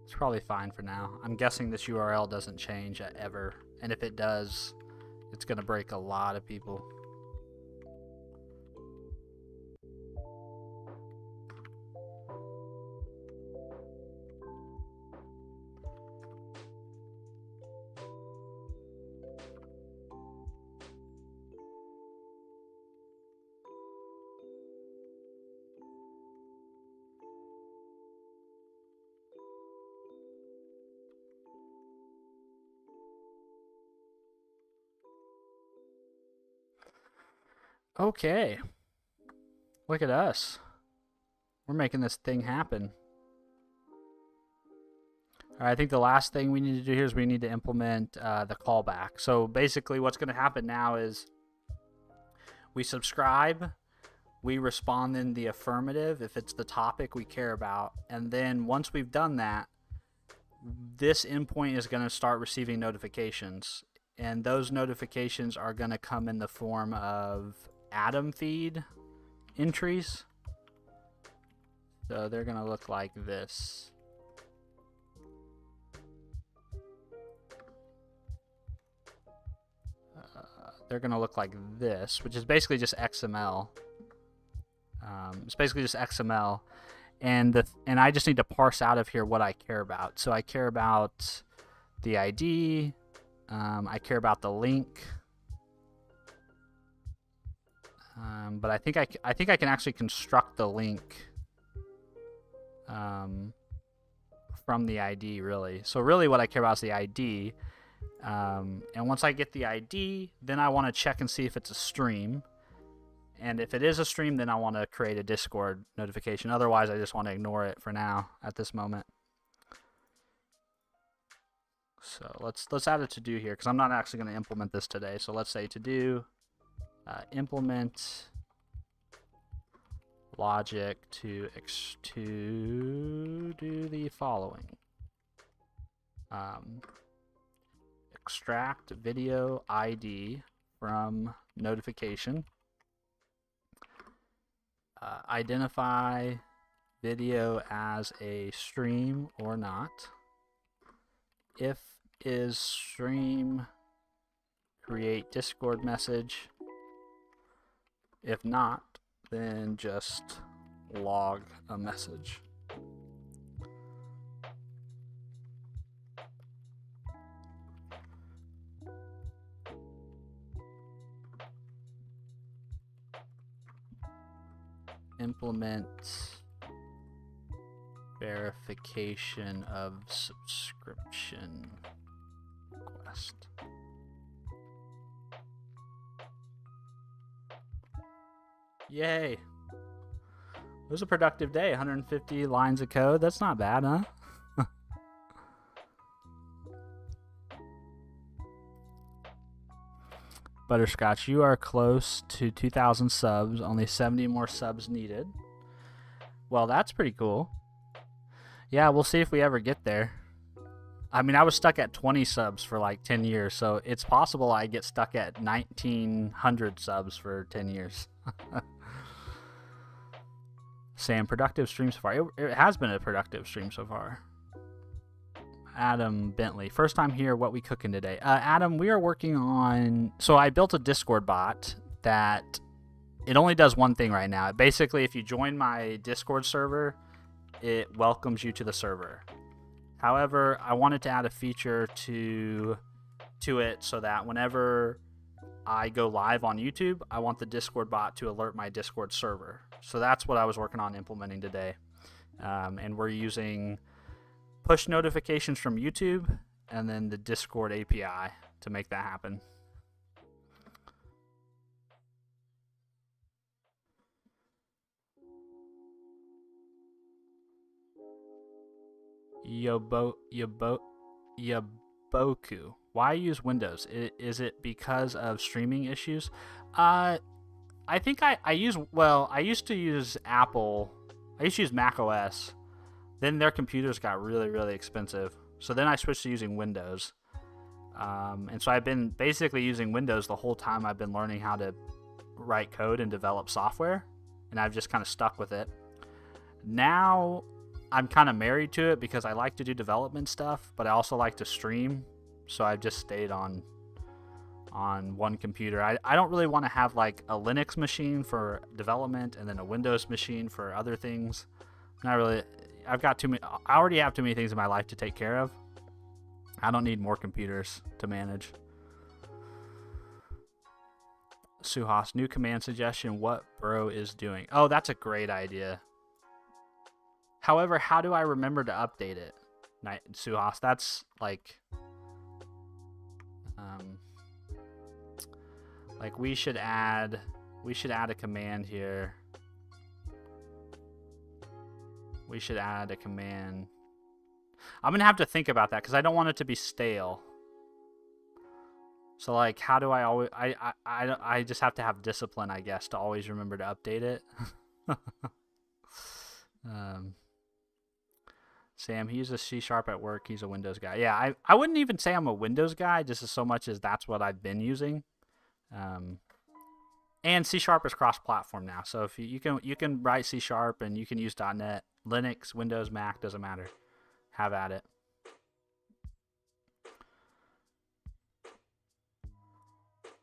It's probably fine for now. I'm guessing this URL doesn't change ever, and if it does, it's gonna break a lot of people. Okay. Look at us. We're making this thing happen. All right, I think the last thing we need to do here is we need to implement the callback. So basically what's going to happen now is we subscribe, we respond in the affirmative if it's the topic we care about, and then once we've done that, this endpoint is going to start receiving notifications, and those notifications are going to come in the form of Atom feed entries. So they're going to look like this. They're going to look like this, which is basically just XML. It's basically just XML, and I just need to parse out of here what I care about. So I care about the ID. I care about the link. But I think I can actually construct the link from the ID, really. So really what I care about is the ID. And once I get the ID, then I want to check and see if it's a stream. And if it is a stream, then I want to create a Discord notification. Otherwise, I just want to ignore it for now at this moment. So let's add a to-do here, because I'm not actually going to implement this today. So let's say to-do implement logic to do the following. Extract video ID from notification. Identify video as a stream or not. If is stream, create Discord message. If not, then just log a message. Implement verification of subscription request. Yay! It was a productive day. 150 lines of code. That's not bad, huh? Butterscotch, you are close to 2,000 subs. Only 70 more subs needed. Well, that's pretty cool. Yeah, we'll see if we ever get there. I mean, I was stuck at 20 subs for like 10 years, so it's possible I get stuck at 1,900 subs for 10 years. Sam, productive stream so far. It has been a productive stream so far. Adam Bentley, first time here. What we cooking today? Adam, we are working on. So I built a Discord bot that it only does one thing right now. Basically, if you join my Discord server, it welcomes you to the server. However, I wanted to add a feature to it so that whenever I go live on YouTube, I want the Discord bot to alert my Discord server. So that's what I was working on implementing today. And we're using push notifications from YouTube and then the Discord API to make that happen. Yoboku. Why use Windows? Is it because of streaming issues? I think I used to use Apple. I used to use Mac OS. Then their computers got really, really expensive. So then I switched to using Windows. And so I've been basically using Windows the whole time I've been learning how to write code and develop software. And I've just kind of stuck with it. Now I'm kind of married to it because I like to do development stuff, but I also like to stream. So I've just stayed on one computer. I don't really want to have like a Linux machine for development and then a Windows machine for other things. Not really. I've got too many. I already have too many things in my life to take care of. I don't need more computers to manage. Suhas, new command suggestion. What bro is doing? Oh, that's a great idea. However, how do I remember to update it? Suhas, that's like we should add a command here. We should add a command. I'm gonna have to think about that because I don't want it to be stale. So like, how do I always? I just have to have discipline, I guess, to always remember to update it. Sam, he uses C# at work. He's a Windows guy. Yeah, I wouldn't even say I'm a Windows guy, just as so much as that's what I've been using. And C# is cross-platform now, so if you can write C# and you can use .NET, Linux, Windows, Mac, doesn't matter. Have at it.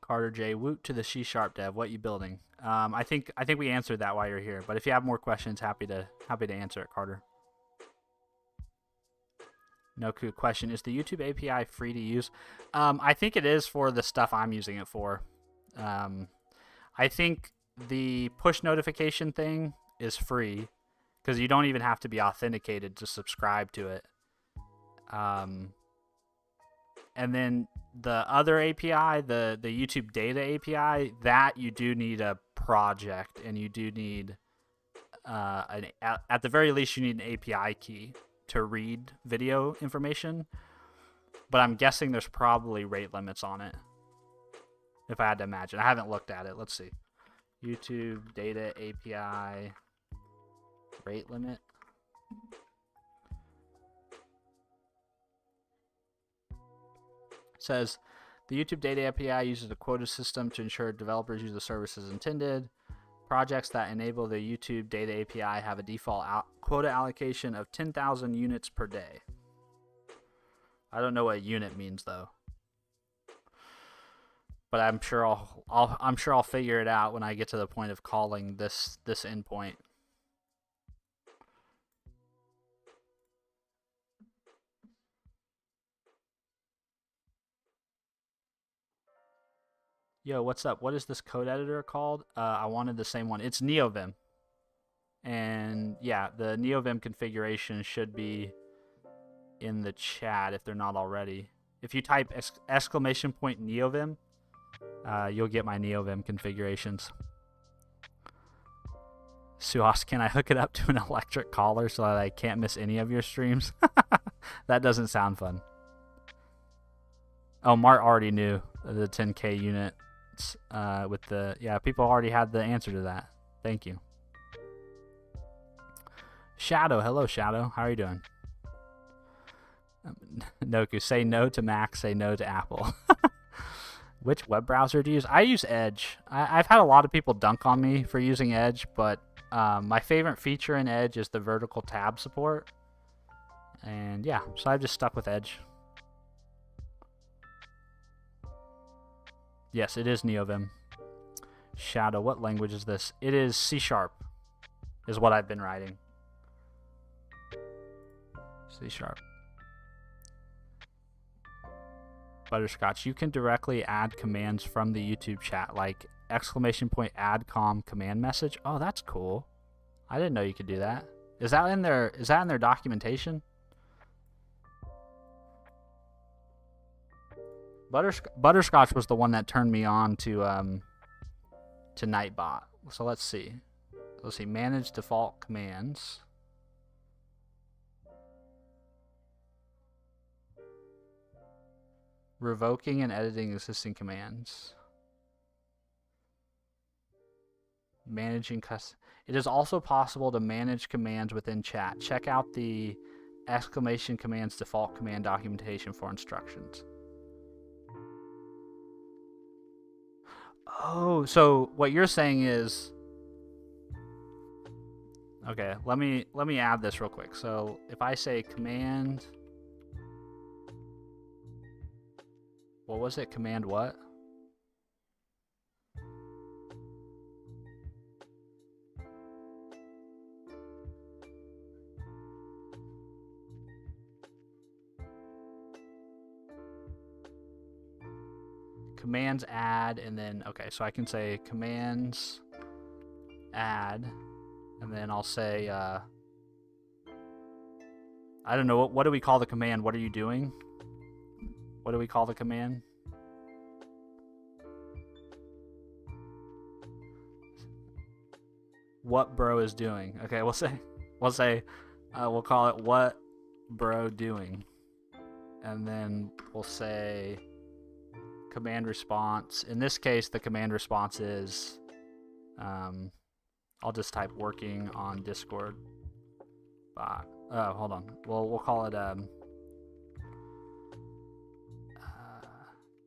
Carter J, woot to the C# dev. What you building? I think we answered that while you're here, but if you have more questions, happy to answer it, Carter. No cool question. Is the YouTube API free to use? I think it is for the stuff I'm using it for. I think the push notification thing is free because you don't even have to be authenticated to subscribe to it. And then the other API, the YouTube data API, that you do need a project and you do need, at the very least, you need an API key to read video information. But I'm guessing there's probably rate limits on it. If I had to imagine. I haven't looked at it. Let's see. YouTube data API rate limit. It says the YouTube Data API uses a quota system to ensure developers use the service as intended. Projects that enable the YouTube Data API have a default quota allocation of 10,000 units per day. I don't know what unit means though, but I'm sure I'll figure it out when I get to the point of calling this endpoint. Yo, what's up? What is this code editor called? I wanted the same one. It's NeoVim. And yeah, the NeoVim configuration should be in the chat if they're not already. If you type exclamation point NeoVim, you'll get my NeoVim configurations. Suhas, can I hook it up to an electric collar so that I can't miss any of your streams? That doesn't sound fun. Oh, Mart already knew the 10K unit. With the people already had the answer to that. Thank you. Shadow, hello Shadow, how are you doing? Noku, say no to Mac, say no to Apple. Which web browser do you use? I use Edge. I've had a lot of people dunk on me for using Edge, but my favorite feature in Edge is the vertical tab support. And yeah, so I've just stuck with Edge. Yes, it is NeoVim. Shadow, what language is this? It is C#, is what I've been writing. C#. Butterscotch, you can directly add commands from the YouTube chat, like !add_com command message. Oh, that's cool. I didn't know you could do that. Is that in their documentation? Butterscotch was the one that turned me on to Nightbot. So let's see. Manage default commands. Revoking and editing existing commands. Managing custom. It is also possible to manage commands within chat. Check out the !commands default command documentation for instructions. Oh, so what you're saying is, okay, let me add this real quick. So if I say command, what was it? Command what? Commands add, and then, okay, so I can say commands add, and then I'll say, I don't know, what do we call the command? What are you doing? What do we call the command? What bro is doing. Okay, we'll call it what bro doing. And then we'll say command response. In this case, the command response is, I'll just type working on Discord bot. Oh, hold on. We'll call it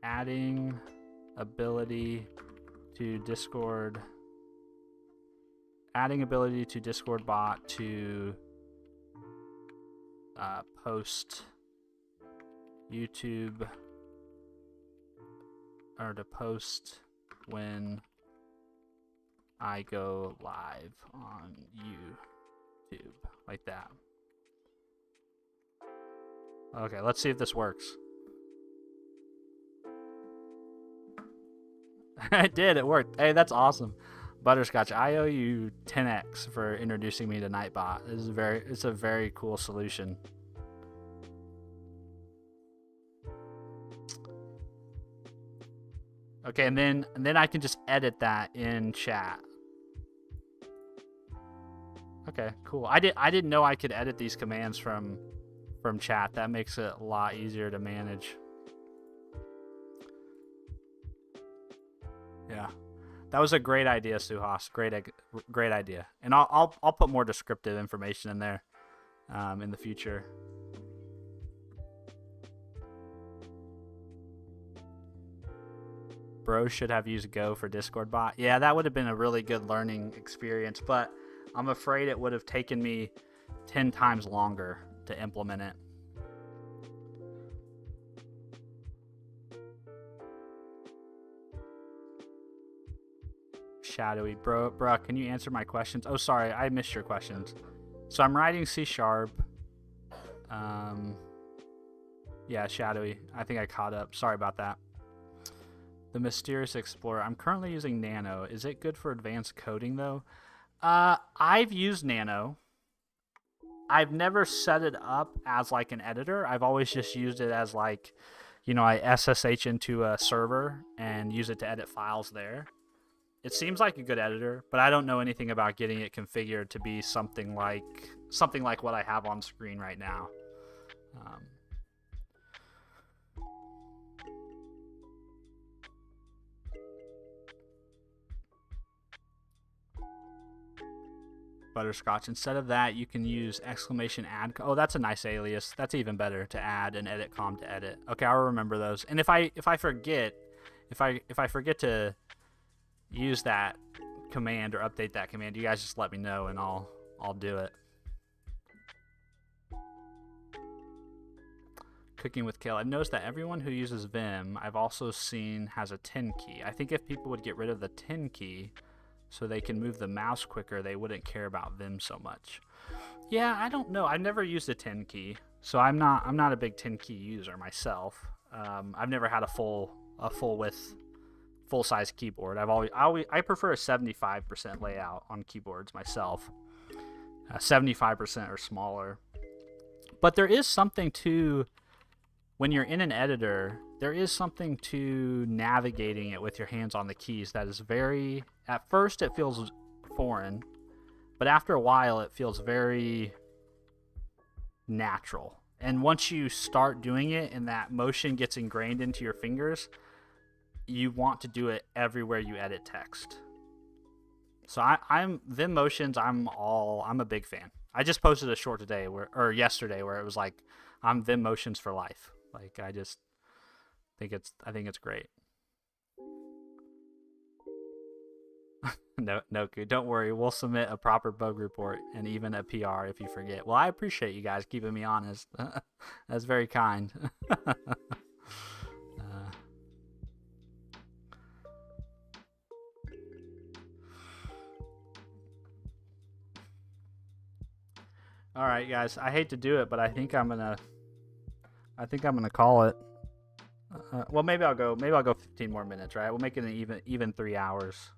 adding ability to Discord. Adding ability to Discord bot to post YouTube, or to post when I go live on YouTube, like that. Okay, let's see if this works. It did, it worked. Hey, that's awesome. Butterscotch, I owe you 10x for introducing me to Nightbot. It's a very cool solution. Okay, and then I can just edit that in chat. Okay, cool. I didn't know I could edit these commands from chat. That makes it a lot easier to manage. Yeah. That was a great idea, Suhas. Great idea. And I'll put more descriptive information in there in the future. Bro should have used Go for Discord bot. Yeah, that would have been a really good learning experience, but I'm afraid it would have taken me 10 times longer to implement it. Shadowy. Bro, can you answer my questions? Oh, sorry, I missed your questions. So I'm writing C#. Yeah, Shadowy. I think I caught up. Sorry about that. The Mysterious Explorer. I'm currently using Nano. Is it good for advanced coding, though? I've used Nano. I've never set it up as like an editor. I've always just used it as like, you know, I SSH into a server and use it to edit files there. It seems like a good editor, but I don't know anything about getting it configured to be something like what I have on screen right now. Butterscotch. Instead of that, you can use !add. Oh, that's a nice alias. That's even better, to add and edit com to edit. Okay, I'll remember those. And if I forget to use that command or update that command, you guys just let me know and I'll do it. Cooking with Kale. I've noticed that everyone who uses Vim, I've also seen, has a 10 key. I think if people would get rid of the 10 key so they can move the mouse quicker, they wouldn't care about Vim so much. Yeah, I don't know. I've never used a 10 key, so I'm not a big 10 key user myself. I've never had a full width, full size keyboard. I prefer a 75% layout on keyboards myself. 75% or smaller. But there is something to, when you're in an editor, there is something to navigating it with your hands on the keys that is very, at first it feels foreign, but after a while it feels very natural. And once you start doing it and that motion gets ingrained into your fingers, you want to do it everywhere you edit text. So I'm Vim Motions, I'm a big fan. I just posted a short yesterday where it was like, I'm Vim Motions for life. Like, I think it's great. No, don't worry. We'll submit a proper bug report and even a PR if you forget. Well, I appreciate you guys keeping me honest. That's very kind. All right, guys. I hate to do it, but I think I'm gonna call it. Well, maybe I'll go 15 more minutes. Right? We'll make it an even 3 hours.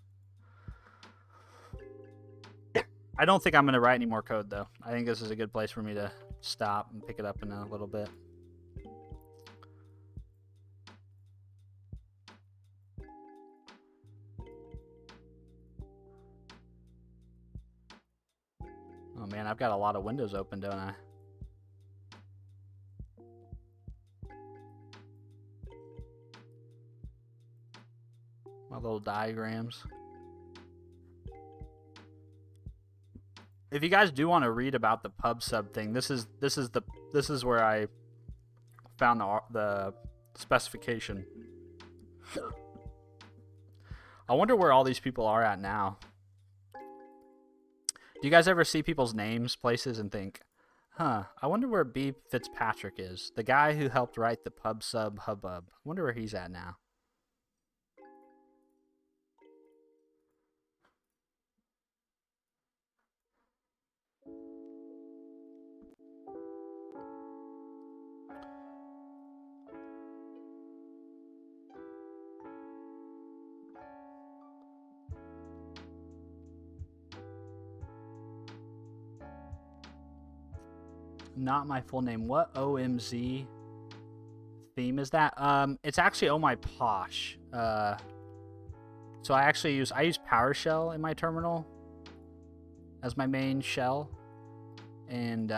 I don't think I'm gonna write any more code though. I think this is a good place for me to stop and pick it up in a little bit. Oh man, I've got a lot of windows open, don't I? My little diagrams. If you guys do want to read about the pub sub thing, this is where I found the specification. I wonder where all these people are at now. Do you guys ever see people's names, places, and think, huh, I wonder where B. Fitzpatrick is, the guy who helped write the pub sub hubbub. I wonder where he's at now. Not my full name. What OMZ theme is that? It's actually Oh My Posh. So I use PowerShell in my terminal as my main shell, and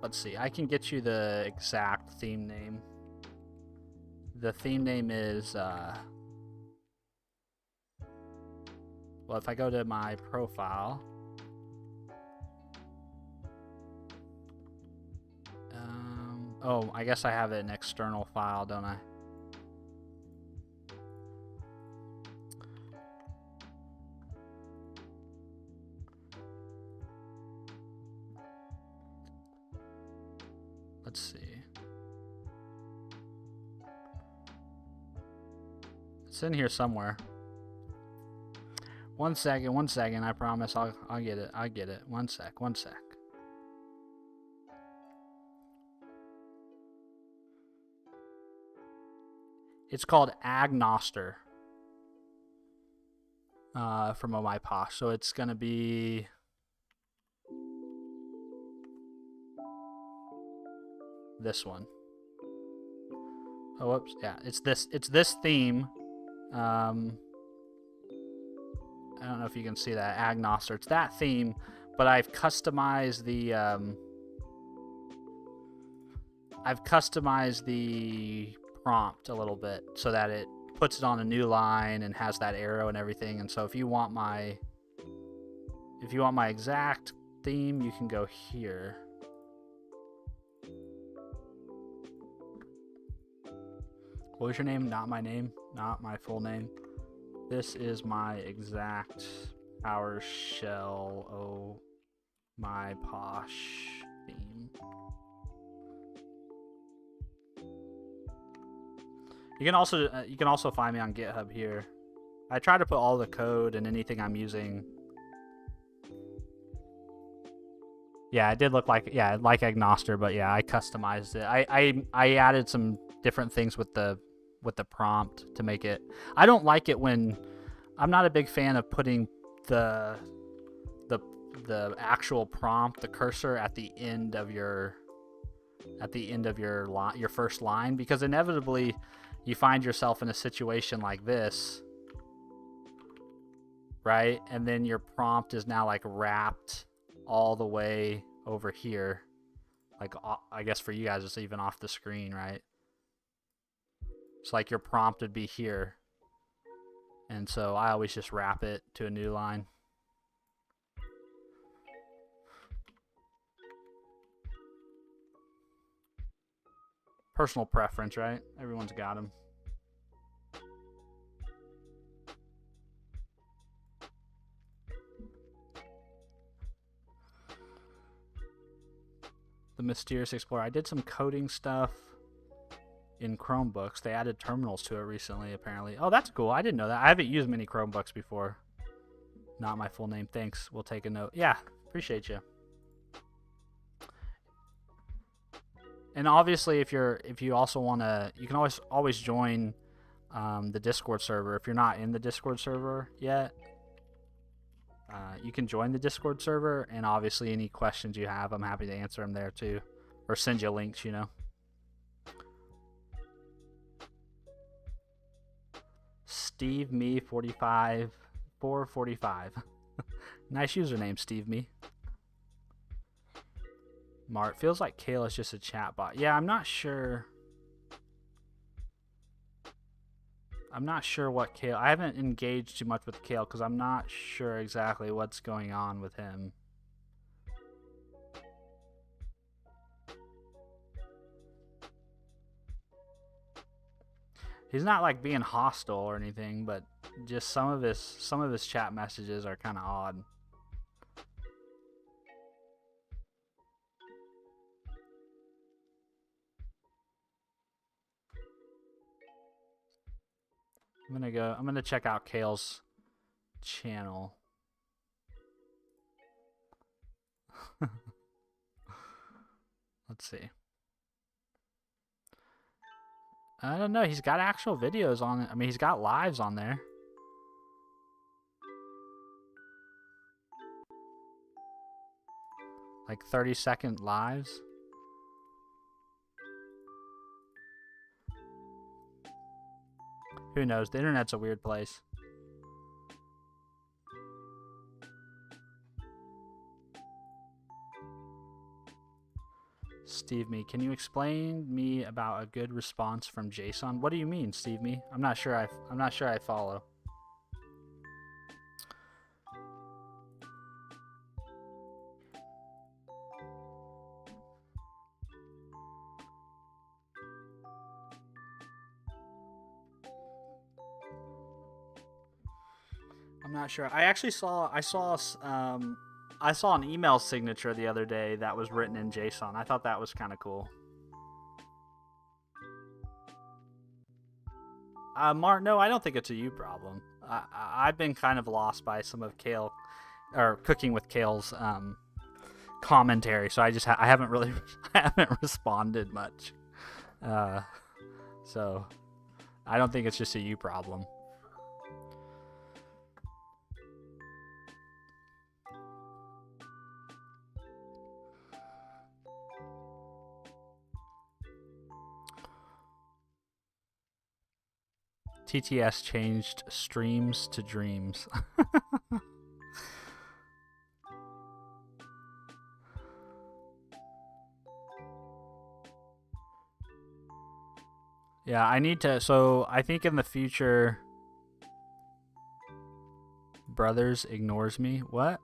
let's see. I can get you the exact theme name. the theme name is well, if I go to my profile, oh, I guess I have an external file, don't I? Let's see. It's in here somewhere. One second, I promise I'll get it. I'll get it. One sec. It's called Agnoster from Oh My Posh. So it's gonna be this one. Oh, whoops. Yeah, it's this theme. I don't know if you can see that, Agnoster. It's that theme, but I've customized the prompt a little bit so that it puts it on a new line and has that arrow and everything. And so if you want my exact theme, you can go here. What was your name? Not my name, not my full name. This is my exact PowerShell Oh My Posh theme. You can also find me on GitHub here. I try to put all the code and anything I'm using. Yeah, it did look like Agnoster, but yeah, I customized it. I added some different things with the prompt to make it. I don't like it when I'm not a big fan of putting the actual prompt, the cursor at the end of your first line, because inevitably you find yourself in a situation like this, right? And then your prompt is now like wrapped all the way over here. Like, I guess for you guys it's even off the screen, right? It's like your prompt would be here. And so I always just wrap it to a new line. Personal preference, right? Everyone's got them. The Mysterious Explorer. I did some coding stuff in Chromebooks. They added terminals to it recently, apparently. Oh, that's cool. I didn't know that. I haven't used many Chromebooks before. Not my full name. Thanks. We'll take a note. Yeah, appreciate you. And obviously, if you also want to, you can always join the Discord server. If you're not in the Discord server yet, you can join the Discord server. And obviously, any questions you have, I'm happy to answer them there too, or send you links. You know. Steve Me 45 445. Nice username, Steve Me. Mart, feels like Kale is just a chatbot. Yeah, I'm not sure. I'm not sure what Kale. I haven't engaged too much with Kale because I'm not sure exactly what's going on with him. He's not like being hostile or anything, but just some of his chat messages are kind of odd. I'm gonna check out Kale's channel. Let's see. I don't know. He's got actual videos on it. I mean, he's got lives on there. Like 30-second lives. Who knows? The internet's a weird place. Steve Me, can you explain me about a good response from JSON? What do you mean, Steve Me? I'm not sure I follow. I'm not sure. I saw an email signature the other day that was written in JSON. I thought that was kind of cool. Mark, no, I don't think it's a you problem. I've been kind of lost by some of Kale or Cooking with Kale's commentary, so I haven't really I haven't responded much. So I don't think it's just a you problem. TTS changed streams to dreams. Yeah, I need to. So I think in the future, Brothers ignores me. What?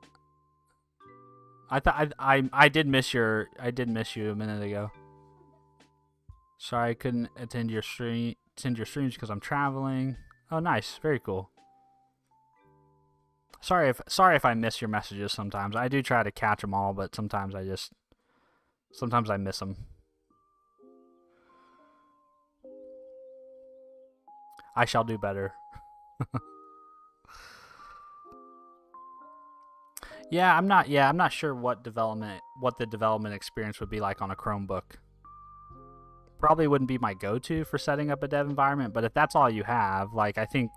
I thought I did miss you a minute ago. Sorry I couldn't attend your streams because I'm traveling. Oh, nice, very cool. Sorry if I miss your messages sometimes. I do try to catch them all, but sometimes I miss them. I shall do better. I'm not sure what the development experience would be like on a Chromebook. Probably wouldn't be my go-to for setting up a dev environment, but if that's all you have, like I think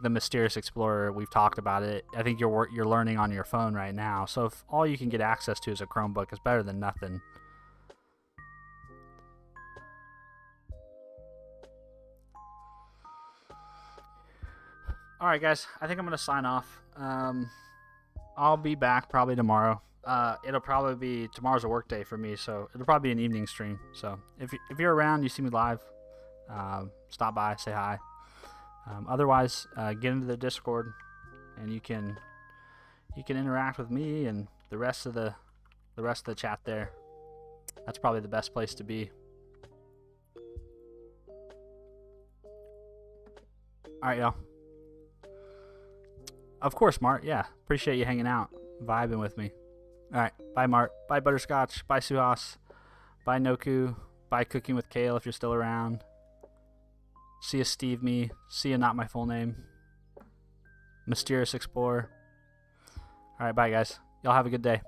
the Mysterious Explorer, we've talked about it. I think you're learning on your phone right now. So if all you can get access to is a Chromebook, it's better than nothing. All right, guys. I think I'm gonna sign off. I'll be back probably tomorrow. It'll probably be tomorrow's a work day for me, so it'll probably be an evening stream. So if you're around, you see me live, stop by, say hi. Otherwise, get into the Discord, and you can interact with me and the rest of the chat there. That's probably the best place to be. All right, y'all. Of course, Mart. Yeah, appreciate you hanging out, vibing with me. All right, bye, Mart. Bye, Butterscotch. Bye, Suhas. Bye, Noku. Bye, Cooking with Kale if you're still around. See ya, Steve Me. See ya, not my full name. Mysterious Explorer. All right, bye, guys. Y'all have a good day.